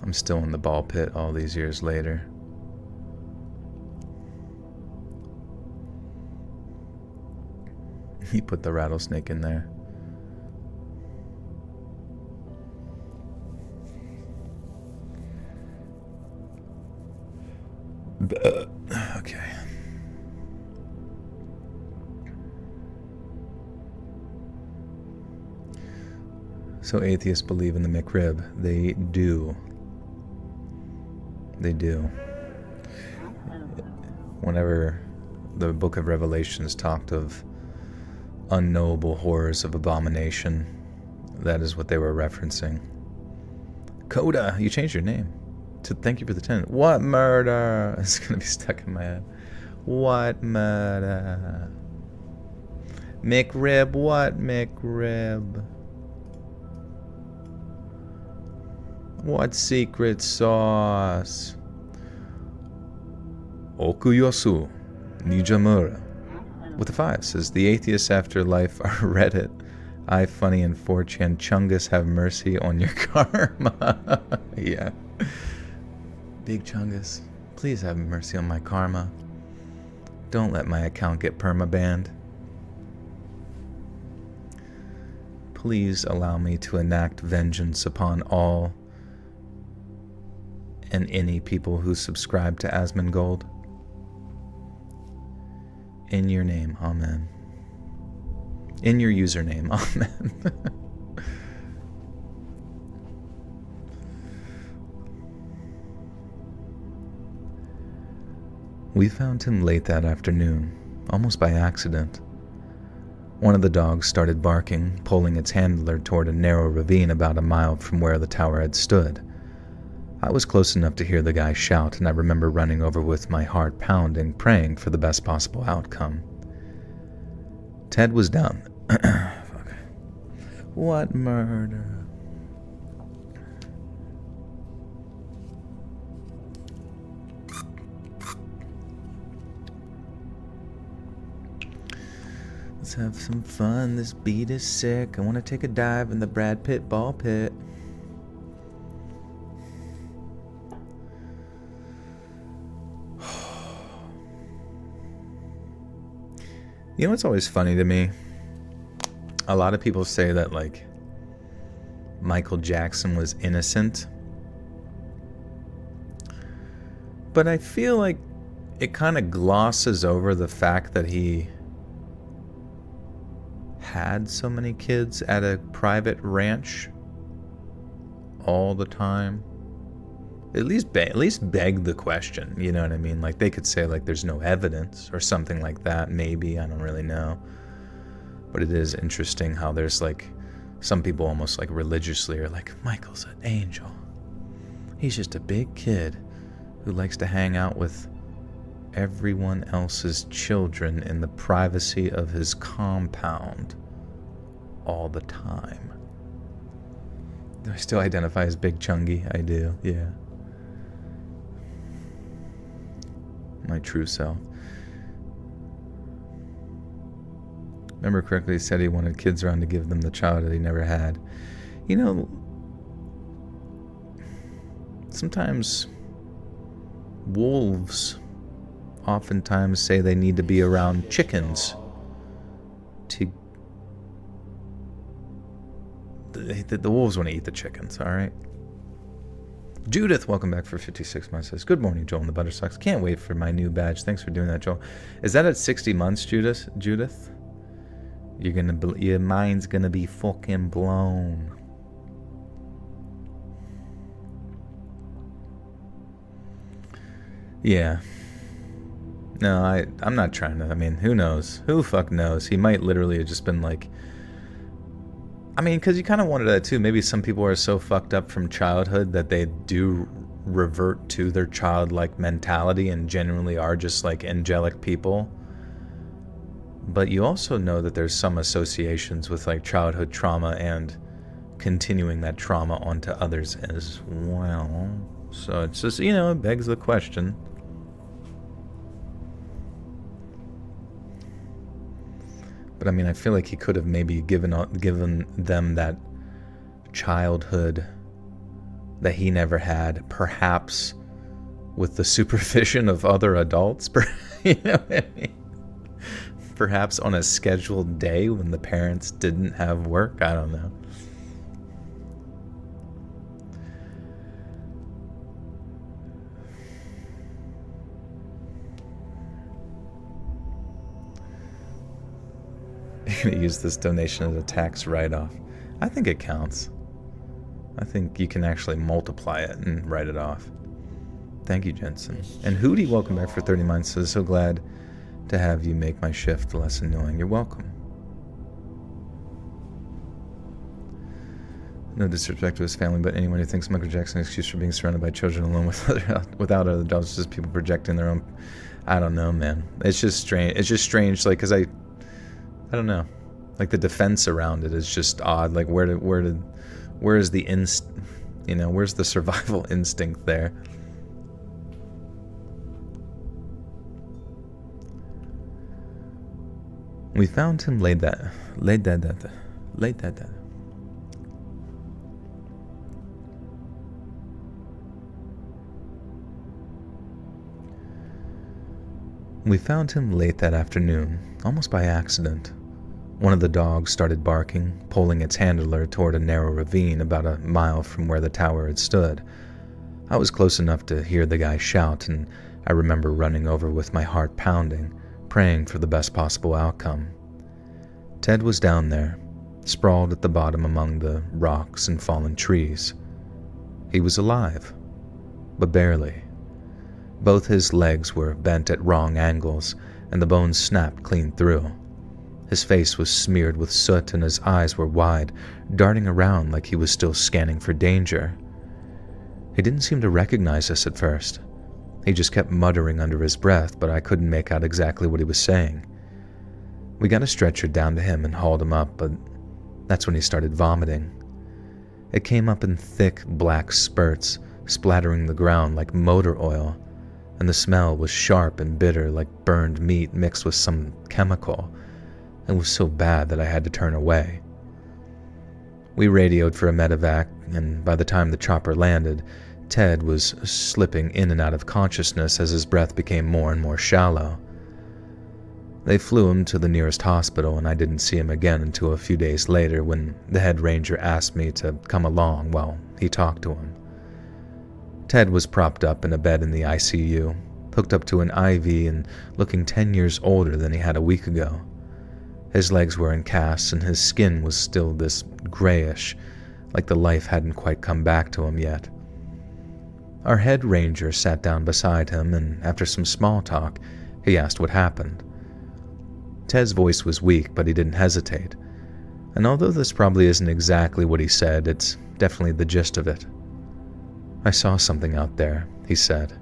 I'm still in the ball pit all these years later. He put the rattlesnake in there. Okay. So atheists believe in the McRib. They do. They do. Whenever the book of Revelations talked of unknowable horrors of abomination, that is what they were referencing. Coda, you changed your name to thank you for the 10. What murder? It's gonna be stuck in my head. What murder? McRib, what McRib? What secret sauce? Okuyosu Nijamura with a 5 says the atheists afterlife are Reddit. iFunny and 4chan Chungus have mercy on your karma. Yeah. Big Chungus, please have mercy on my karma. Don't let my account get perma-banned. Please allow me to enact vengeance upon all and any people who subscribe to Asmongold. In your name, amen. In your username, amen. We found him late that afternoon, almost by accident. One of the dogs started barking, pulling its handler toward a narrow ravine about a mile from where the tower had stood. I was close enough to hear the guy shout, and I remember running over with my heart pounding, praying for the best possible outcome. Ted was down. Fuck. What murder? Let's have some fun. This beat is sick. I want to take a dive in the Brad Pitt ball pit. You know what's always funny to me? A lot of people say that, like, Michael Jackson was innocent. But I feel like it kind of glosses over the fact that he had so many kids at a private ranch all the time. At least beg the question, you know what I mean? Like, they could say, like, there's no evidence or something like that, maybe, I don't really know. But it is interesting how there's, like, some people almost, like, religiously are like, Michael's an angel. He's just a big kid who likes to hang out with everyone else's children in the privacy of his compound all the time. Do I still identify as Big Chungy? I do, yeah. My true self. Remember correctly, he said he wanted kids around to give them the childhood he never had. You know, sometimes wolves oftentimes say they need to be around chickens to... The wolves want to eat the chickens, all right? Judith, welcome back for 56 months. Says, good morning, Joel and the Buttersocks. Can't wait for my new badge. Thanks for doing that, Joel. Is that at 60 months, Judith? Your mind's gonna be fucking blown. Yeah. No, I'm not trying to. I mean, who knows? Who fuck knows? He might literally have just been like... I mean, because you kind of wanted that too. Maybe some people are so fucked up from childhood that they do revert to their childlike mentality and genuinely are just like angelic people. But you also know that there's some associations with like childhood trauma and continuing that trauma onto others as well. So it's just, you know, it begs the question. But I mean, I feel like he could have maybe given them that childhood that he never had, perhaps with the supervision of other adults, you know what I mean? Perhaps on a scheduled day when the parents didn't have work. I don't know. You're going to use this donation as a tax write-off. I think it counts. I think you can actually multiply it and write it off. Thank you, Jensen. And Hootie, welcome back for 30 months. So glad to have you make my shift less annoying. You're welcome. No disrespect to his family, but anyone who thinks Michael Jackson is an excuse for being surrounded by children alone without other adults, just people projecting their own. I don't know, man. It's just strange. It's just strange, like, because I don't know. Like, the defense around it is just odd. Like, where is the where's the survival instinct there? We found him laid dead. We found him late that afternoon, almost by accident. One of the dogs started barking, pulling its handler toward a narrow ravine about a mile from where the tower had stood. I was close enough to hear the guy shout, and I remember running over with my heart pounding, praying for the best possible outcome. Ted was down there, sprawled at the bottom among the rocks and fallen trees. He was alive, but barely. Both his legs were bent at wrong angles, and the bones snapped clean through. His face was smeared with soot, and his eyes were wide, darting around like he was still scanning for danger. He didn't seem to recognize us at first. He just kept muttering under his breath, but I couldn't make out exactly what he was saying. We got a stretcher down to him and hauled him up, but that's when he started vomiting. It came up in thick, black spurts, splattering the ground like motor oil, and the smell was sharp and bitter like burned meat mixed with some chemical. It was so bad that I had to turn away. We radioed for a medevac, and by the time the chopper landed, Ted was slipping in and out of consciousness as his breath became more and more shallow. They flew him to the nearest hospital, and I didn't see him again until a few days later when the head ranger asked me to come along while he talked to him. Ted was propped up in a bed in the ICU, hooked up to an IV and looking 10 years older than he had a week ago. His legs were in casts, and his skin was still this grayish, like the life hadn't quite come back to him yet. Our head ranger sat down beside him, and after some small talk, he asked what happened. Ted's voice was weak, but he didn't hesitate. And although this probably isn't exactly what he said, it's definitely the gist of it. "I saw something out there," he said.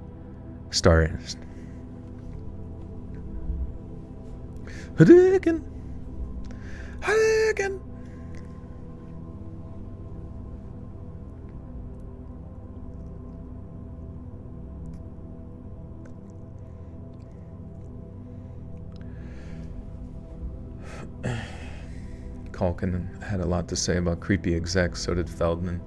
Hadouken! Hadouken! Culkin had a lot to say about creepy execs, so did Feldman.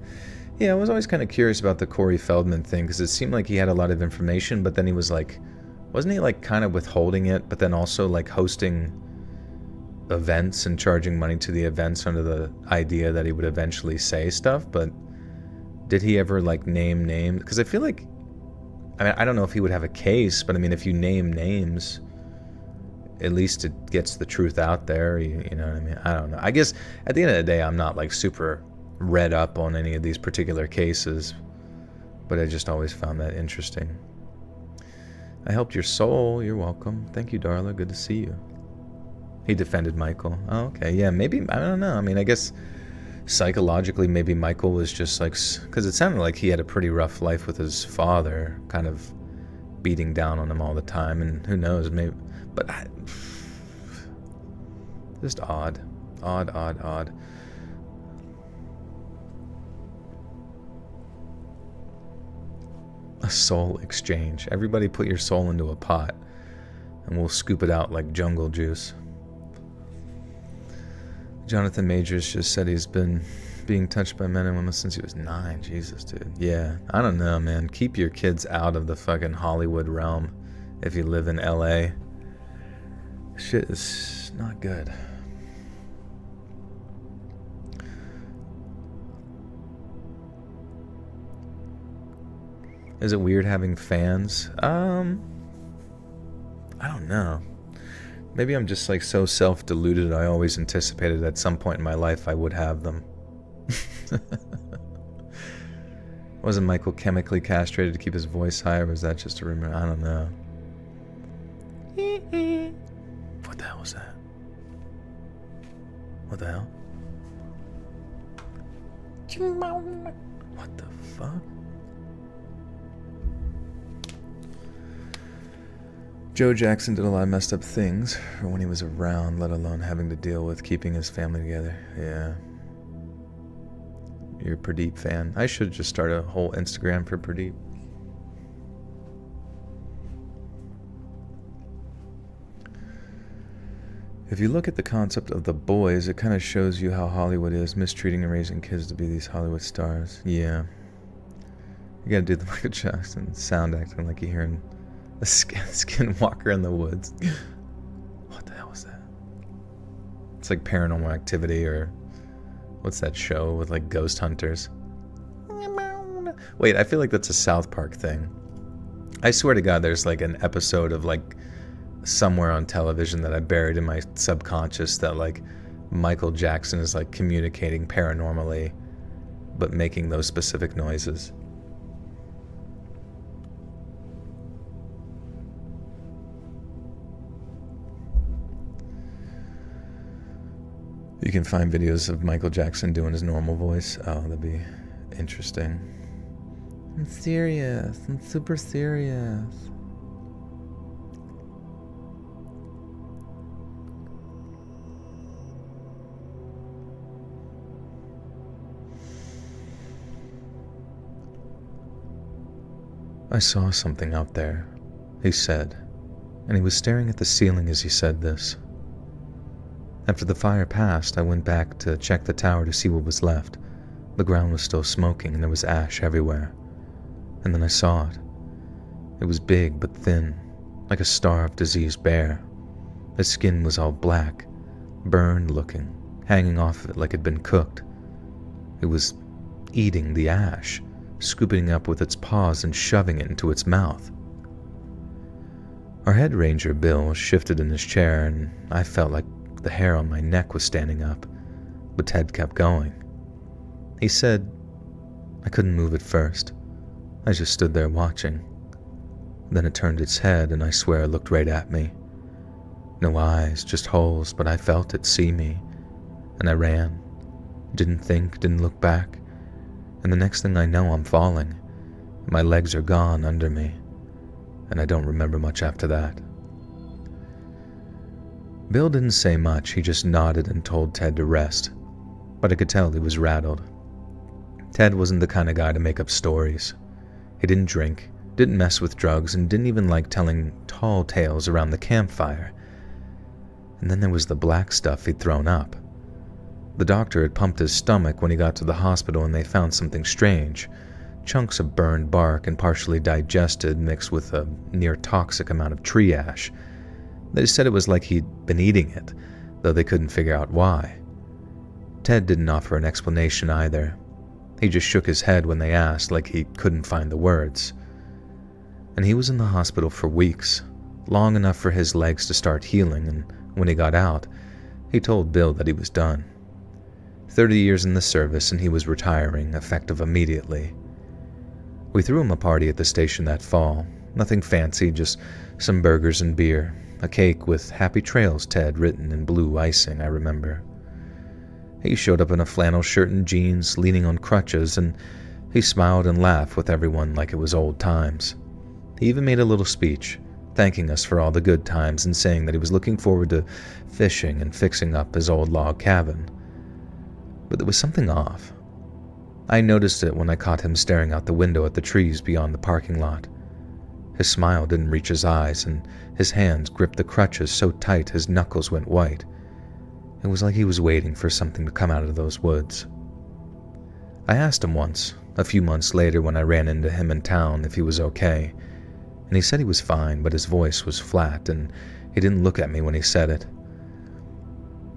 Yeah, I was always kind of curious about the Corey Feldman thing, because it seemed like he had a lot of information, but then he was like, wasn't he like kind of withholding it, but then also like hosting events and charging money to the events under the idea that he would eventually say stuff? But did he ever like name names? Because I feel like, I mean, I don't know if he would have a case, but I mean, if you name names, at least it gets the truth out there, you know what I mean? I don't know. I guess at the end of the day, I'm not like super read up on any of these particular cases, but I just always found that interesting. I helped your soul. You're welcome. Thank you, Darla. Good to see you. He defended Michael. Oh, okay. Yeah, maybe, I don't know. I mean, I guess psychologically, maybe Michael was just like, because it sounded like he had a pretty rough life with his father, kind of beating down on him all the time, and who knows, maybe, but just odd. A soul exchange. Everybody put your soul into a pot, and we'll scoop it out like jungle juice. Jonathan Majors just said he's been being touched by men and women since he was 9. Jesus, dude. Yeah, I don't know, man. Keep your kids out of the fucking Hollywood realm if you live in LA. Shit is not good. Is it weird having fans? I don't know. Maybe I'm just like so self-deluded. I always anticipated at some point in my life I would have them. Wasn't Michael chemically castrated to keep his voice high, or was that just a rumor? I don't know. What the hell was that? What the hell? What the fuck? Joe Jackson did a lot of messed up things for when he was around, let alone having to deal with keeping his family together. Yeah. You're a Pradeep fan. I should just start a whole Instagram for Pradeep. If you look at the concept of The Boys, it kind of shows you how Hollywood is, mistreating and raising kids to be these Hollywood stars. Yeah. You gotta do the Michael Jackson sound acting like you're hearing a skinwalker in the woods. What the hell was that? It's like Paranormal Activity, or what's that show with like ghost hunters? Wait, I feel like that's a South Park thing. I swear to God, there's like an episode of like somewhere on television that I buried in my subconscious that like Michael Jackson is like communicating paranormally, but making those specific noises. You can find videos of Michael Jackson doing his normal voice. Oh, that'd be interesting. I'm serious. I'm super serious. I saw something out there, he said, and he was staring at the ceiling as he said this. After the fire passed, I went back to check the tower to see what was left. The ground was still smoking and there was ash everywhere. And then I saw it. It was big but thin, like a starved, diseased bear. His skin was all black, burned looking, hanging off of it like it'd been cooked. It was eating the ash, scooping it up with its paws and shoving it into its mouth. Our head ranger, Bill, shifted in his chair, and I felt like the hair on my neck was standing up, but Ted kept going. He said, I couldn't move at first. I just stood there watching. Then it turned its head, and I swear it looked right at me. No eyes, just holes, but I felt it see me. And I ran. Didn't think, didn't look back. And the next thing I know, I'm falling. My legs are gone under me. And I don't remember much after that. Bill didn't say much, he just nodded and told Ted to rest. But I could tell he was rattled. Ted wasn't the kind of guy to make up stories. He didn't drink, didn't mess with drugs, and didn't even like telling tall tales around the campfire. And then there was the black stuff he'd thrown up. The doctor had pumped his stomach when he got to the hospital and they found something strange. Chunks of burned bark and partially digested mixed with a near-toxic amount of tree ash. They said it was like he'd been eating it, though they couldn't figure out why. Ted didn't offer an explanation either. He just shook his head when they asked, like he couldn't find the words. And he was in the hospital for weeks, long enough for his legs to start healing, and when he got out, he told Bill that he was done. 30 years in the service and he was retiring, effective immediately. We threw him a party at the station that fall. Nothing fancy, just some burgers and beer. A cake with Happy Trails Ted written in blue icing, I remember. He showed up in a flannel shirt and jeans, leaning on crutches, and he smiled and laughed with everyone like it was old times. He even made a little speech, thanking us for all the good times and saying that he was looking forward to fishing and fixing up his old log cabin. But there was something off. I noticed it when I caught him staring out the window at the trees beyond the parking lot. His smile didn't reach his eyes, and his hands gripped the crutches so tight his knuckles went white. It was like he was waiting for something to come out of those woods. I asked him once, a few months later when I ran into him in town, if he was okay, and he said he was fine, but his voice was flat and he didn't look at me when he said it.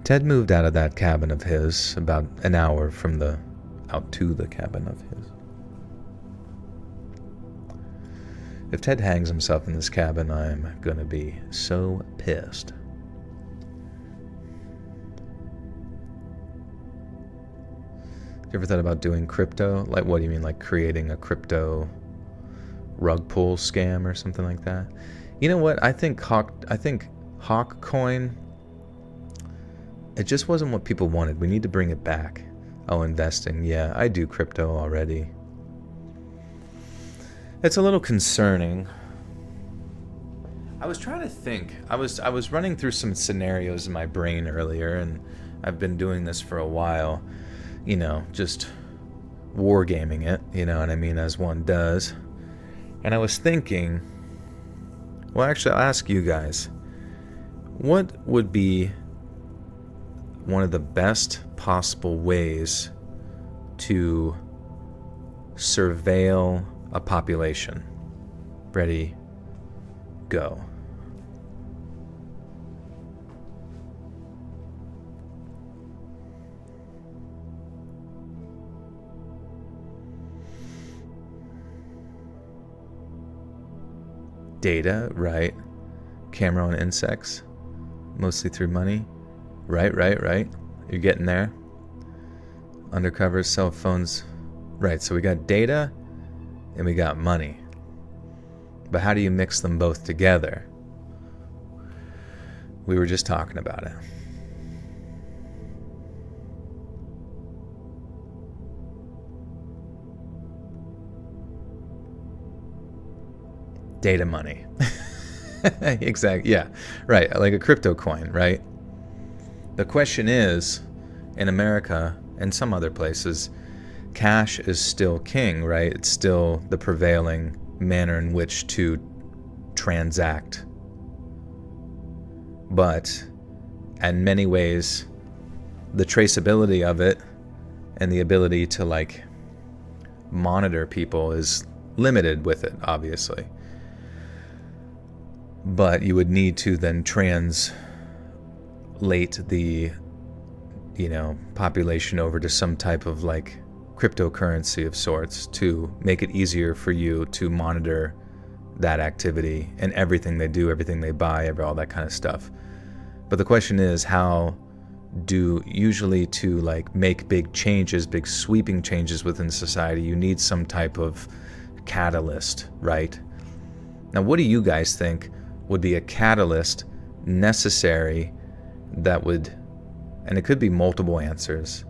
Ted moved out of that cabin of his about an hour out to the cabin of his. If Ted hangs himself in this cabin, I'm gonna be so pissed. You ever thought about doing crypto? Like, what do you mean, like creating a crypto rug pull scam or something like that? You know what? I think Hawk Coin, it just wasn't what people wanted. We need to bring it back. Oh, investing. Yeah, I do crypto already. It's a little concerning. I was trying to think. I was running through some scenarios in my brain earlier, and I've been doing this for a while. You know, just wargaming it, you know what I mean, as one does. And I was thinking, well, actually, I'll ask you guys, what would be one of the best possible ways to surveil a population? Ready, go. Data, right. Camera on insects, mostly through money. Right. You're getting there. Undercover cell phones. Right, so we got data and we got money. But how do you mix them both together? We were just talking about it. Data money. Exactly. Yeah. Right. Like a crypto coin, right? The question is, in America and some other places, cash is still king, right? It's still the prevailing manner in which to transact. But in many ways, the traceability of it and the ability to like monitor people is limited with it, obviously. But you would need to then translate the, population over to some type of like cryptocurrency of sorts to make it easier for you to monitor that activity and everything they do, everything they buy, all that kind of stuff. But the question is, how usually to like make big changes, big sweeping changes within society, you need some type of catalyst, right? Now, what do you guys think would be a catalyst necessary that would, and it could be multiple answers.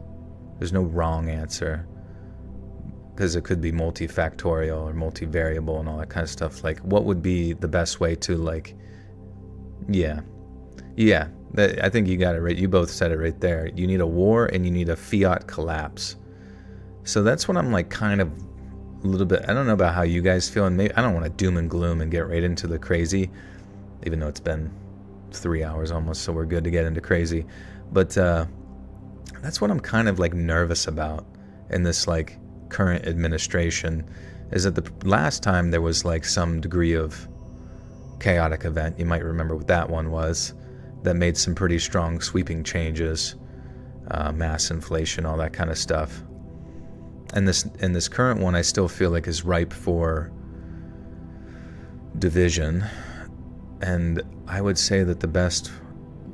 There's no wrong answer because it could be multifactorial or multivariable and all that kind of stuff. Like, what would be the best way to like, I think you got it right. You both said it right there. You need a war and you need a fiat collapse. So that's what I'm like kind of a little bit, I don't know about how you guys feel, and maybe I don't want to doom and gloom and get right into the crazy, even though it's been 3 hours almost, so we're good to get into crazy. But that's what I'm kind of like nervous about in this like current administration, is that the last time there was like some degree of chaotic event, you might remember what that one was, that made some pretty strong sweeping changes, mass inflation, all that kind of stuff. And this current one, I still feel like is ripe for division. And I would say that the best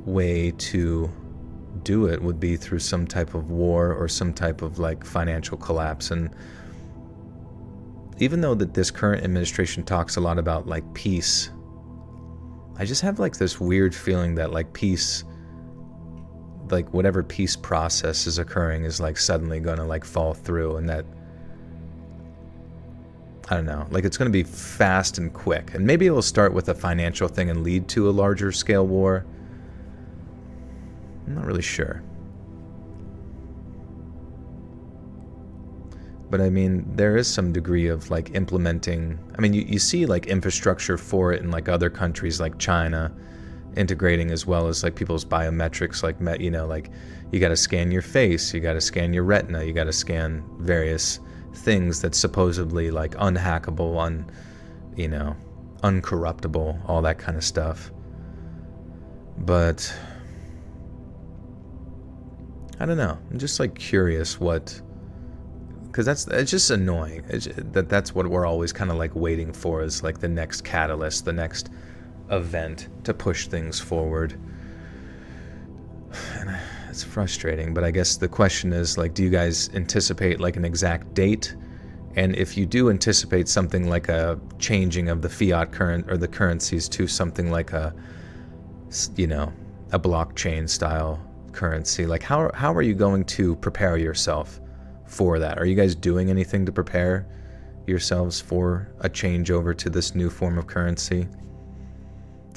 way to do it would be through some type of war or some type of like financial collapse. And even though that this current administration talks a lot about like peace, I just have like this weird feeling that like peace, like whatever peace process is occurring is like suddenly gonna like fall through, and that, I don't know, like it's gonna be fast and quick, and maybe it'll start with a financial thing and lead to a larger scale war. I'm not really sure. But I mean, there is some degree of like implementing, I mean, you see like infrastructure for it in like other countries like China integrating as well as like people's biometrics, like like you got to scan your face, you got to scan your retina, you got to scan various things that's supposedly like unhackable, uncorruptible, all that kind of stuff. But I don't know. I'm just like curious because it's just annoying. That's what we're always kind of like waiting for, is like the next catalyst, the next event to push things forward. And it's frustrating, but I guess the question is like, do you guys anticipate like an exact date? And if you do anticipate something like a changing of the fiat or the currencies to something like a blockchain style currency, like how are you going to prepare yourself for that? Are you guys doing anything to prepare yourselves for a change over to this new form of currency?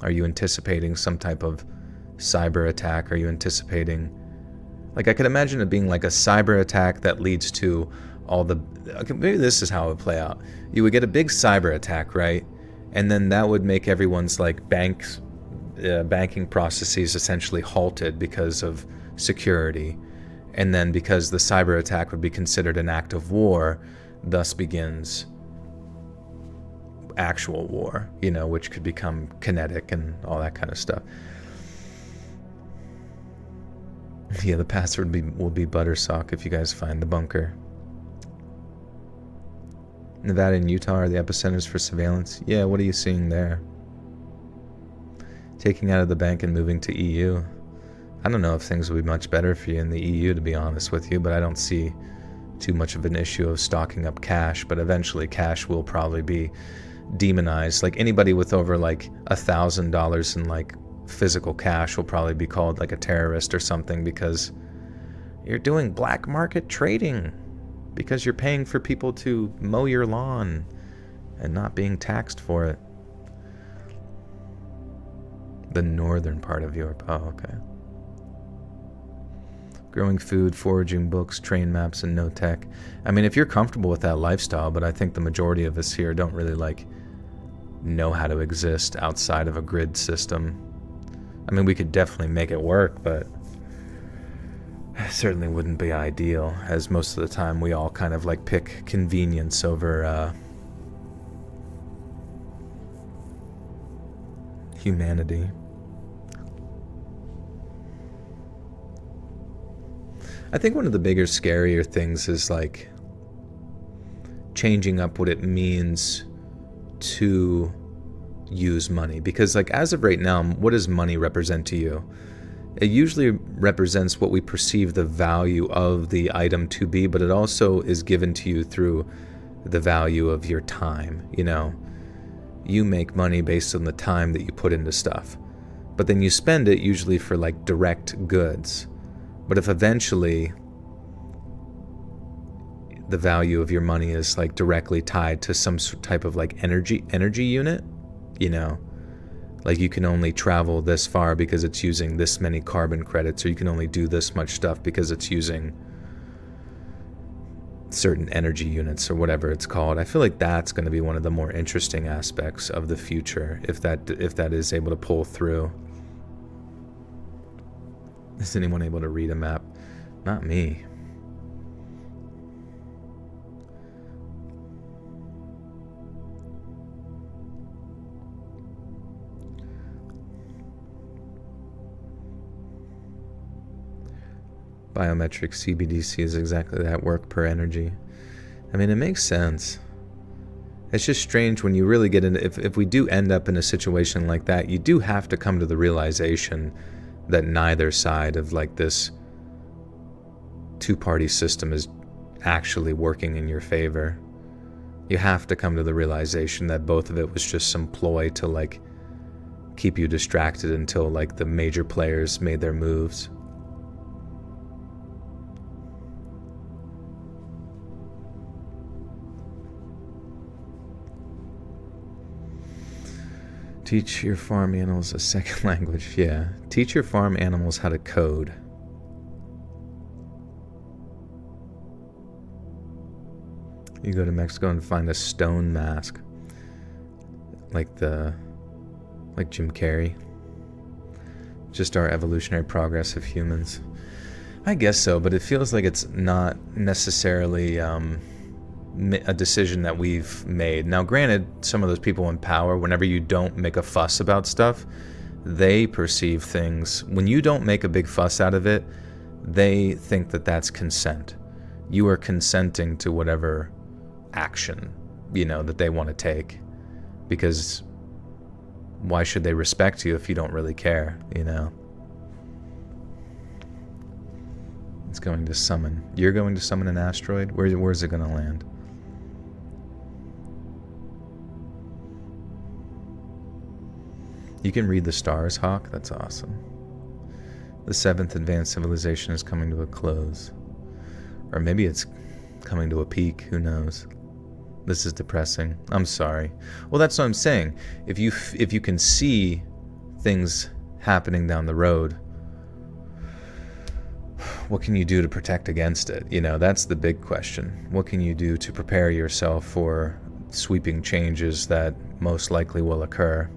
Are you anticipating some type of cyber attack? Are you anticipating, like, I could imagine it being like a cyber attack that leads to maybe this is how it would play out. You would get a big cyber attack, right? And then that would make everyone's like banking processes essentially halted because of security. And then because the cyber attack would be considered an act of war, thus begins actual war, which could become kinetic and all that kind of stuff. Yeah, the password will be Buttersock if you guys find the bunker. Nevada and Utah are the epicenters for surveillance. Yeah, what are you seeing there? Taking out of the bank and moving to EU. I don't know if things will be much better for you in the EU, to be honest with you, but I don't see too much of an issue of stocking up cash. But eventually cash will probably be demonized. Like anybody with over like $1,000 in like physical cash will probably be called like a terrorist or something, because you're doing black market trading, because you're paying for people to mow your lawn and not being taxed for it. The northern part of Europe. Oh, okay. Growing food, foraging, books, train maps, and no tech. I mean, if you're comfortable with that lifestyle, but I think the majority of us here don't really like know how to exist outside of a grid system. I mean, we could definitely make it work, but it certainly wouldn't be ideal, as most of the time we all kind of like pick convenience over humanity. I think one of the bigger, scarier things is like changing up what it means to use money. Because like as of right now, what does money represent to you? It usually represents what we perceive the value of the item to be, but it also is given to you through the value of your time. You make money based on the time that you put into stuff, but then you spend it usually for like direct goods. But if eventually the value of your money is like directly tied to some type of like energy unit, like you can only travel this far because it's using this many carbon credits, or you can only do this much stuff because it's using certain energy units or whatever it's called. I feel like that's going to be one of the more interesting aspects of the future, if that is able to pull through. Is anyone able to read a map? Not me. Biometric CBDC is exactly that, work per energy. I mean, it makes sense. It's just strange when you really get into, if we do end up in a situation like that, you do have to come to the realization that neither side of like this two-party system is actually working in your favor. You have to come to the realization that both of it was just some ploy to like keep you distracted until like the major players made their moves. Teach your farm animals a second language. Yeah. Teach your farm animals how to code. You go to Mexico and find a stone mask. Like Jim Carrey. Just our evolutionary progress of humans. I guess so, but it feels like it's not necessarily a decision that we've made. Now, granted, some of those people in power, whenever you don't make a fuss about stuff, they perceive things. When you don't make a big fuss out of it, they think that that's consent. You are consenting to whatever action, that they want to take. Because why should they respect you if you don't really care, It's going to summon. You're going to summon an asteroid? Where's it going to land? You can read the stars, Hawk? That's awesome. The 7th advanced civilization is coming to a close. Or maybe it's coming to a peak, who knows? This is depressing. I'm sorry. Well, that's what I'm saying. If you can see things happening down the road, what can you do to protect against it? That's the big question. What can you do to prepare yourself for sweeping changes that most likely will occur?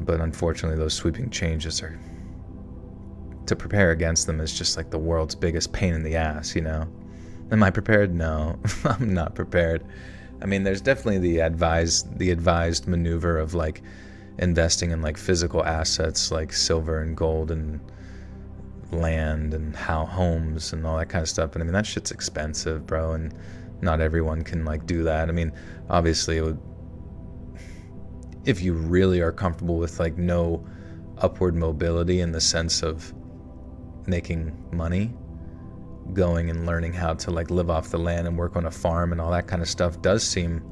But unfortunately, those sweeping changes to prepare against them is just like the world's biggest pain in the ass, Am I prepared? No, I'm not prepared. I mean, there's definitely the advised maneuver of like investing in like physical assets like silver and gold and land and homes and all that kind of stuff. But I mean, that shit's expensive, bro, and not everyone can like do that. I mean, obviously, if you really are comfortable with like no upward mobility in the sense of making money, going and learning how to like live off the land and work on a farm and all that kind of stuff does seem,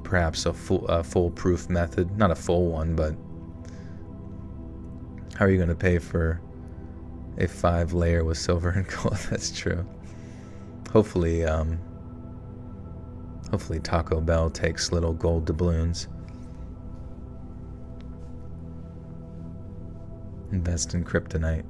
perhaps a foolproof method. Not a full one, but how are you going to pay for a 5-layer with silver and gold? That's true. Hopefully Taco Bell takes little gold doubloons. Invest in kryptonite.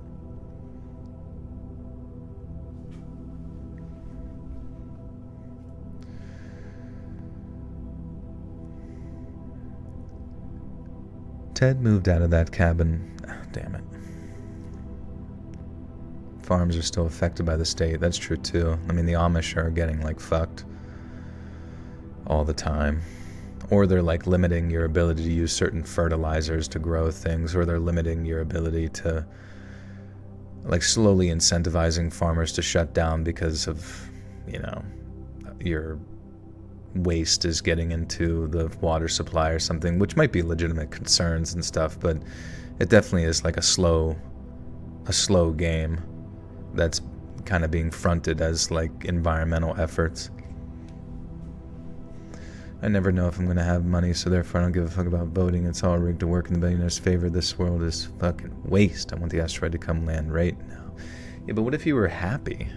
Ted moved out of that cabin. Oh, damn it. Farms are still affected by the state. That's true too. I mean, the Amish are getting like fucked all the time. Or they're like limiting your ability to use certain fertilizers to grow things, or they're limiting your ability to like slowly incentivizing farmers to shut down because of, your waste is getting into the water supply or something, which might be legitimate concerns and stuff, but it definitely is like a slow game that's kind of being fronted as like environmental efforts. I never know if I'm going to have money, so therefore I don't give a fuck about voting. It's all rigged to work in the billionaire's favor. This world is fucking waste. I want the asteroid to come land right now. Yeah, but what if you were happy?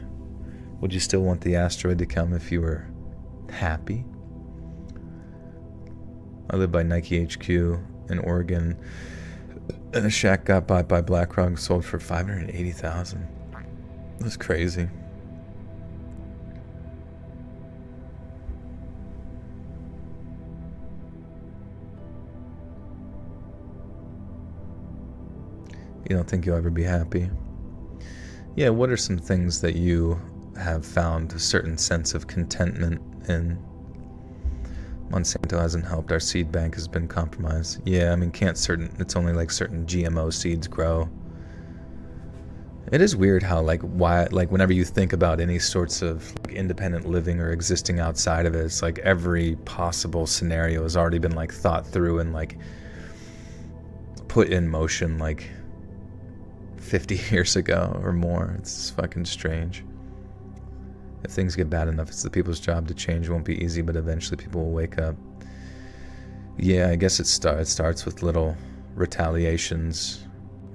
Would you still want the asteroid to come if you were happy? I live by Nike HQ in Oregon, and a shack got bought by BlackRock, sold for $580,000. That's crazy. You don't think you'll ever be happy? Yeah, what are some things that you have found a certain sense of contentment in? Monsanto hasn't helped. Our seed bank has been compromised. Yeah, I mean, it's only like certain GMO seeds grow. It is weird how whenever you think about any sorts of like independent living or existing outside of it, it's like every possible scenario has already been like thought through and like put in motion like 50 years ago or more. It's fucking strange. If things get bad enough, it's the people's job to change. It won't be easy, but eventually people will wake up. Yeah, I guess it starts with little retaliations,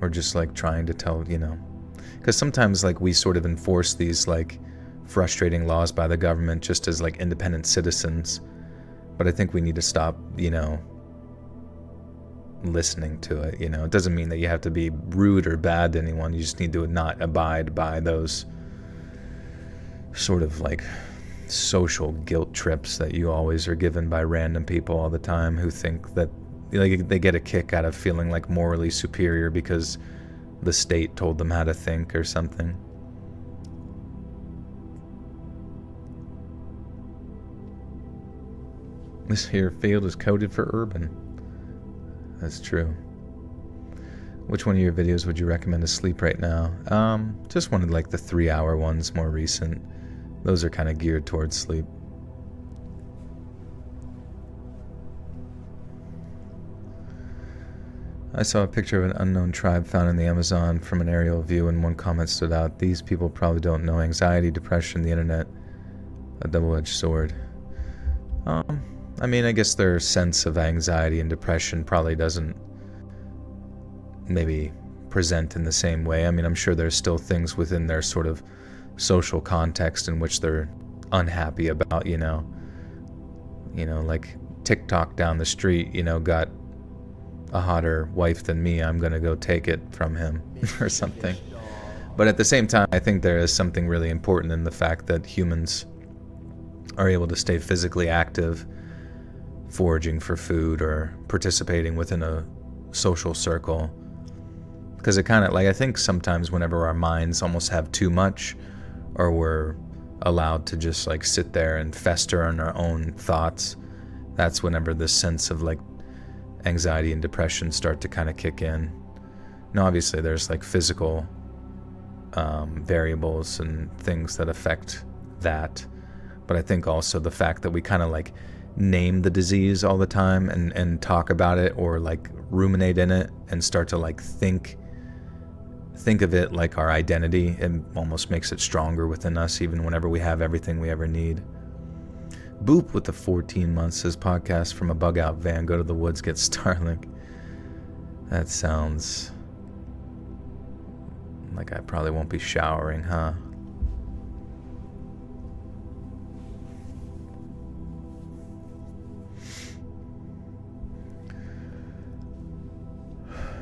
or just like trying to tell, because sometimes like we sort of enforce these like frustrating laws by the government just as like independent citizens, but I think we need to stop, listening to it. It doesn't mean that you have to be rude or bad to anyone. You just need to not abide by those sort of like social guilt trips that you always are given by random people all the time who think that like they get a kick out of feeling like morally superior because the state told them how to think or something. This here field is coded for urban. That's true. Which one of your videos would you recommend to sleep right now? Just one of like the 3-hour ones, more recent. Those are kind of geared towards sleep. I saw a picture of an unknown tribe found in the Amazon from an aerial view, and one comment stood out. These people probably don't know anxiety, depression, the internet. A double-edged sword. I mean, I guess their sense of anxiety and depression probably doesn't maybe present in the same way. I mean, I'm sure there's still things within their sort of social context in which they're unhappy about, you know, like TikTok down the street, got a hotter wife than me, I'm gonna go take it from him or something. But at the same time, I think there is something really important in the fact that humans are able to stay physically active, foraging for food or participating within a social circle. Because it kind of, like, I think sometimes whenever our minds almost have too much, or we're allowed to just like sit there and fester on our own thoughts, that's whenever this sense of like anxiety and depression start to kind of kick in. Now, obviously there's like physical variables and things that affect that, but I think also the fact that we kind of like name the disease all the time and talk about it, or like ruminate in it and start to like think of it like our identity, it almost makes it stronger within us, even whenever we have everything we ever need. Boop with the 14 months says, podcast from a bug out van, go to the woods, get Starlink. That sounds like I probably won't be showering, huh?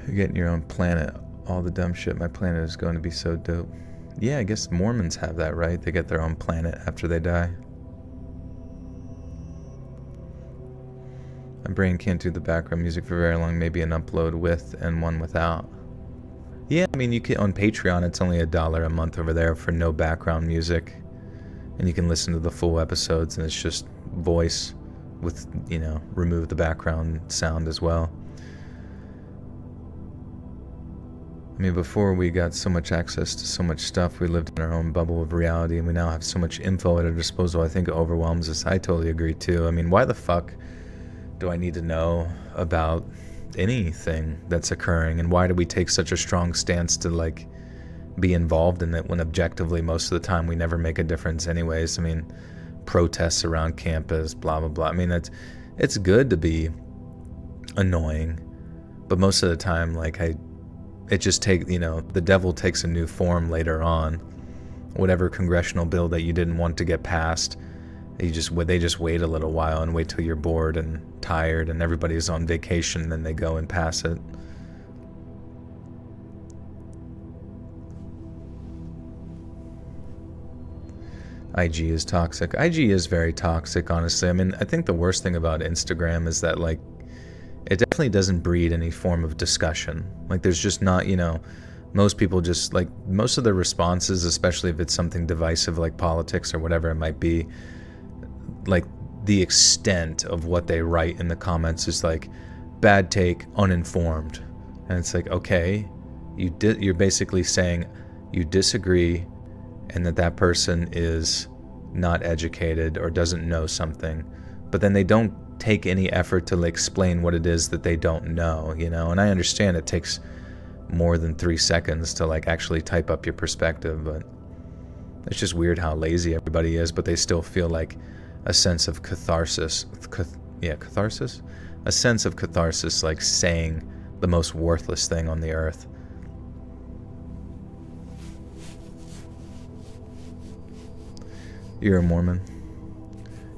You're getting your own planet. All the dumb shit, my planet is going to be so dope. Yeah, I guess Mormons have that, right? They get their own planet after they die. My brain can't do the background music for very long. Maybe an upload with and one without. Yeah, I mean, you can on Patreon. It's only $1 a month over there for no background music, and you can listen to the full episodes, and it's just voice with, remove the background sound as well. I mean, before we got so much access to so much stuff, we lived in our own bubble of reality, and we now have so much info at our disposal. I think it overwhelms us. I totally agree too. I mean, why the fuck do I need to know about anything that's occurring, and why do we take such a strong stance to like be involved in it when objectively most of the time we never make a difference anyways? I mean, protests around campus, blah blah blah. I mean, it's good to be annoying, but most of the time, like, it just the devil takes a new form later on. Whatever congressional bill that you didn't want to get passed, they just wait a little while and wait till you're bored and tired and everybody's on vacation, and then they go and pass it. IG is toxic. IG is very toxic, honestly. I mean, I think the worst thing about Instagram is that, like, it definitely doesn't breed any form of discussion. Like, there's just not, most people just, like, most of their responses, especially if it's something divisive like politics or whatever it might be, like, the extent of what they write in the comments is like, bad take, uninformed. And it's like, okay, you're basically saying you disagree and that person is not educated or doesn't know something, but then they don't take any effort to like explain what it is that they don't know, and I understand it takes more than 3 seconds to like actually type up your perspective, but it's just weird how lazy everybody is, but they still feel like a sense of catharsis, a sense of catharsis, like saying the most worthless thing on the earth. You're a Mormon?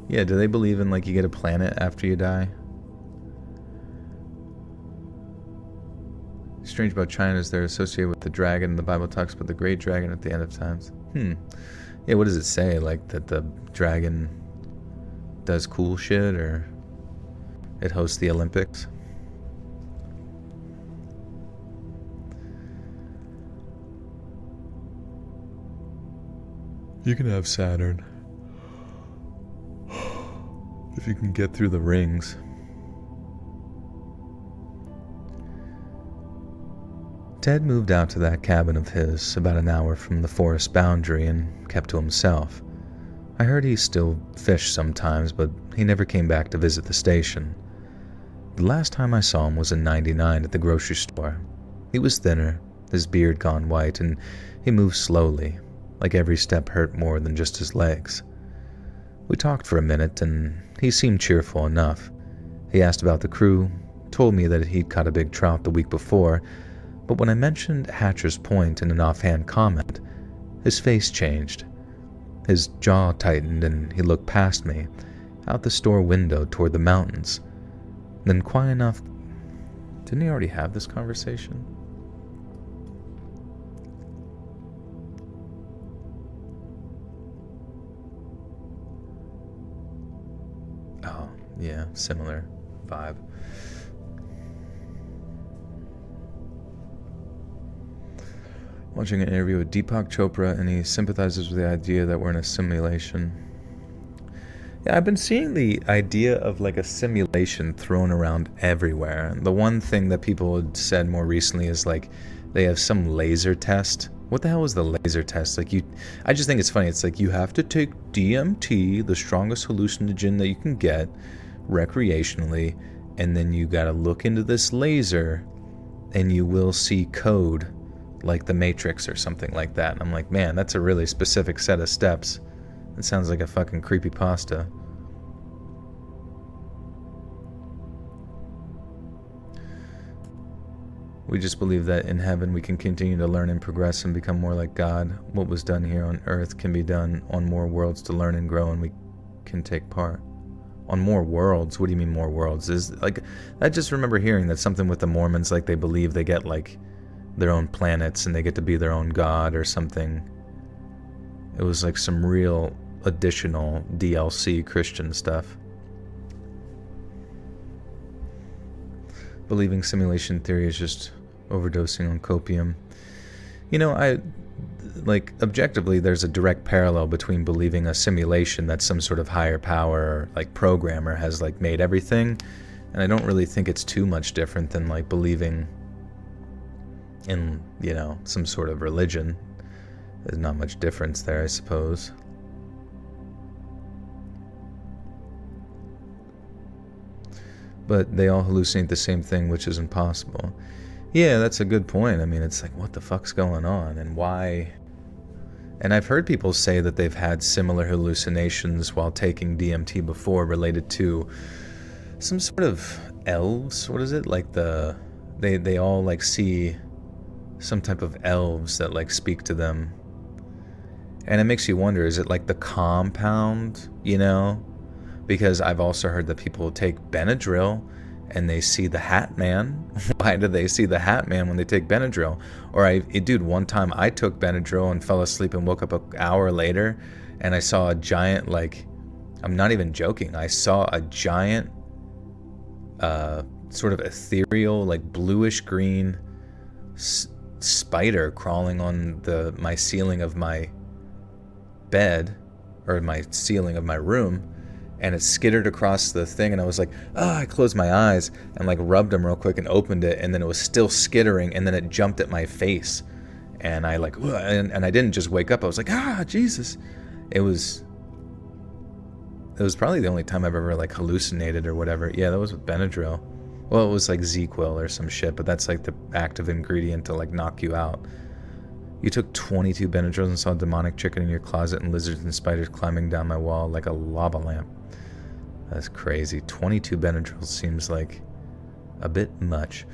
Yeah, do they believe in, like, you get a planet after you die? Strange about China is they're associated with the dragon, and the Bible talks about the great dragon at the end of times. Yeah, what does it say? Like, that the dragon does cool shit, or it hosts the Olympics? You can have Saturn. If you can get through the rings. Ted moved out to that cabin of his about an hour from the forest boundary and kept to himself. I heard he still fished sometimes, but he never came back to visit the station. The last time I saw him was in '99 at the grocery store. He was thinner, his beard gone white, and he moved slowly, like every step hurt more than just his legs. We talked for a minute, and he seemed cheerful enough. He asked about the crew, told me that he'd caught a big trout the week before, but when I mentioned Hatcher's Point in an offhand comment, his face changed. His jaw tightened and he looked past me, out the store window toward the mountains. Then quiet enough... Didn't he already have this conversation? Oh, yeah, similar vibe. Watching an interview with Deepak Chopra, and he sympathizes with the idea that we're in a simulation. Yeah, I've been seeing the idea of like a simulation thrown around everywhere. The one thing that people had said more recently is like they have some laser test. What the hell is the laser test? I just think it's funny. It's like you have to take DMT, the strongest hallucinogen that you can get recreationally, and then you gotta look into this laser and you will see code like the Matrix or something like that. And I'm like, man, that's a really specific set of steps. It sounds like a fucking creepypasta. We just believe that in heaven we can continue to learn and progress and become more like God. What was done here on earth can be done on more worlds to learn and grow, and we can take part. On more worlds? What do you mean more worlds? I just remember hearing that something with the Mormons, like they believe they get like their own planets and they get to be their own god or something. It was like some real additional DLC Christian stuff. Believing simulation theory is just overdosing on copium. You know, objectively there's a direct parallel between believing a simulation that some sort of higher power or like programmer has like made everything, and I don't really think it's too much different than like believing in, you know, some sort of religion. There's not much difference there, I suppose. But they all hallucinate the same thing, which is impossible. Yeah, that's a good point. I mean, it's like, what the fuck's going on and why? And I've heard people say that they've had similar hallucinations while taking DMT before, related to some sort of elves. What is it? Like they all like see some type of elves that like speak to them. And it makes you wonder, is it like the compound, you know? Because I've also heard that people take Benadryl and they see the Hat Man. Why do they see the Hat Man when they take Benadryl? Or dude, one time I took Benadryl and fell asleep and woke up an hour later and I saw a giant, like, I'm not even joking, I saw a giant sort of ethereal, like bluish green spider crawling on my ceiling of my bed, or my ceiling of my room, and it skittered across the thing, and I was like, I closed my eyes and like rubbed them real quick and opened it, and then it was still skittering, and then it jumped at my face, and I like, and I didn't just wake up, I was like, Jesus. It was probably the only time I've ever like hallucinated or whatever. Yeah, that was with Benadryl. Well, it was like ZQL or some shit, but that's like the active ingredient to like knock you out. You took 22 Benadryls and saw a demonic chicken in your closet and lizards and spiders climbing down my wall like a lava lamp. That's crazy. 22 Benadryls seems like a bit much.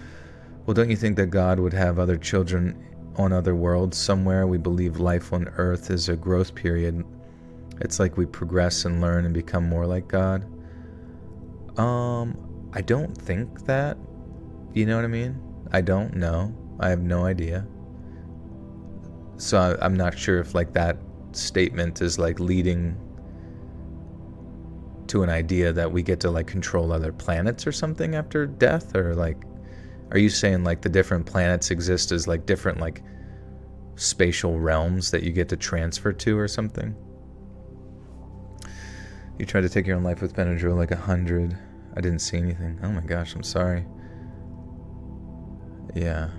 Well, don't you think that God would have other children on other worlds somewhere? We believe life on Earth is a growth period. It's like we progress and learn and become more like God. I don't think that. You know what I mean? I don't know. I have no idea. So I'm not sure if like that statement is like leading to an idea that we get to like control other planets or something after death, or like, are you saying like the different planets exist as like different like spatial realms that you get to transfer to or something. You tried to take your own life with Benadryl like 100. I didn't see anything. Oh my gosh, I'm sorry. Yeah.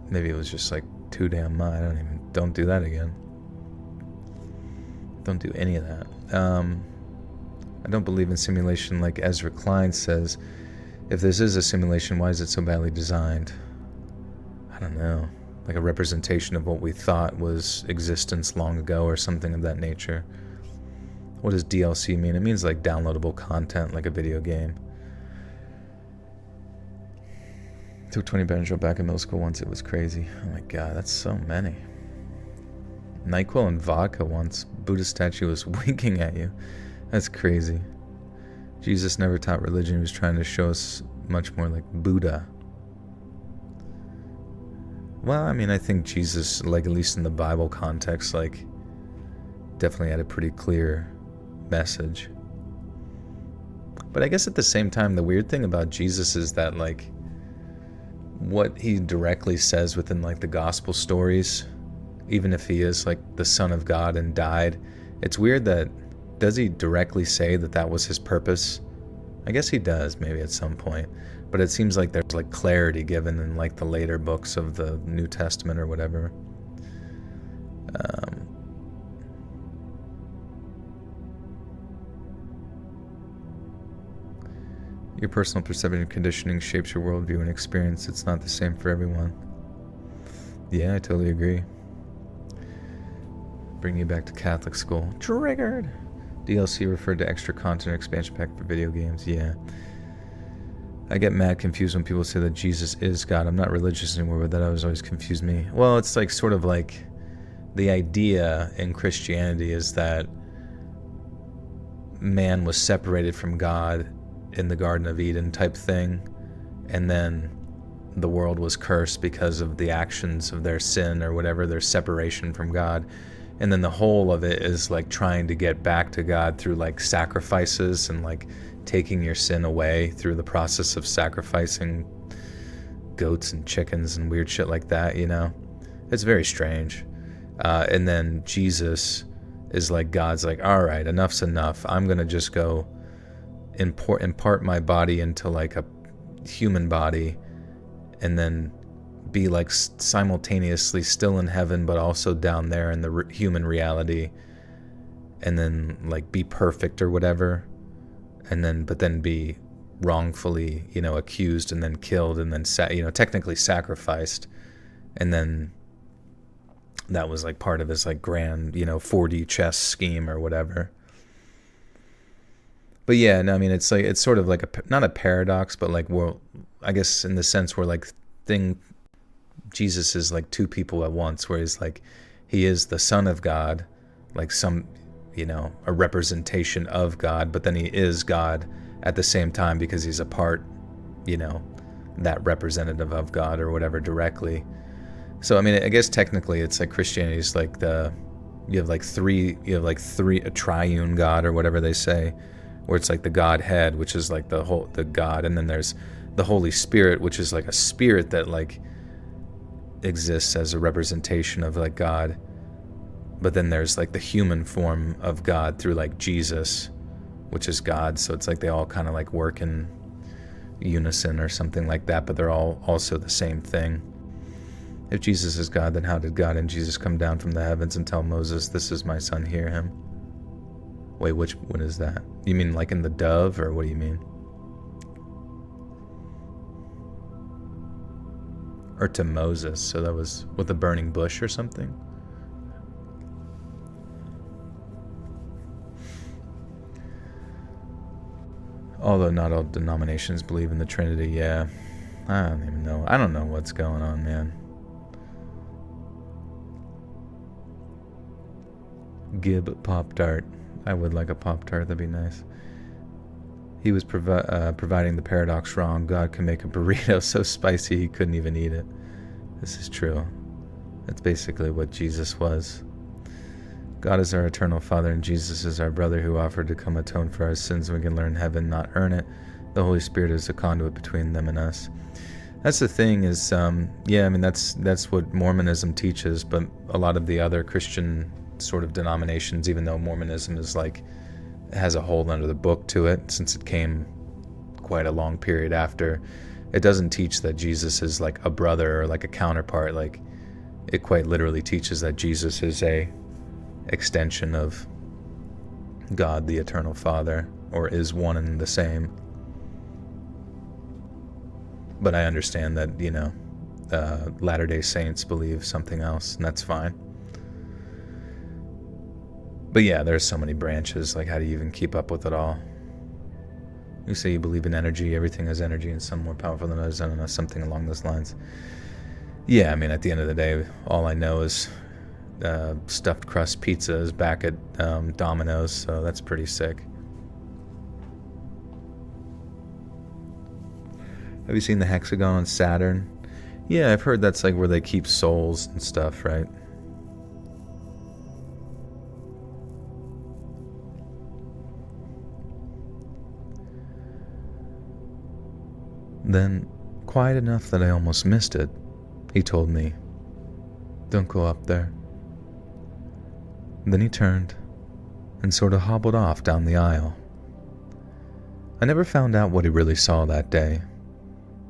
Maybe it was just like too damn much. Don't do that again. Don't do any of that. I don't believe in simulation like Ezra Klein says. If this is a simulation, why is it so badly designed? I don't know. Like a representation of what we thought was existence long ago or something of that nature. What does DLC mean? It means like downloadable content, like a video game. Took 20 Benadryl back in middle school once. It was crazy. Oh my god, that's so many. NyQuil and vodka once. Buddha statue was winking at you. That's crazy. Jesus never taught religion. He was trying to show us much more like Buddha. Well, I mean, I think Jesus, like at least in the Bible context, like definitely had a pretty clear message. But I guess at the same time, the weird thing about Jesus is that like what he directly says within like the gospel stories, even if he is like the Son of God and died, it's weird that, does he directly say that that was his purpose? I guess he does, maybe at some point. But it seems like there's like clarity given in like the later books of the New Testament or whatever. Your personal perception and conditioning shapes your worldview and experience. It's not the same for everyone. Yeah, I totally agree. Bring you back to Catholic school. Triggered! DLC referred to extra content expansion pack for video games. Yeah. I get mad confused when people say that Jesus is God. I'm not religious anymore, but that always confused me. Well, it's like sort of like the idea in Christianity is that man was separated from God in the Garden of Eden type thing, and then the world was cursed because of the actions of their sin or whatever, their separation from God. And then the whole of it is like trying to get back to God through like sacrifices and like taking your sin away through the process of sacrificing goats and chickens and weird shit like that, you know? It's very strange. And then Jesus is like, God's like, all right, enough's enough. I'm going to just go impart my body into like a human body and then be like simultaneously still in heaven but also down there in the human reality, and then like be perfect or whatever, and then but then be wrongfully, you know, accused and then killed and then technically sacrificed, and then that was like part of his like grand, you know, 4D chess scheme or whatever. But yeah, no, I mean, it's like, it's sort of like not a paradox, but like, well, I guess in the sense where like Jesus is like two people at once, where he's like, he is the Son of God, like some, you know, a representation of God, but then he is God at the same time because he's a part, you know, that representative of God or whatever directly. So, I mean, I guess technically it's like Christianity is like you have three, a triune God or whatever they say, where it's like the Godhead, which is like the God, and then there's the Holy Spirit, which is like a spirit that like exists as a representation of like God. But then there's like the human form of God through like Jesus, which is God. So it's like they all kind of like work in unison or something like that, but they're all also the same thing. If Jesus is God, then how did God and Jesus come down from the heavens and tell Moses, "This is my son, hear him"? Wait, what is that? You mean like in the dove, or what do you mean? Or to Moses, so that was with a burning bush or something? Although not all denominations believe in the Trinity, yeah. I don't even know. I don't know what's going on, man. Gib Pop-Tart. I would like a Pop-Tart, that'd be nice. He was providing the paradox wrong. God can make a burrito so spicy he couldn't even eat it. This is true. That's basically what Jesus was. God is our eternal Father, and Jesus is our brother who offered to come atone for our sins so we can learn heaven, not earn it. The Holy Spirit is a conduit between them and us. That's the thing is, yeah, I mean, that's what Mormonism teaches, but a lot of the other Christian sort of denominations, even though Mormonism is like, has a hole under the book to it, since it came quite a long period after, it doesn't teach that Jesus is like a brother or like a counterpart. Like, it quite literally teaches that Jesus is a extension of God, the Eternal Father, or is one and the same. But I understand that, you know, Latter-day Saints believe something else, and that's fine. But yeah, there's so many branches. Like, how do you even keep up with it all? You say you believe in energy, everything has energy, and some more powerful than others. I don't know, something along those lines. Yeah, I mean, at the end of the day, all I know is stuffed crust pizza is back at Domino's, so that's pretty sick. Have you seen the hexagon on Saturn? Yeah, I've heard that's like where they keep souls and stuff, right? Then, quiet enough that I almost missed it, he told me, "Don't go up there." Then he turned and sort of hobbled off down the aisle. I never found out what he really saw that day.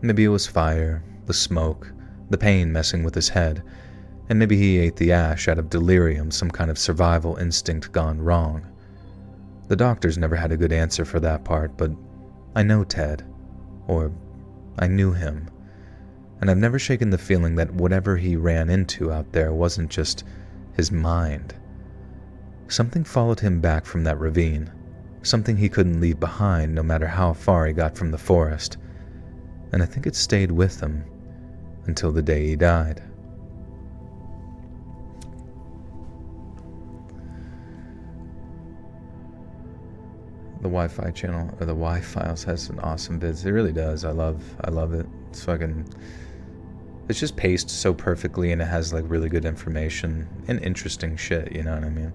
Maybe it was fire, the smoke, the pain messing with his head, and maybe he ate the ash out of delirium, some kind of survival instinct gone wrong. The doctors never had a good answer for that part, but I know Ted, or I knew him, and I've never shaken the feeling that whatever he ran into out there wasn't just his mind. Something followed him back from that ravine, something he couldn't leave behind no matter how far he got from the forest. And I think it stayed with him until the day he died. The Wi-Fi channel, or the Wi-Files, has some awesome vids. It really does. I love it. It's just paced so perfectly, and it has like really good information and interesting shit, you know what I mean?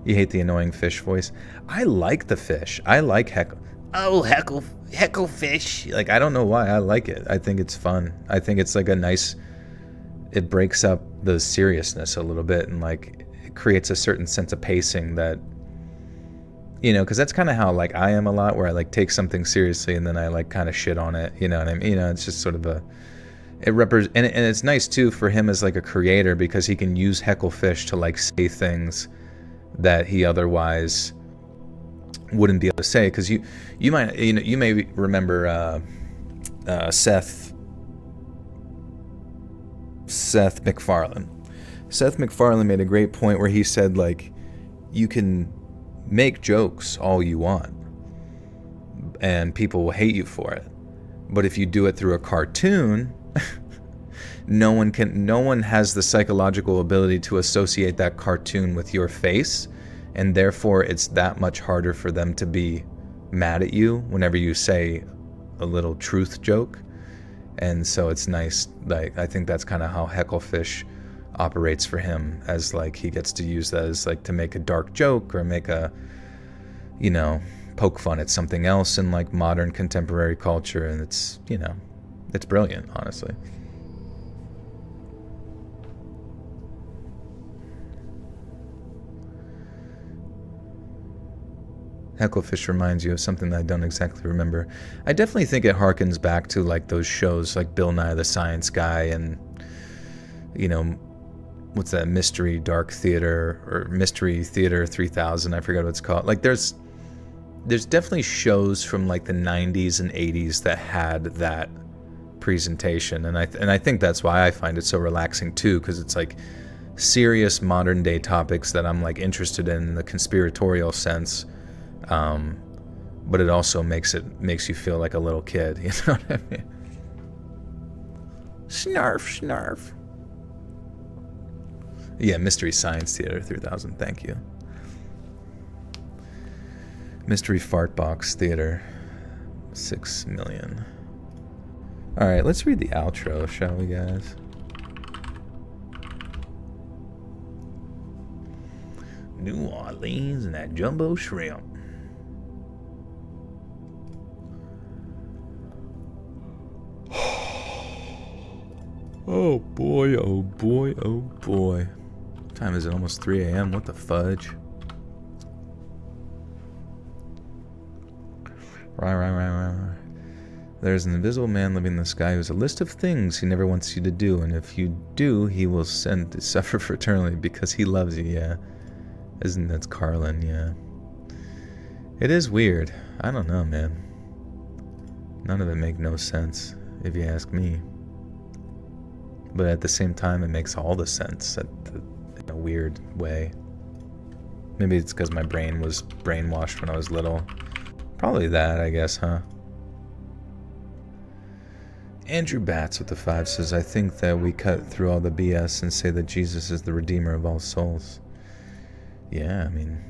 You hate the annoying fish voice? I like the fish. I like heckle. Oh, heckle fish. Like, I don't know why I like it. I think it's fun. I think it's like a nice, it breaks up the seriousness a little bit, and like it creates a certain sense of pacing that, you know, because that's kind of how like I am a lot, where I like take something seriously and then I like kind of shit on it, you know what I mean? You know, it's just sort of and it's nice too for him as like a creator, because he can use heckle fish to like say things that he otherwise wouldn't be able to say. Because you may remember Seth MacFarlane. Seth MacFarlane made a great point where he said, like, you can make jokes all you want and people will hate you for it, but if you do it through a cartoon, no one has the psychological ability to associate that cartoon with your face, and therefore it's that much harder for them to be mad at you whenever you say a little truth joke. And so it's nice, like, I think that's kind of how Hecklefish operates for him, as like he gets to use that as like to make a dark joke or make a, you know, poke fun at something else in like modern contemporary culture. And it's, you know, it's brilliant, honestly. Hecklefish reminds you of something that I don't exactly remember. I definitely think it harkens back to like those shows like Bill Nye the Science Guy and, you know, what's that, Mystery Dark Theater or Mystery Theater 3000, I forget what it's called. Like there's definitely shows from like the 90s and 80s that had that presentation, and I think that's why I find it so relaxing too, because it's like serious modern day topics that I'm like interested in the conspiratorial sense. But it also makes you feel like a little kid, you know what I mean? Snarf, snarf. Yeah, Mystery Science Theater 3000, thank you. Mystery Fart Box Theater 6 million. Alright, let's read the outro, shall we, guys? New Orleans and that jumbo shrimp. Oh boy, oh boy, oh boy. What time is it? Almost 3 a.m. What the fudge? Right. There's an invisible man living in the sky who has a list of things he never wants you to do, and if you do, he will send to suffer for eternity because he loves you, yeah. That's Carlin, yeah. It is weird. I don't know, man. None of it make no sense, if you ask me. But at the same time, it makes all the sense in a weird way. Maybe it's because my brain was brainwashed when I was little. Probably that, I guess, huh? Andrew Batts with the 5 says, I think that we cut through all the BS and say that Jesus is the Redeemer of all souls. Yeah, I mean,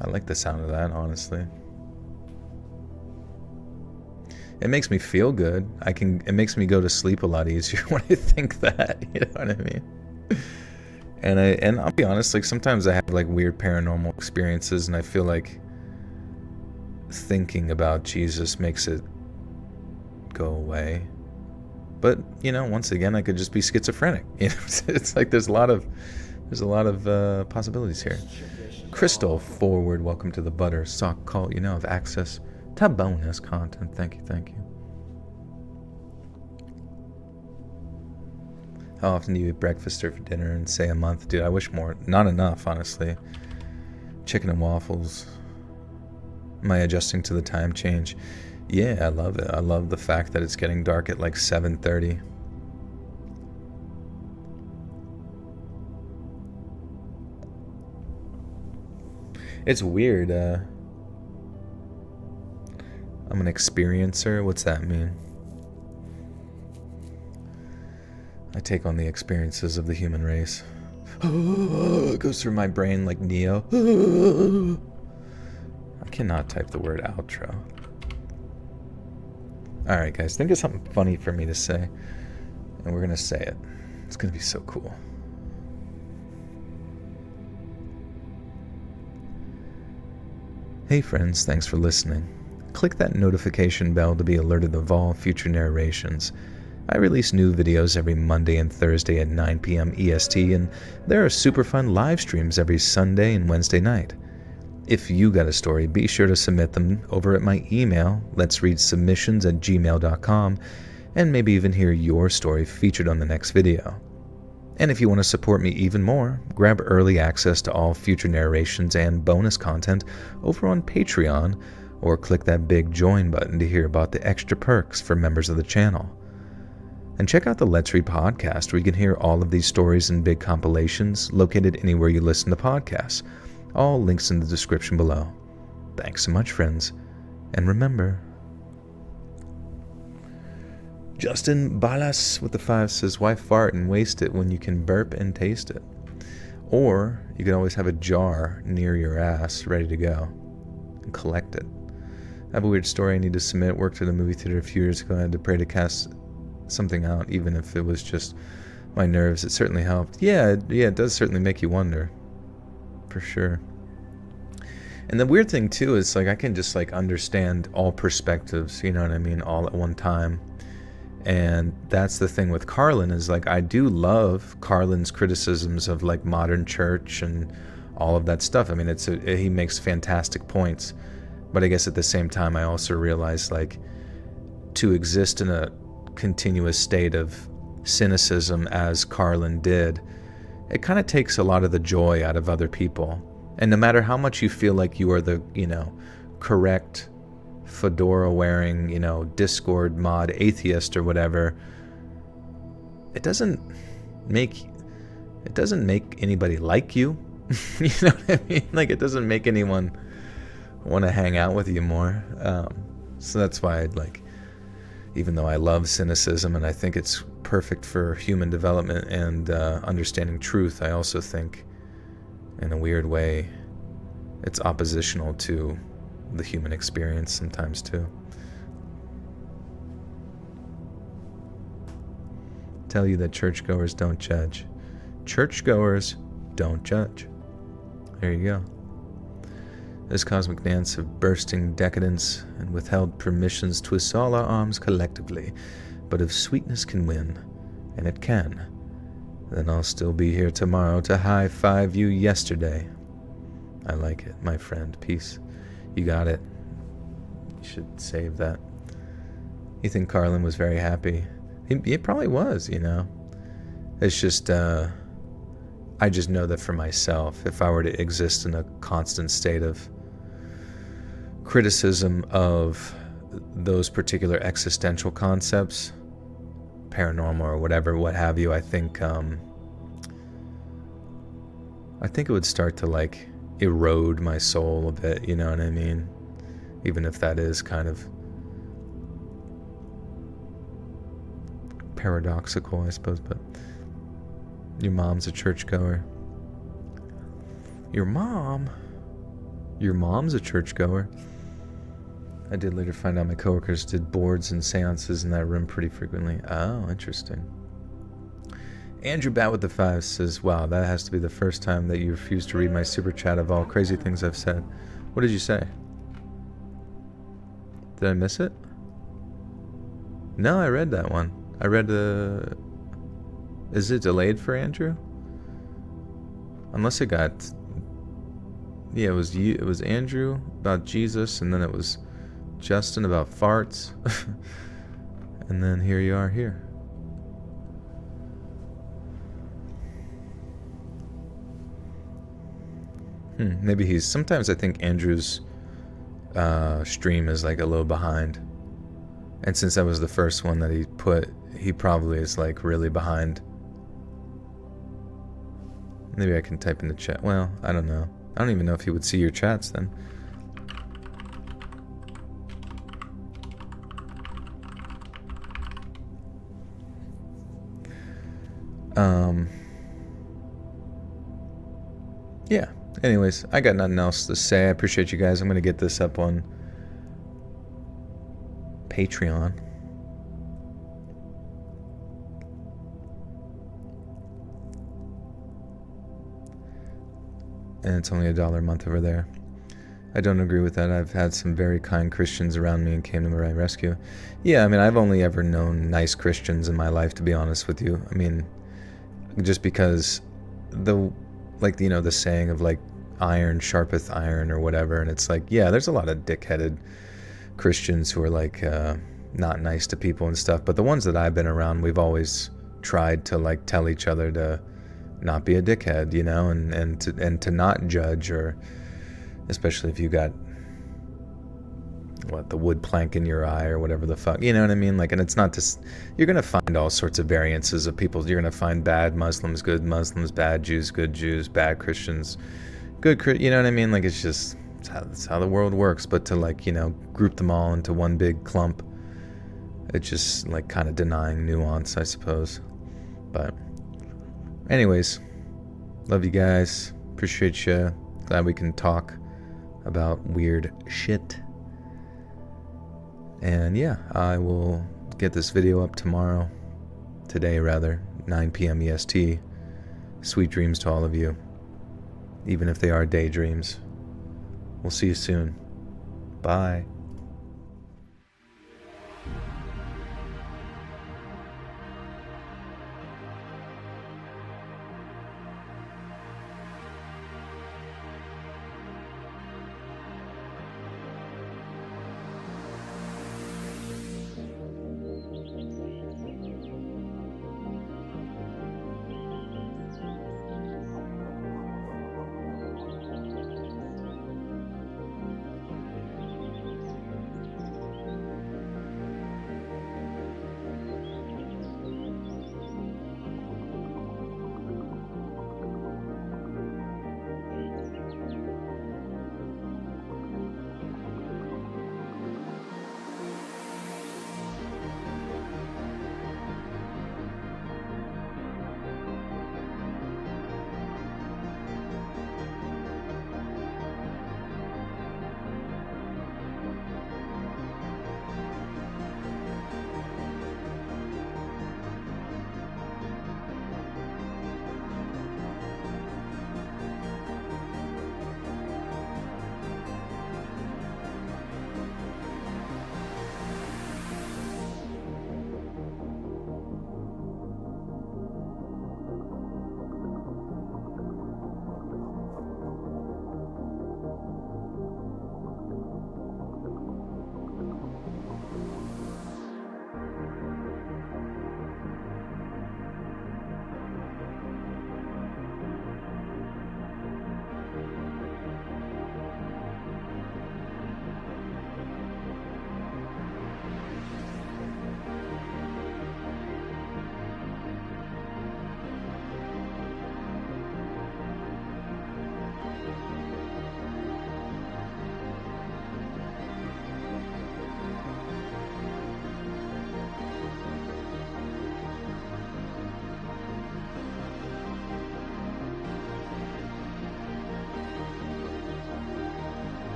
I like the sound of that, honestly. It makes me feel good. It makes me go to sleep a lot easier when I think that, you know what I mean? And I'll be honest, like sometimes I have like weird paranormal experiences and I feel like thinking about Jesus makes it go away. But, you know, once again, I could just be schizophrenic. You know, it's like there's a lot of possibilities here. Crystal Forward, welcome to the Butter Sock Cult. You now have access to bonus content. Thank you. How often do you eat breakfast or for dinner and say a month? Dude, I wish more. Not enough, honestly. Chicken and waffles. Am I adjusting to the time change? Yeah, I love it. I love the fact that it's getting dark at like 7:30. It's weird. I'm an experiencer. What's that mean? I take on the experiences of the human race. It goes through my brain like Neo. I cannot type the word outro. Alright guys, think of something funny for me to say. And we're going to say it. It's going to be so cool. Hey friends, thanks for listening. Click that notification bell to be alerted of all future narrations. I release new videos every Monday and Thursday at 9 p.m. EST, and there are super fun live streams every Sunday and Wednesday night. If you got a story, be sure to submit them over at my email, letsreadsubmissions@gmail.com, and maybe even hear your story featured on the next video. And if you want to support me even more, grab early access to all future narrations and bonus content over on Patreon, or click that big join button to hear about the extra perks for members of the channel. And check out the Let's Read podcast, where you can hear all of these stories in big compilations located anywhere you listen to podcasts. All links in the description below. Thanks so much, friends. And remember... Justin Balas with the 5 says, why fart and waste it when you can burp and taste it? Or you can always have a jar near your ass ready to go and collect it. I have a weird story I need to submit. Worked at a movie theater a few years ago. I had to pray to cast something out, even if it was just my nerves. It certainly helped. Yeah, it does certainly make you wonder. For sure. And the weird thing too is like I can just like understand all perspectives, you know what I mean, all at one time. And that's the thing with Carlin, is like I do love Carlin's criticisms of like modern church and all of that stuff. I mean, he makes fantastic points, but I guess at the same time I also realize like to exist in a continuous state of cynicism as Carlin did, it kind of takes a lot of the joy out of other people. And no matter how much you feel like you are the, you know, correct fedora wearing, you know, Discord mod atheist or whatever, it doesn't make anybody like you. You know what I mean? Like it doesn't make anyone want to hang out with you more. So that's why I'd like, even though I love cynicism and I think it's perfect for human development and understanding truth, I also think in a weird way it's oppositional to the human experience sometimes too. Tell you that churchgoers don't judge. Churchgoers don't judge. There you go. This cosmic dance of bursting decadence and withheld permissions twists all our arms collectively, but if sweetness can win, and it can, then I'll still be here tomorrow to high-five you yesterday. I like it, my friend. Peace. You got it. You should save that. You think Carlin was very happy? He probably was, you know. It's just, I just know that for myself, if I were to exist in a constant state of criticism of those particular existential concepts, paranormal or whatever, what have you, I think it would start to like erode my soul a bit, you know what I mean? Even if that is kind of paradoxical, I suppose, but your mom's a churchgoer. Your mom's a churchgoer. I did later find out my coworkers did boards and seances in that room pretty frequently. Oh, interesting. Andrew Bat with the 5 says, wow, that has to be the first time that you refused to read my super chat of all crazy things I've said. What did you say? Did I miss it? No, I read that one. I read Is it delayed for Andrew? Unless it got... Yeah, it was Andrew about Jesus, and then it was Justin about farts. And then here you are here. Maybe he's... Sometimes I think Andrew's stream is like a little behind. And since that was the first one that he put, he probably is like really behind. Maybe I can type in the chat. Well, I don't know. I don't even know if he would see your chats then. Yeah. Anyways, I got nothing else to say. I appreciate you guys. I'm going to get this up on Patreon. And it's only $1 a month over there. I don't agree with that. I've had some very kind Christians around me and came to my rescue. Yeah, I mean, I've only ever known nice Christians in my life, to be honest with you. I mean, just because the saying of like iron sharpeth iron or whatever, and it's like, yeah, there's a lot of dickheaded Christians who are like not nice to people and stuff, but the ones that I've been around, we've always tried to like tell each other to not be a dickhead, you know, and to not judge, or especially if you got the wood plank in your eye or whatever the fuck, you know what I mean? Like, and it's not just, you're gonna find all sorts of variances of people. You're gonna find bad Muslims, good Muslims, bad Jews, good Jews, bad Christians, good, you know what I mean? Like, it's just, it's how the world works. But to like, you know, group them all into one big clump, it's just like kind of denying nuance, I suppose. But anyways, love you guys. Appreciate you. Glad we can talk about weird shit. And yeah, I will get this video up today rather, 9 p.m. EST. Sweet dreams to all of you, even if they are daydreams. We'll see you soon. Bye.